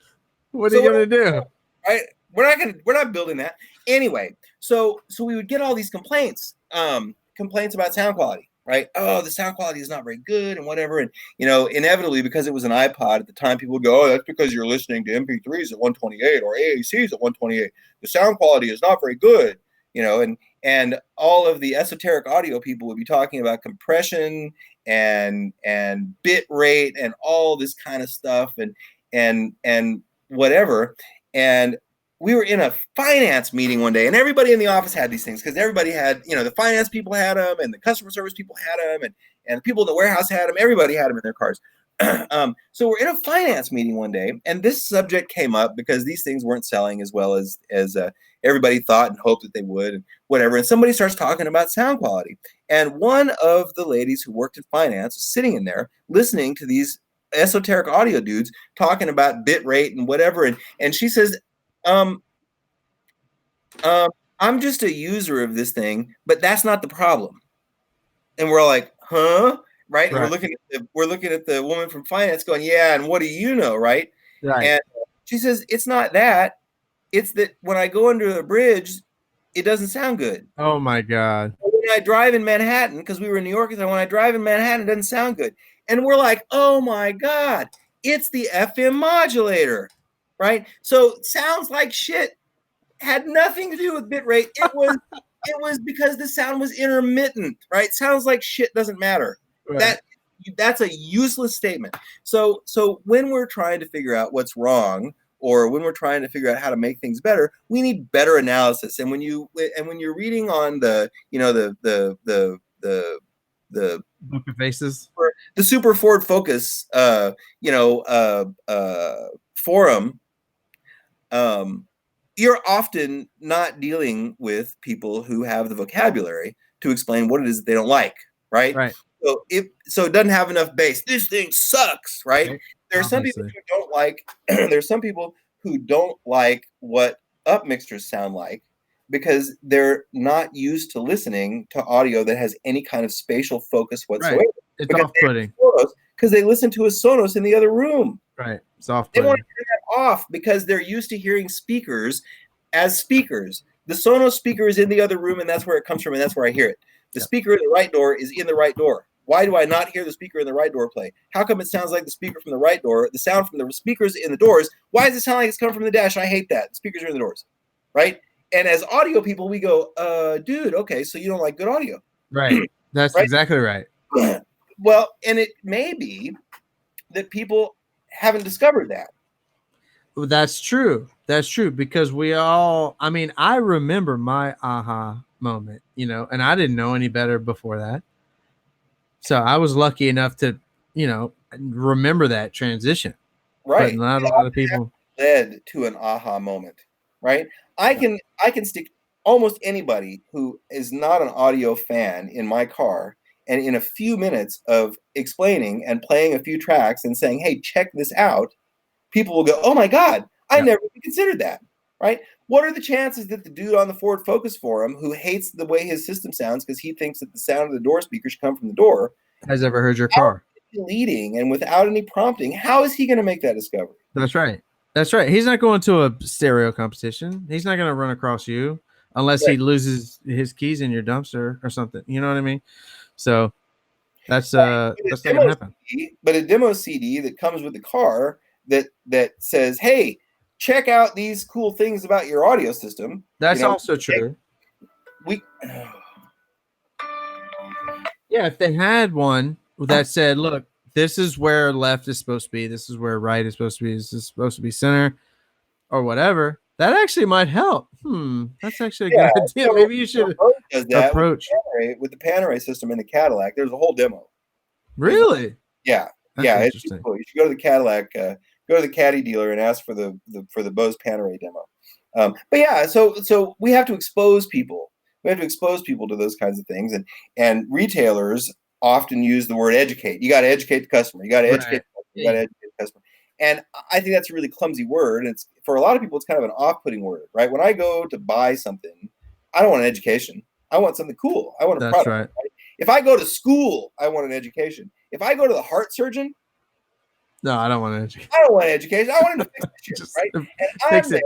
What are you gonna do? Right? We're not building that anyway. So we would get all these complaints about sound quality. Right? Oh, the sound quality is not very good and whatever. And, inevitably, because it was an iPod at the time, people would go, "Oh, that's because you're listening to MP3s at 128 or AACs at 128. The sound quality is not very good." And all of the esoteric audio people would be talking about compression and bit rate and all this kind of stuff and whatever. And we were in a finance meeting one day, and everybody in the office had these things because everybody had, the finance people had them, and the customer service people had them, and the people in the warehouse had them. Everybody had them in their cars. So we're in a finance meeting one day, and this subject came up because these things weren't selling as well as everybody thought and hoped that they would, and whatever. And somebody starts talking about sound quality, and one of the ladies who worked in finance was sitting in there listening to these esoteric audio dudes talking about bit rate and whatever, and she says, I'm just a user of this thing, but that's not the problem. And we're like, huh? Right? And we're looking at the woman from finance going, yeah, and what do you know, right? And she says, it's not that. It's that when I go under the bridge, it doesn't sound good. Oh my God. When I drive in Manhattan, because we were in New York, and when I drive in Manhattan, it doesn't sound good. And we're like, oh my God, it's the FM modulator, right? So it sounds like shit. Had nothing to do with bit rate. It was because the sound was intermittent, right? Sounds like shit doesn't matter. Right. That's a useless statement. So when we're trying to figure out what's wrong, or when we're trying to figure out how to make things better, we need better analysis. And when you're reading on the Book of Faces, the Super Ford Focus forum, you're often not dealing with people who have the vocabulary to explain what it is that they don't like, right? Right. So it doesn't have enough bass. This thing sucks, right? There are some people who don't like. There's some people who don't like what upmixers sound like because they're not used to listening to audio that has any kind of spatial focus whatsoever. Right. It's off-putting because they listen to a Sonos in the other room. Right. It's off-putting. They want to turn that off because they're used to hearing speakers as speakers. The Sonos speaker is in the other room, and that's where it comes from, and that's where I hear it. The speaker in the right door is in the right door. Why do I not hear the speaker in the right door play? How come it sounds like the speaker from the right door, the sound from the speakers in the doors? Why does it sound like it's coming from the dash? I hate that. The speakers are in the doors, right? And as audio people, we go, dude, okay, so you don't like good audio. Right. That's right? Exactly right. Well, and it may be that people haven't discovered that. Well, that's true. That's true because I remember my aha moment, and I didn't know any better before that. So I was lucky enough to, remember that transition. Right. But not a lot of people led to an aha moment, right? I can stick almost anybody who is not an audio fan in my car, and in a few minutes of explaining and playing a few tracks and saying, hey, check this out, people will go, oh my God, I never even considered that, right? What are the chances that the dude on the Ford Focus forum who hates the way his system sounds because he thinks that the sound of the door speaker should come from the door has ever heard your car? Leading and without any prompting, how is he going to make that discovery? That's right. That's right. He's not going to a stereo competition. He's not going to run across you unless he loses his keys in your dumpster or something. You know what I mean? So that's not going to happen. But a demo CD that comes with the car that says, hey, check out these cool things about your audio system. That's also true. Yeah, if they had one that said, look, this is where left is supposed to be, this is where right is supposed to be, this is supposed to be center, or whatever, that actually might help. That's actually a good idea. So maybe you should approach with the Panerai system in the Cadillac. There's a whole demo. Really? Yeah. That's it's cool. You should go to the Cadillac, go to the Caddy dealer and ask for the Bose Panerai demo. But yeah, so we have to expose people. We have to expose people to those kinds of things, and retailers often use the word educate. You got to educate the customer. You got to educate. You got to educate the customer. And I think that's a really clumsy word. And it's for a lot of people, it's kind of an off-putting word, right? When I go to buy something, I don't want an education. I want something cool. I want a product. Right. Right? If I go to school, I want an education. If I go to the heart surgeon, no, I don't want an education. I don't want an education. I want him to fix the shit, right?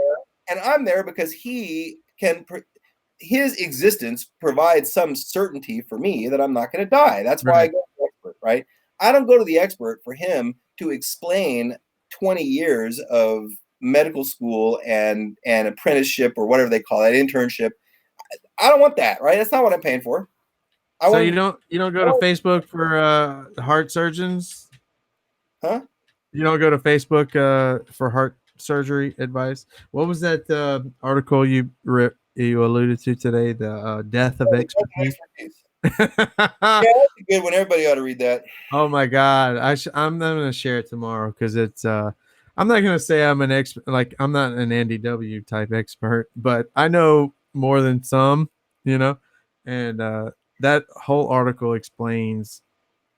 And I'm there because he can. His existence provides some certainty for me that I'm not going to die. That's why I go to the expert, right? I don't go to the expert for him to explain 20 years of medical school and apprenticeship or whatever they call it, internship. I don't want that, right? That's not what I'm paying for. You don't go to Facebook for heart surgeons? Huh? You don't go to Facebook for heart surgery advice? What was that article you alluded to today? The death of expertise. Yeah, that's a good one. Everybody ought to read that. Oh my God, I'm going to share it tomorrow because it's I'm not gonna say I'm an expert. Like I'm not an Andy W type expert, but I know more than some. You know, and that whole article explains.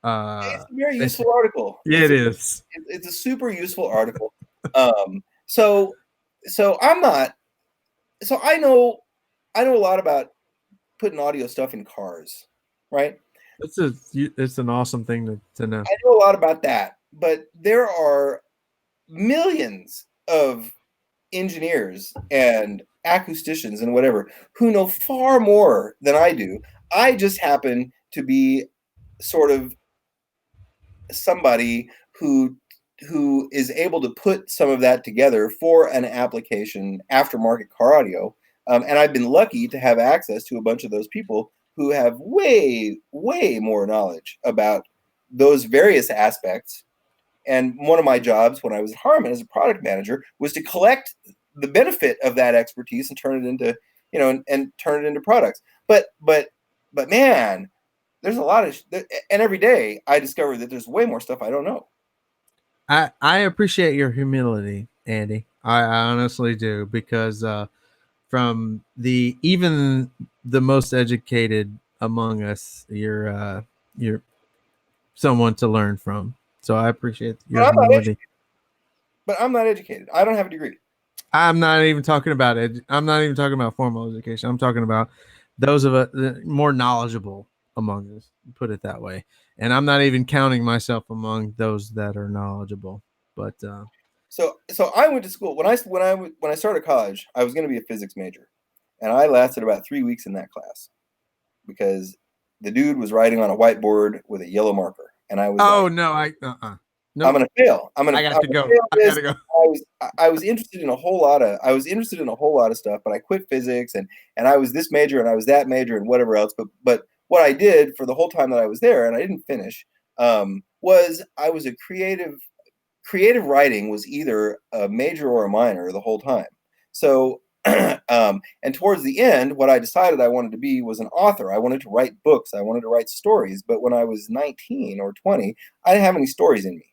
It's a very It's, useful article. yeah, it is. It's a super useful article. So I'm not. So I know a lot about putting audio stuff in cars, right? It's an awesome thing to know. I know a lot about that, but there are millions of engineers and acousticians and whatever who know far more than I do. I just happen to be sort of somebody who is able to put some of that together for an application aftermarket car audio. And I've been lucky to have access to a bunch of those people who have way more knowledge about those various aspects. And one of my jobs when I was at Harman as a product manager was to collect the benefit of that expertise and turn it into, and turn it into products. But man, there's a lot of, and every day I discover that there's way more stuff I don't know. I appreciate your humility, Andy. I honestly do, because from even the most educated among us, you're someone to learn from. So I appreciate your humility. But I'm not educated. I don't have a degree. I'm not even talking about it. I'm not even talking about formal education. I'm talking about those of us more knowledgeable among us, put it that way. And I'm not even counting myself among those that are knowledgeable. But so I went to school when I started college. I was going to be a physics major, and I lasted about 3 weeks in that class because the dude was writing on a whiteboard with a yellow marker, and I was no, I'm gonna fail. I got to go. I gotta go. I was interested in a whole lot of stuff, but I quit physics and I was this major and I was that major and whatever else. But what I did for the whole time that I was there, and I didn't finish, was I was a creative writing was either a major or a minor the whole time. So and towards the end, what I decided I wanted to be was an author. I wanted to write books. I wanted to write stories. But when I was 19 or 20, I didn't have any stories in me.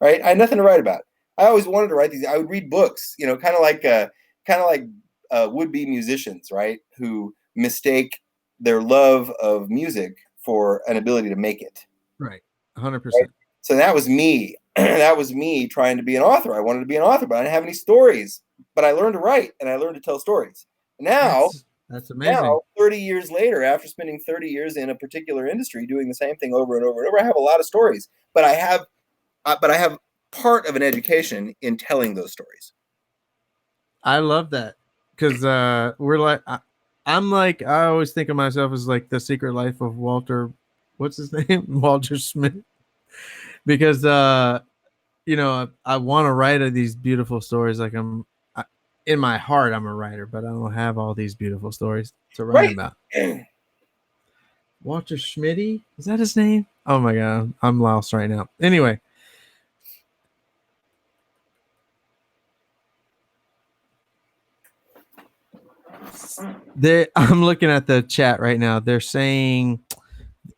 Right? I had nothing to write about. I always wanted to write these. I would read books, kind of like would-be musicians, right? Who mistake their love of music for an ability to make it. Right. 100%. Right? So that was me. That was me trying to be an author. I wanted to be an author, but I didn't have any stories. But I learned to write and I learned to tell stories. Now, that's amazing. Now, 30 years later, after spending 30 years in a particular industry doing the same thing over and over and over, I have a lot of stories. But I have part of an education in telling those stories. I love that, because we're like, I'm like, I always think of myself as like the secret life of Walter, what's his name? Walter Smith. Because I want to write these beautiful stories. Like in my heart, I'm a writer, but I don't have all these beautiful stories to write about. Walter Schmitty, is that his name? Oh my god, I'm lost right now. Anyway, I'm looking at the chat right now. They're saying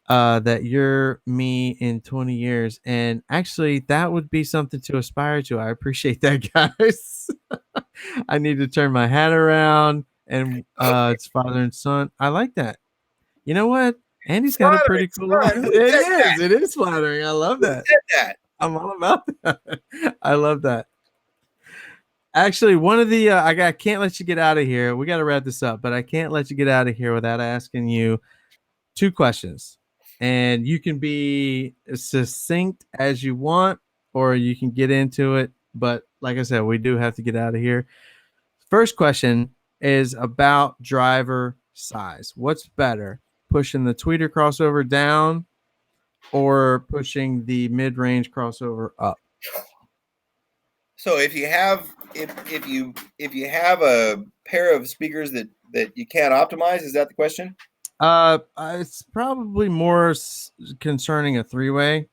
that you're me in 20 years, and actually that would be something to aspire to. I appreciate that, guys. I need to turn my hat around, and it's father and son. I like that. You know what? Andy's got a pretty cool life. It is flattering. I love that. I'm all about that. I love that. Actually, one of the I can't let you get out of here. We got to wrap this up, but I can't let you get out of here without asking you 2 questions. And you can be as succinct as you want, or you can get into it. But like I said, we do have to get out of here. First question is about driver size. What's better, pushing the tweeter crossover down or pushing the mid-range crossover up? So if you have a pair of speakers that you can't optimize, is that the question? It's probably more concerning a 3-way.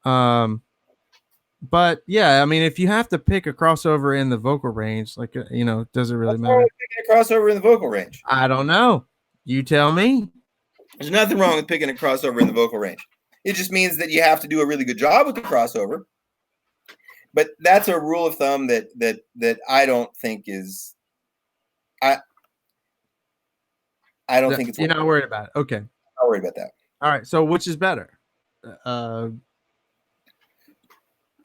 But yeah, I mean, if you have to pick a crossover in the vocal range, like does it really matter? Picking a crossover in the vocal range. I don't know. You tell me. There's nothing wrong with picking a crossover in the vocal range. It just means that you have to do a really good job with the crossover. but that's a rule of thumb that I don't think is I don't think it's You're not worried about it. Okay. I'm not worried about that. All right. So which is better?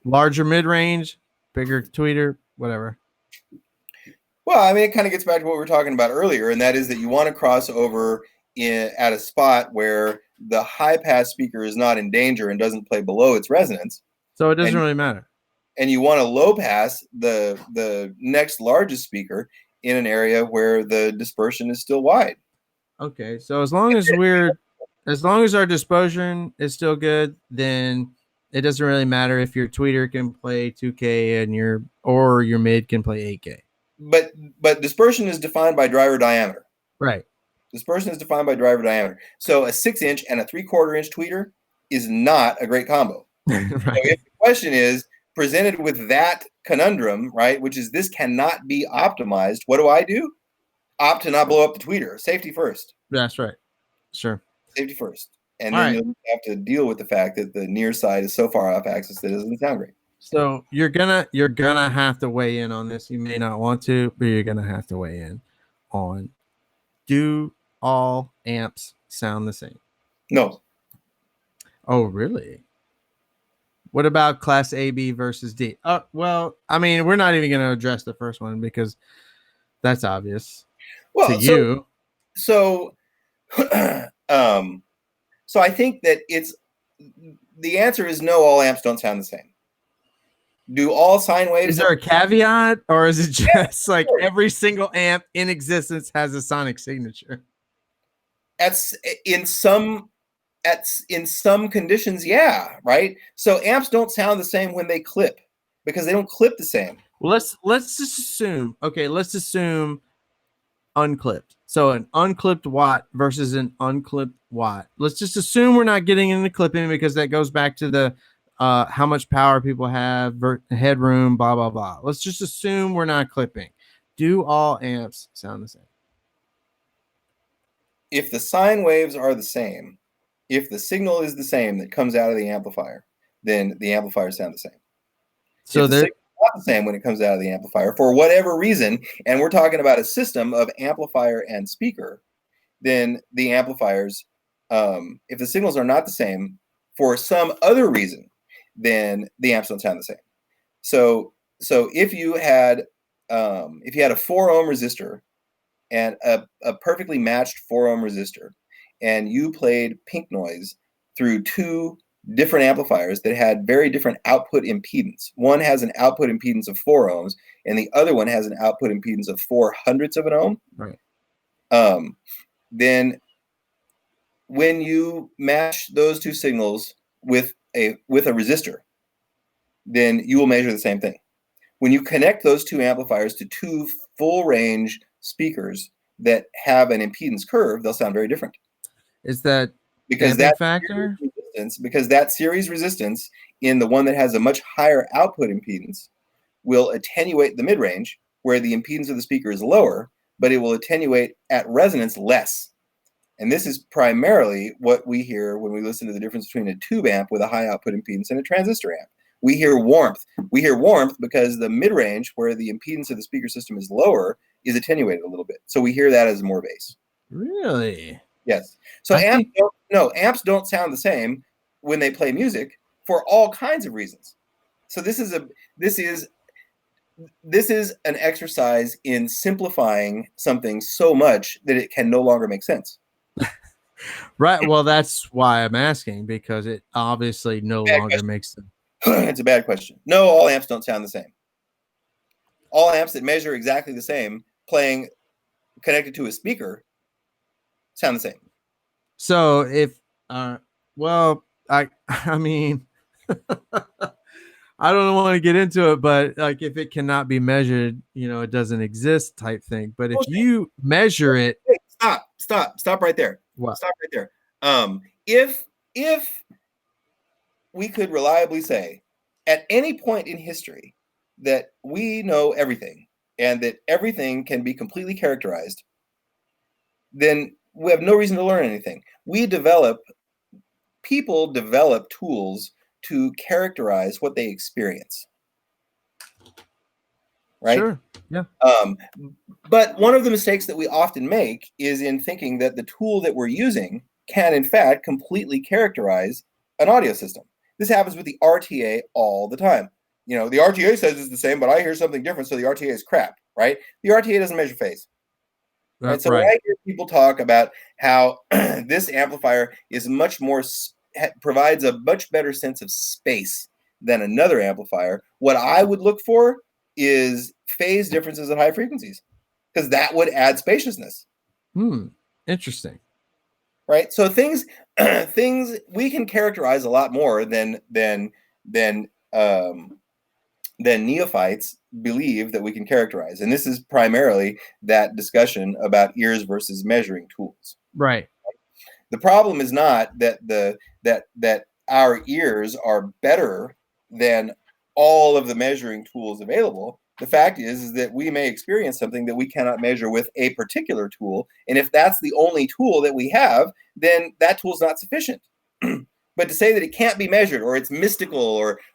Larger mid-range, bigger tweeter, whatever. Well, I mean, it kind of gets back to what we were talking about earlier, and that is that you want to cross over at a spot where the high pass speaker is not in danger and doesn't play below its resonance. So it doesn't And- really matter. And you want to low pass the next largest speaker in an area where the dispersion is still wide. Okay. So as long as our dispersion is still good, then it doesn't really matter if your tweeter can play 2K and your mid can play 8K. But dispersion is defined by driver diameter. Right. Dispersion is defined by driver diameter. So a 6-inch and a 3/4-inch tweeter is not a great combo. Right. So if the question is presented with that conundrum, right, which is this cannot be optimized, what do? Opt to not blow up the tweeter. Safety first. That's right. Sure. Safety first. And All then right. you'll have to deal with the fact that the near side is so far off axis that it doesn't sound great. So you're gonna have to weigh in on this. You may not want to, but you're gonna have to weigh in on, do all amps sound the same? No. Oh, really? What about class A, B versus D? Well, I mean, we're not even gonna address the first one because that's obvious Well, to you. So so I think that the answer is no, all amps don't sound the same. Do all sine waves? Is there a caveat, or is it just like every single amp in existence has a sonic signature? In some conditions, yeah, right. So amps don't sound the same when they clip because they don't clip the same. Well, let's just assume. Okay, let's assume unclipped. So an unclipped watt versus an unclipped watt. Let's just assume we're not getting into clipping because that goes back to the how much power people have, headroom, blah, blah, blah. Let's just assume we're not clipping. Do all amps sound the same? If the sine waves are the same, if the signal is the same that comes out of the amplifier, then the amplifiers sound the same. So they're not the same when it comes out of the amplifier for whatever reason, and we're talking about a system of amplifier and speaker, then the amplifiers, if the signals are not the same for some other reason, then the amps don't sound the same. So if you had a 4 ohm resistor and a perfectly matched 4 ohm resistor, and you played pink noise through two different amplifiers that had very different output impedance. One has an output impedance of 4 ohms, and the other one has an output impedance of 0.04 of an ohm. right. Then when you match those two signals with a resistor, then you will measure the same thing. When you connect those two amplifiers to two full range speakers that have an impedance curve, they'll sound very different. Is that because that factor? Because that series resistance in the one that has a much higher output impedance will attenuate the mid-range, where the impedance of the speaker is lower, but it will attenuate at resonance less. And this is primarily what we hear when we listen to the difference between a tube amp with a high output impedance and a transistor amp. We hear warmth. We hear warmth because the mid-range, where the impedance of the speaker system is lower, is attenuated a little bit. So we hear that as more bass. Really? Yes. So amps don't sound the same when they play music for all kinds of reasons. So this is an exercise in simplifying something so much that it can no longer make sense. Right. Well, that's why I'm asking, because it obviously no longer makes sense. It's a bad question. No, all amps don't sound the same. All amps that measure exactly the same, playing connected to a speaker, sound the same. So if, well, I mean, I don't want to get into it, but like if it cannot be measured, it doesn't exist type thing. But if you measure it, hey, stop right there. What? Stop right there. If we could reliably say at any point in history that we know everything and that everything can be completely characterized, then we have no reason to learn anything. People develop tools to characterize what they experience. right? Sure. Yeah. But one of the mistakes that we often make is in thinking that the tool that we're using can, in fact, completely characterize an audio system. This happens with the RTA all the time. You know, the RTA says it's the same, but I hear something different, so the RTA is crap, right? The RTA doesn't measure phase. Right. So when I hear people talk about how this amplifier is much more provides a much better sense of space than another amplifier, what I would look for is phase differences at high frequencies, because that would add spaciousness. Interesting. Right. So things we can characterize a lot more than neophytes believe that we can characterize. And this is primarily that discussion about ears versus measuring tools. Right. The problem is not that that our ears are better than all of the measuring tools available. The fact is that we may experience something that we cannot measure with a particular tool. And if that's the only tool that we have, then that tool is not sufficient. But to say that it can't be measured, or it's mystical,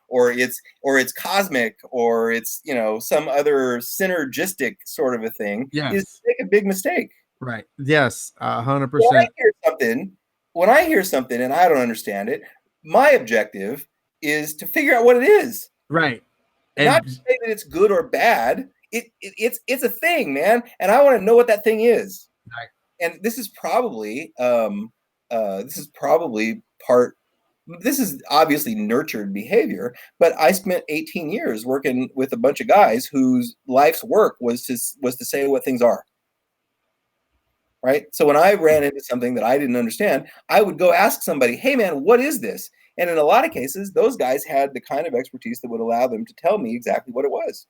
or it's cosmic, or it's, you know, some other synergistic sort of a thing, is to make a big mistake. Right. Yes. 100%. When I hear something and I don't understand it, my objective is to figure out what it is. Right. And not to say that it's good or bad. It's a thing, man, and I want to know what that thing is. Right. And this is probably this is obviously nurtured behavior, but I spent 18 years working with a bunch of guys whose life's work was to say what things are. Right. So when I ran into something that I didn't understand, I would go ask somebody, hey man, what is this? And in a lot of cases, those guys had the kind of expertise that would allow them to tell me exactly what it was.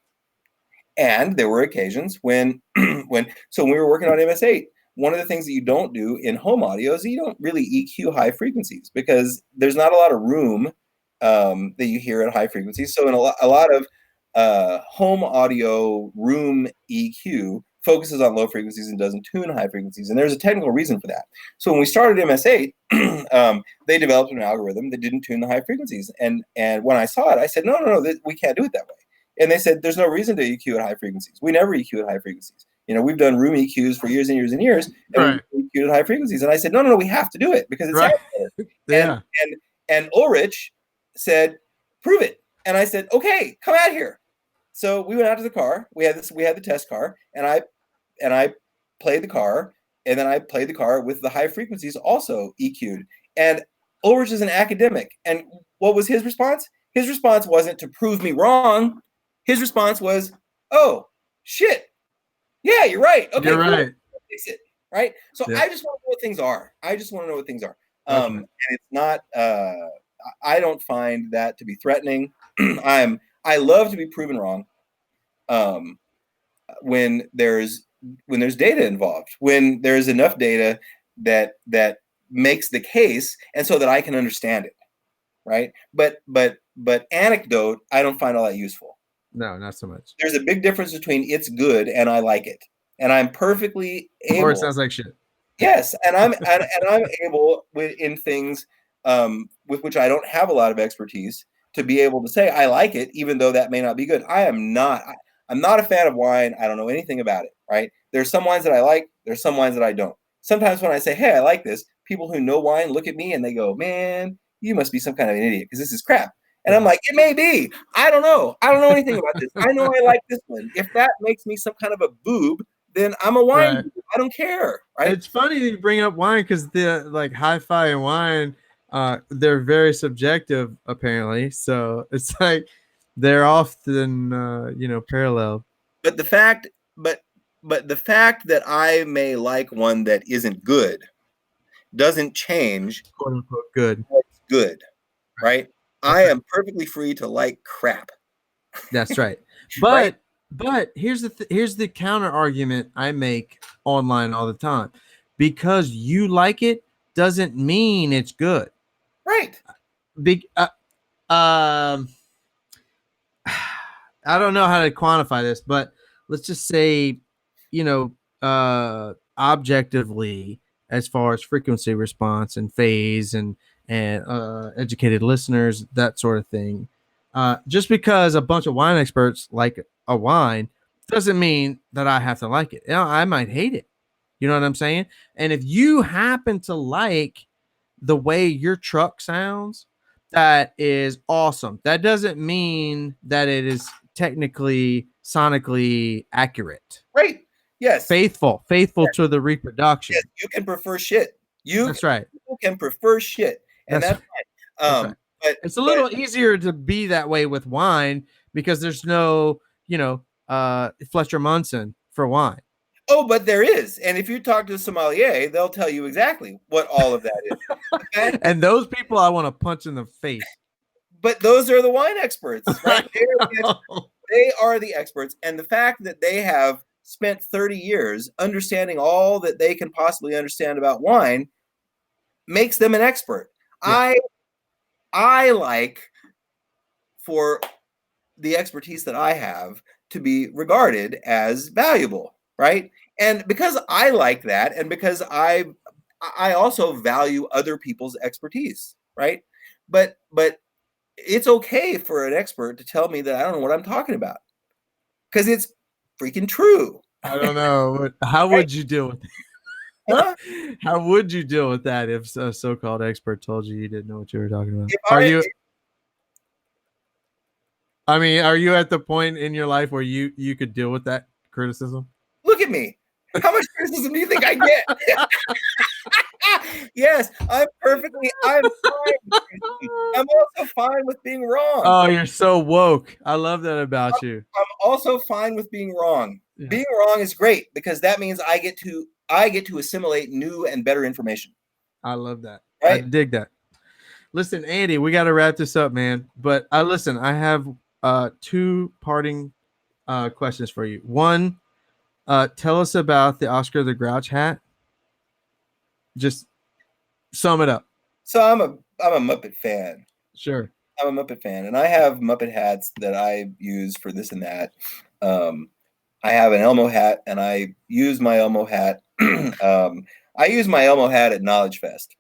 And there were occasions when when we were working on MS8, one of the things that you don't do in home audio is you don't really EQ high frequencies, because there's not a lot of room that you hear at high frequencies. So in a lot of home audio room EQ focuses on low frequencies and doesn't tune high frequencies. And there's a technical reason for that. So when we started MS8, they developed an algorithm that didn't tune the high frequencies. And when I saw it, I said, no, we can't do it that way. And they said, there's no reason to EQ at high frequencies. We never EQ at high frequencies. You know, we've done room EQs for years and years and years, and we EQ'd at high frequencies. And I said, no, we have to do it because it's right. Yeah. And Ulrich said, prove it. And I said, okay, come out here. So we went out to the car. We had the test car, and I played the car, and then I played the car with the high frequencies also EQ'd. And Ulrich is an academic. And what was his response? His response wasn't to prove me wrong. His response was, oh, shit. Yeah, you're right. Okay, you're right. Fix it. Right. So I just want to know what things are. And it's not, I don't find that to be threatening. I love to be proven wrong. When there's data involved, when there's enough data that makes the case, and so that I can understand it. Right. But anecdote, I don't find all that useful. No, not so much. There's a big difference between it's good and I like it, and I'm perfectly able. Or it sounds like shit. Yes, and I'm able in things with which I don't have a lot of expertise to be able to say I like it, even though that may not be good. I'm not a fan of wine. I don't know anything about it. Right? There's some wines that I like. There's some wines that I don't. Sometimes when I say, hey, I like this, people who know wine look at me and they go, man, you must be some kind of an idiot because this is crap. And I'm like, it may be. I don't know. I don't know anything about this. I know I like this one. If that makes me some kind of a boob, then I'm a wine. Right. I don't care. Right? It's funny that you bring up wine because the like hi-fi and wine, they're very subjective apparently. So it's like they're often parallel. But the fact that I may like one that isn't good doesn't change quote unquote good. What's good, right? I am perfectly free to like crap. That's right. But here's the counter argument I make online all the time. Because you like it doesn't mean it's good. Right. I don't know how to quantify this, but let's just say, objectively, as far as frequency response and phase and educated listeners, that sort of thing. Just because a bunch of wine experts like a wine doesn't mean that I have to like it. You know, I might hate it. You know what I'm saying? And if you happen to like the way your truck sounds, that is awesome. That doesn't mean that it is technically sonically accurate. Right. Yes. Faithful to the reproduction. Yes. You can prefer shit. That's right. People can prefer shit. And that's fine. That's right. But it's a little easier to be that way with wine because there's no, Fletcher Munson for wine. Oh, but there is. And if you talk to a sommelier, they'll tell you exactly what all of that is. And those people I want to punch in the face. But those are the wine experts, right? They are the experts. And the fact that they have spent 30 years understanding all that they can possibly understand about wine makes them an expert. Yeah. I like for the expertise that I have to be regarded as valuable, right? And because I like that, and because I also value other people's expertise, right? But it's okay for an expert to tell me that I don't know what I'm talking about, because it's freaking true. I don't know. How would you deal with it? Huh? How would you deal with that if a so-called expert told you didn't know what you were talking about? Are you at the point in your life where you could deal with that criticism? Look at me. How much criticism do you think I get? Yes, I'm fine. I'm also fine with being wrong. Oh, you're so woke. I love that about you. I'm also fine with being wrong. Yeah. Being wrong is great because that means I get to assimilate new and better information. I love that. Right? I dig that. Listen, Andy, we got to wrap this up, man. But I have two parting questions for you. One, tell us about the Oscar the Grouch hat. Just sum it up. So I'm a Muppet fan. Sure. I'm a Muppet fan, and I have Muppet hats that I use for this and that. I have an Elmo hat, and I use my Elmo hat. I use my Elmo hat at Knowledge Fest.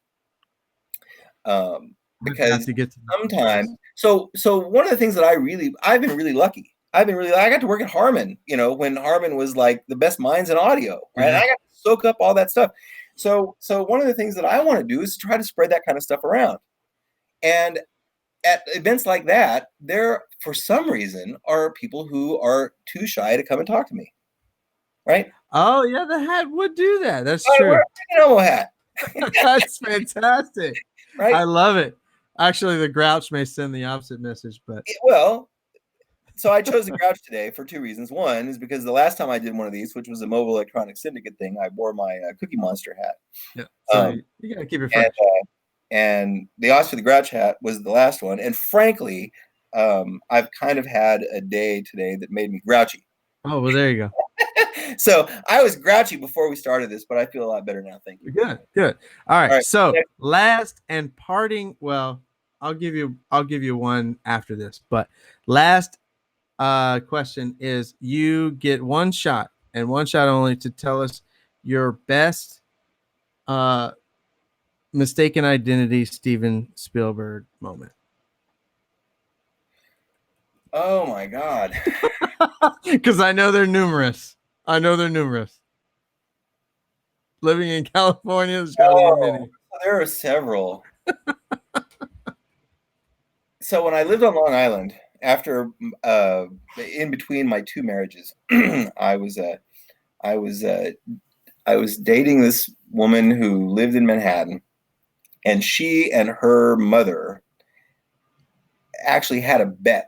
Because sometimes, so one of the things that I've been really lucky. I got to work at Harman, when Harman was like the best minds in audio, right? Mm-hmm. And I got to soak up all that stuff. So one of the things that I want to do is try to spread that kind of stuff around. And at events like that, there, for some reason, are people who are too shy to come and talk to me, right? Oh yeah, the hat would do that. That's true. Wear an Elmo hat. That's fantastic. Right? I love it. Actually, the Grouch may send the opposite message, but so I chose the Grouch today for two reasons. One is because the last time I did one of these, which was a Mobile Electronic Syndicate thing, I wore my Cookie Monster hat. Yeah, so you gotta keep it fresh. And the Oscar the Grouch hat was the last one. And frankly, I've kind of had a day today that made me grouchy. Oh, well, there you go. So I was grouchy before we started this, but I feel a lot better now. Thank you. Good. All right. So last and parting. Well, I'll give you one after this, but last question is: you get one shot and one shot only to tell us your best mistaken identity Steven Spielberg moment. Oh my God. Because I know they're numerous. Living in California, there's got to be many. There are several. So when I lived on Long Island, after in between my two marriages, I was dating this woman who lived in Manhattan, and she and her mother actually had a bet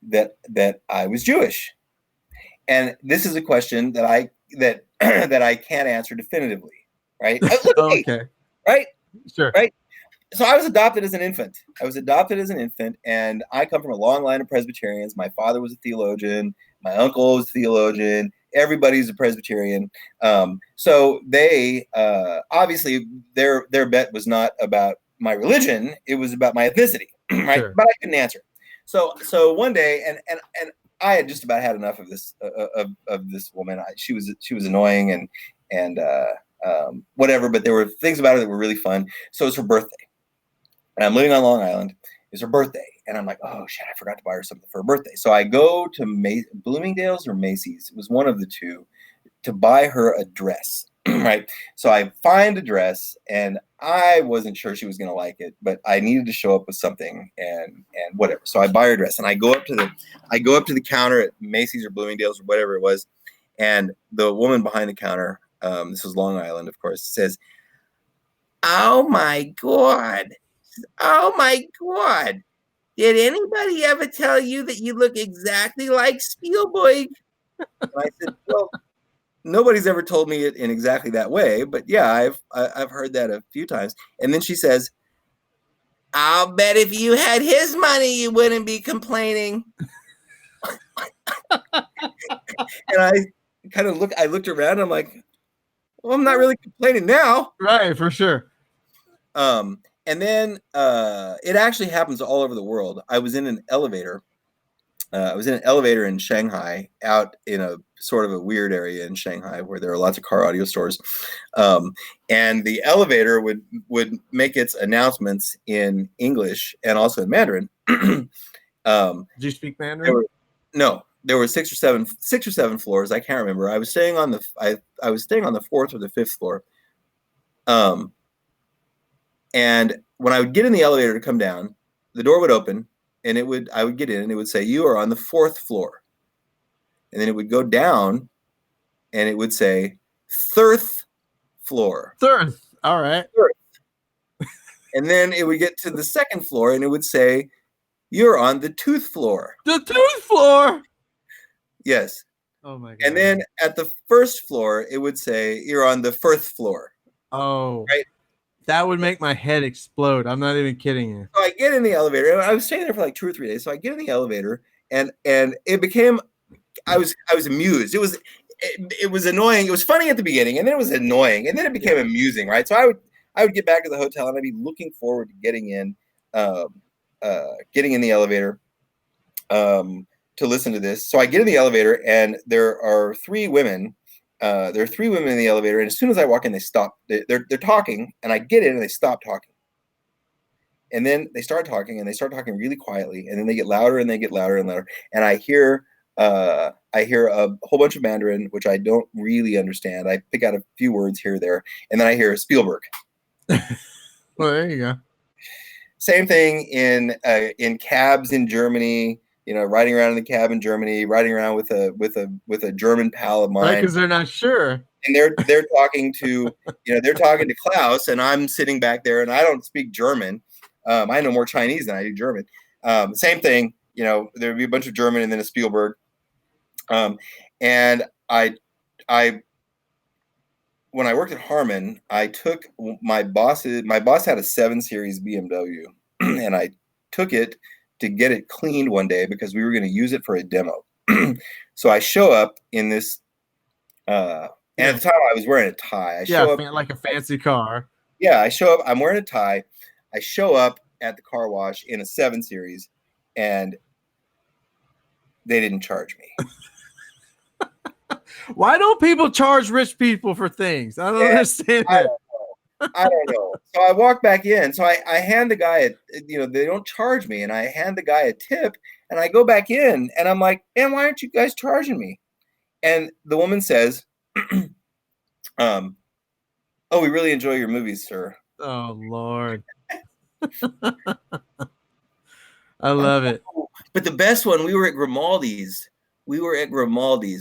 that I was Jewish. And this is a question that I can't answer definitively, right? Okay. Right? Sure. Right? So I was adopted as an infant. And I come from a long line of Presbyterians. My father was a theologian. My uncle was a theologian. Everybody's a Presbyterian. So they obviously their bet was not about my religion. It was about my ethnicity, right? Sure. But I couldn't answer. So one day, and I had just about had enough of this of this woman. She was annoying and whatever. But there were things about her that were really fun. So it's her birthday, and I'm living on Long Island. It's her birthday, And I'm like, oh shit, I forgot to buy her something for her birthday. So I go to Bloomingdale's or Macy's. It was one of the two, to buy her a dress. Right. So I find a dress, and I wasn't sure she was going to like it, but I needed to show up with something and whatever. So I buy her a dress, and I go up to the counter at Macy's or Bloomingdale's or whatever it was. And the woman behind the counter, this was Long Island, of course, says, "Oh my God. Oh my God. Did anybody ever tell you that you look exactly like Spielberg?" And I said, well, nobody's ever told me it in exactly that way, but yeah, I've heard that a few times. And then she says, "I'll bet if you had his money, you wouldn't be complaining." And I looked around, and I'm like, well, I'm not really complaining now. Right, for sure. And then it actually happens all over the world. I was in an elevator. In Shanghai, out in a sort of a weird area in Shanghai where there are lots of car audio stores. And the elevator would make its announcements in English and also in Mandarin. Did you speak Mandarin? There were six or seven floors. I can't remember. I was staying on the fourth or the fifth floor. And when I would get in the elevator to come down, the door would open, and I would get in, and it would say, "You are on the fourth floor." And then it would go down, and it would say, "Thirth floor." Third. All right. Third. And then it would get to the second floor, and it would say, "You're on the tooth floor." The tooth floor. Yes. Oh my God. And then at the first floor, it would say, "You're on the first floor." Oh. Right. That would make my head explode. I'm not even kidding you. So I get in the elevator, and I was staying there for like 2 or 3 days. So I get in the elevator, and it became, I was amused. It was annoying. It was funny at the beginning, and then it was annoying, and then it became amusing, right? So I would get back to the hotel, and I'd be looking forward to getting in the elevator to listen to this. So I get in the elevator, and there are three women. There are three women in the elevator, and as soon as I walk in, they stop. They're talking, and I get in, and they stop talking. And then they start talking, and they start talking really quietly, and then they get louder, and they get louder and louder. And I hear a whole bunch of Mandarin, which I don't really understand. I pick out a few words here or there, and then I hear Spielberg. Well, there you go. Same thing in cabs in Germany. You know, riding around in the cab in Germany, riding around with a German pal of mine. Right, because they're not sure. And they're talking to Klaus, and I'm sitting back there, and I don't speak German. I know more Chinese than I do German. Same thing. You know, there would be a bunch of German and then a Spielberg. And I when I worked at Harman, I took my boss had a 7 Series BMW, and I took it to get it cleaned one day because we were going to use it for a demo. So I show up in this, and at the time I was wearing a tie. Like a fancy car. Yeah, I show up. I'm wearing a tie. I show up at the car wash in a 7 Series, and they didn't charge me. Why don't people charge rich people for things? I don't understand that. I don't know. So I walk back in. So I hand the guy they don't charge me, and I hand the guy a tip, and I go back in, and I'm like, man, why aren't you guys charging me? And the woman says, "Oh, we really enjoy your movies, sir." Oh Lord. I love it. But the best one, we were at Grimaldi's,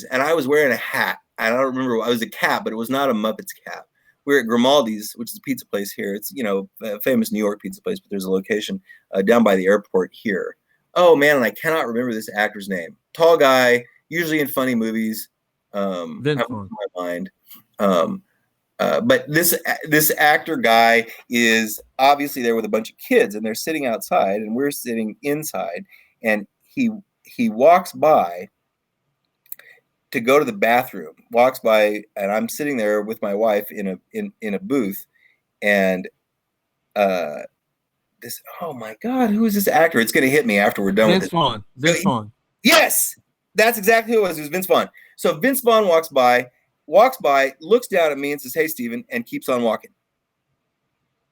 and I was wearing a hat. I don't remember. I was a cap, but it was not a Muppets cap. We were at Grimaldi's, which is a pizza place here. It's, a famous New York pizza place, but there's a location down by the airport here. Oh, man, and I cannot remember this actor's name. Tall guy, usually in funny movies. Vince Vaughn. My mind. But this actor guy is obviously there with a bunch of kids, and they're sitting outside, and we're sitting inside, and he walks by to go to the bathroom, and I'm sitting there with my wife in a booth, and oh my God, who is this actor? It's going to hit me after we're done with it. Vince Vaughn. Yes, that's exactly who it was. It was Vince Vaughn. So Vince Vaughn walks by, looks down at me and says, "Hey, Steven," and keeps on walking.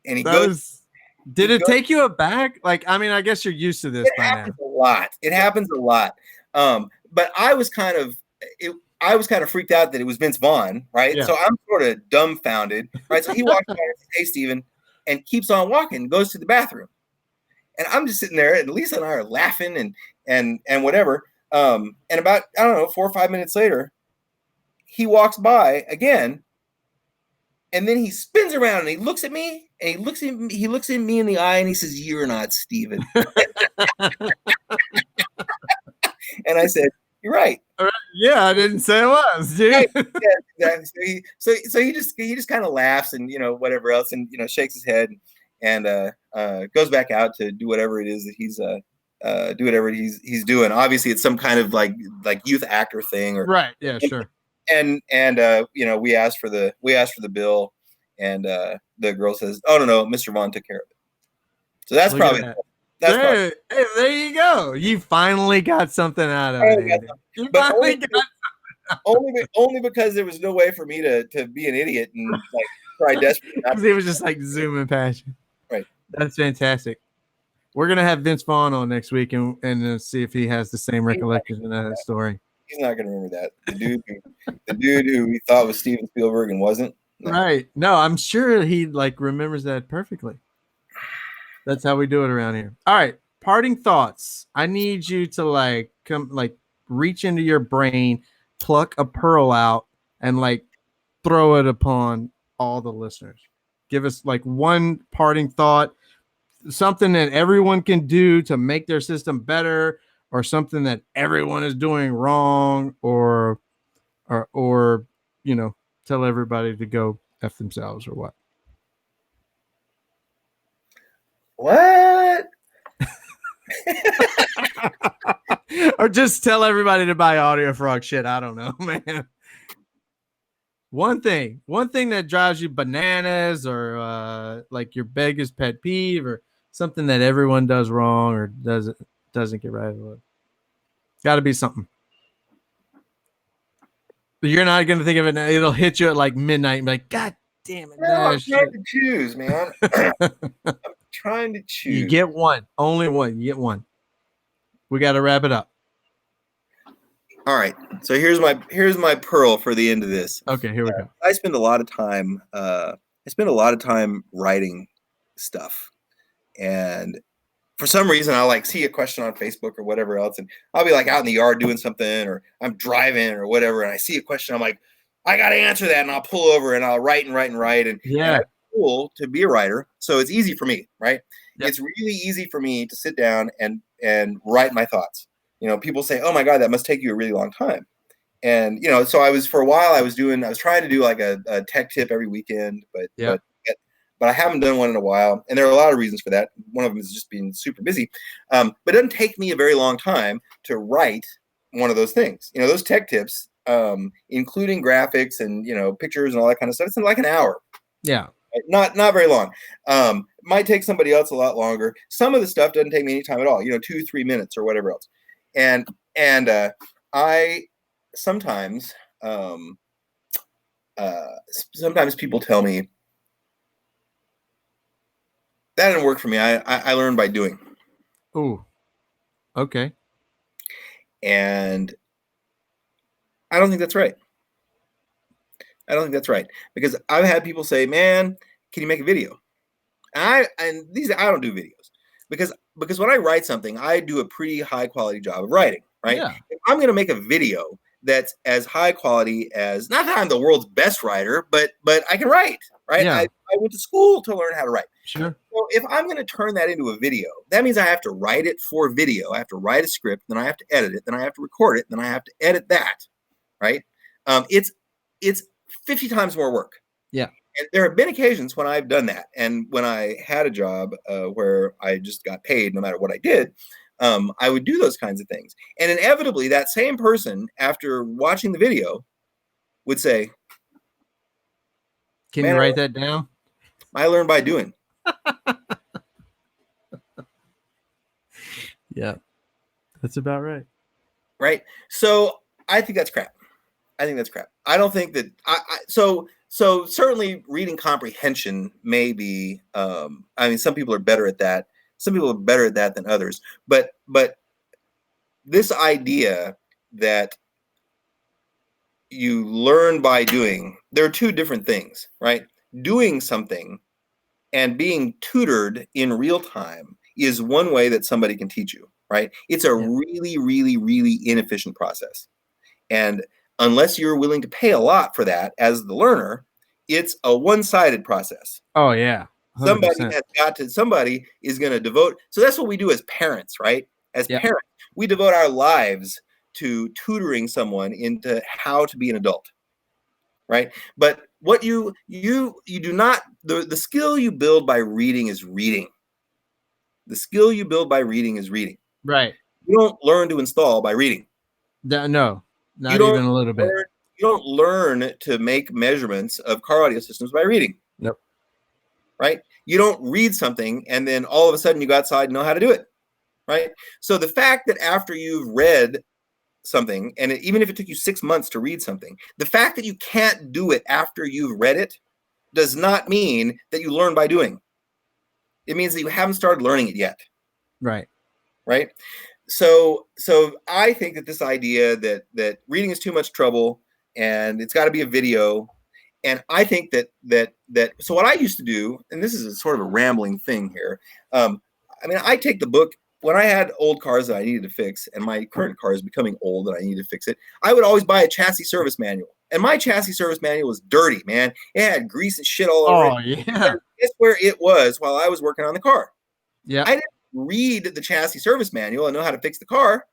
And he goes Did it take you aback? Like, I mean, I guess you're used to this by now. A lot. It happens a lot. But I was kind of freaked out that it was Vince Vaughn, right? Yeah. So I'm sort of dumbfounded, right? So he walks by and says, "Hey, Steven," and keeps on walking, goes to the bathroom. And I'm just sitting there, and Lisa and I are laughing and whatever. And about, I don't know, 4 or 5 minutes later, he walks by again, and then he spins around and he looks at me, and he looks at me in the eye, and he says, "You're not Steven." And I said, "You're right." Yeah, I didn't say it was, dude. Right. Yeah, exactly. So he just kind of laughs and whatever else, and shakes his head and goes back out to do whatever it is that he's doing. Obviously, it's some kind of like youth actor thing, or right. Yeah, sure. And we asked for the bill, and the girl says, "Oh no, Mr. Vaughn took care of it." So that's probably hey, there you go. You finally got something out of it. You finally got only because there was no way for me to be an idiot and like try desperately. Because he was just like zooming past you. Right. That's fantastic. We're gonna have Vince Vaughn on next week and see if he has the same recollection of that story. He's not gonna remember that. The dude who he thought was Steven Spielberg and wasn't. No. Right. No, I'm sure he like remembers that perfectly. That's how we do it around here. All right. Parting thoughts. I need you to reach into your brain, pluck a pearl out, and throw it upon all the listeners. Give us one parting thought, something that everyone can do to make their system better, or something that everyone is doing wrong, or tell everybody to go F themselves or what. What? Or just tell everybody to buy AudioFrog shit. I don't know, man. One thing that drives you bananas, or your biggest pet peeve, or something that everyone does wrong or doesn't get right with. Got to be something. But you're not going to think of it. It'll hit you at midnight and be like, God damn it. No, I'm trying to choose, man. I'm trying to choose. You get one. Only one. You get one. We got to wrap it up. All right. So here's my pearl for the end of this. Okay, here we go. I spend a lot of time writing stuff. And for some reason I'll see a question on Facebook or whatever else, and I'll be out in the yard doing something, or I'm driving or whatever, and I see a question. I'm like, I got to answer that, and I'll pull over and I'll write. And yeah, it's cool to be a writer. So it's easy for me, right? Yep. It's really easy for me to sit down and write my thoughts. People say, "Oh my God, that must take you a really long time." And, so for a while I was trying to do a tech tip every weekend, but I haven't done one in a while. And there are a lot of reasons for that. One of them is just being super busy. But it doesn't take me a very long time to write one of those things. Those tech tips, including graphics and, pictures and all that kind of stuff, it's in an hour. Yeah. Not very long. Might take somebody else a lot longer. Some of the stuff doesn't take me any time at all, 2-3 minutes or whatever else. And I sometimes people tell me that didn't work for me. I learned by doing. Ooh. Okay. And I don't think that's right. Because I've had people say, "Man, can you make a video?" I don't do videos because when I write something, I do a pretty high quality job of writing, right? Yeah. If I'm going to make a video that's as high quality as, not that I'm the world's best writer, but I can write, right? Yeah. I went to school to learn how to write. Sure. So if I'm going to turn that into a video, that means I have to write it for video. I have to write a script, then I have to edit it, then I have to record it, then I have to edit that, right? It's 50 times more work. Yeah. And there have been occasions when I've done that. And when I had a job where I just got paid no matter what I did, I would do those kinds of things. And inevitably, that same person, after watching the video, would say, "Can you write that down?" I learned by doing. Yeah. That's about right. Right. So I think that's crap. I don't think that so So certainly reading comprehension may be, I mean, some people are better at that. Some people are better at that than others. But this idea that you learn by doing, there are two different things, right? Doing something and being tutored in real time is one way that somebody can teach you, right? It's a really, really, really inefficient process. And unless you're willing to pay a lot for that as the learner, it's a one-sided process. Oh yeah. 100%. Somebody is going to devote. So that's what we do as parents, right? As parents, we devote our lives to tutoring someone into how to be an adult, right? But what you do not, the skill you build by reading is reading. The skill you build by reading is reading. Right. You don't learn to install by reading. No, not even a little bit. You don't learn to make measurements of car audio systems by reading. Nope. Right? You don't read something and then all of a sudden you go outside and know how to do it. Right? So the fact that after you've read something, and even if it took you 6 months to read something, the fact that you can't do it after you've read it does not mean that you learn by doing. It means that you haven't started learning it yet. Right. Right? So I think that this idea that reading is too much trouble and it's got to be a video, and I think that so what I used to do, and this is a sort of a rambling thing here. I mean, I take the book when I had old cars that I needed to fix, and my current car is becoming old and I need to fix it. I would always buy a chassis service manual, and my chassis service manual was dirty, man. It had grease and shit all over it. Yeah. And guess where it was while I was working on the car? Yeah. I didn't read the chassis service manual and know how to fix the car,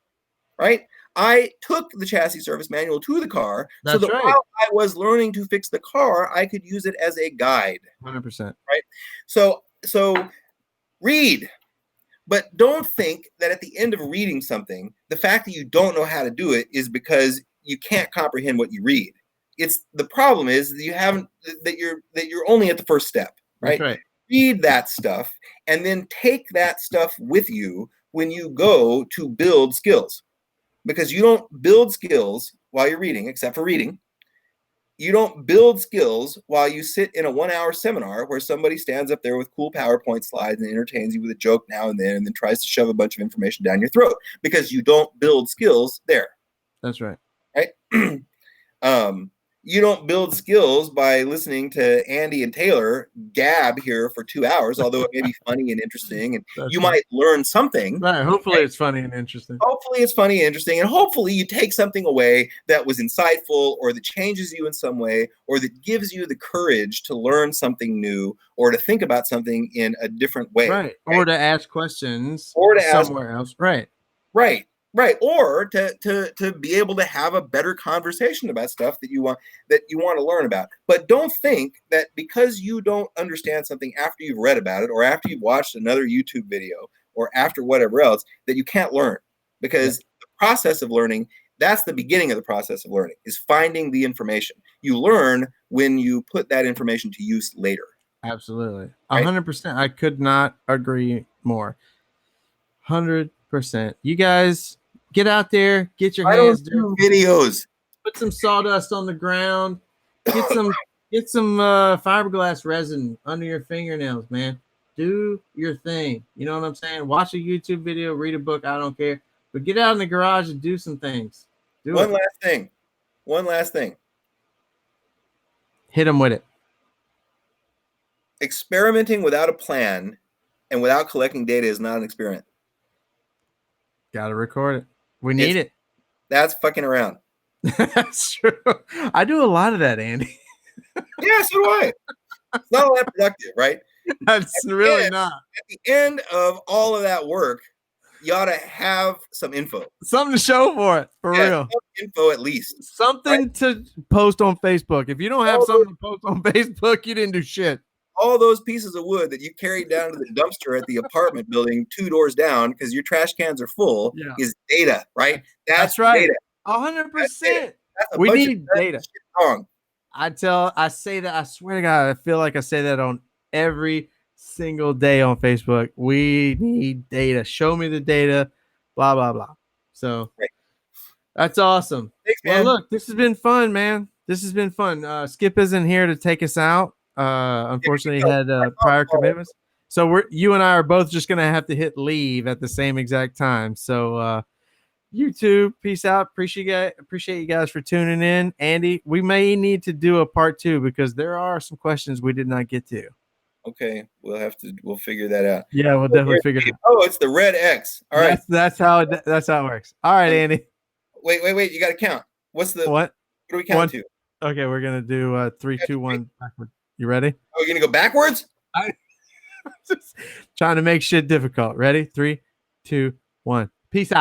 right? I took the chassis service manual to the car so that while I was learning to fix the car, I could use it as a guide. 100%. Right? So read, but don't think that at the end of reading something, the fact that you don't know how to do it is because you can't comprehend what you read. It's the problem is that you haven't, that you're only at the first step, right? That's right. Read that stuff and then take that stuff with you when you go to build skills, because you don't build skills while you're reading, except for reading. You don't build skills while you sit in a 1-hour seminar where somebody stands up there with cool PowerPoint slides and entertains you with a joke now and then tries to shove a bunch of information down your throat, because you don't build skills there. That's right. Right? You don't build skills by listening to Andy and Taylor gab here for 2 hours, although it may be funny and interesting, and you might learn something. Right. Hopefully it's funny and interesting. Hopefully it's funny and interesting, and hopefully you take something away that was insightful or that changes you in some way or that gives you the courage to learn something new or to think about something in a different way. Right. Or to ask questions or to somewhere else. Right. Right. Right. Or to be able to have a better conversation about stuff that you want to learn about. But don't think that because you don't understand something after you've read about it or after you've watched another YouTube video or after whatever else that you can't learn, because the process of learning, that's the beginning of the process of learning, is finding the information. You learn when you put that information to use later. Absolutely. 100%. I could not agree more. 100%. You guys get out there, get your hands dirty. Videos. Put some sawdust on the ground. Get some fiberglass resin under your fingernails, man. Do your thing. You know what I'm saying? Watch a YouTube video, read a book, I don't care. But get out in the garage and do some things. One last thing. Hit them with it. Experimenting without a plan and without collecting data is not an experiment. Got to record it. We need it. That's fucking around. That's true. I do a lot of that, Andy. Yeah, so do I. It's not all that productive, right? That's really not. At the end of all of that work, you ought to have some info. Something to show for it, for real. Some info at least. Something to post on Facebook. If you don't have something to post on Facebook, you didn't do shit. All those pieces of wood that you carried down to the dumpster at the apartment building 2 doors down because your trash cans are full is data, right? That's right. Data. 100%. We need data. Wrong. I say that, I swear to God, I feel like I say that on every single day on Facebook. We need data. Show me the data, blah, blah, blah. So that's awesome. Thanks, man. Well, look, this has been fun, man. This has been fun. Skip isn't here to take us out. Unfortunately, he had prior commitments. So you and I are both just gonna have to hit leave at the same exact time. So you two, peace out. Appreciate you guys for tuning in. Andy, we may need to do a part 2 because there are some questions we did not get to. Okay, we'll figure that out. Yeah, we'll definitely figure it out. Oh, it's the red X. All right. That's how it works. All right, Andy. Wait. You got to count. What do we count to? Okay, we're gonna do 3, 2, 1 backward. You ready? Oh, you're gonna go backwards? Just trying to make shit difficult. Ready? 3, 2, 1. Peace out.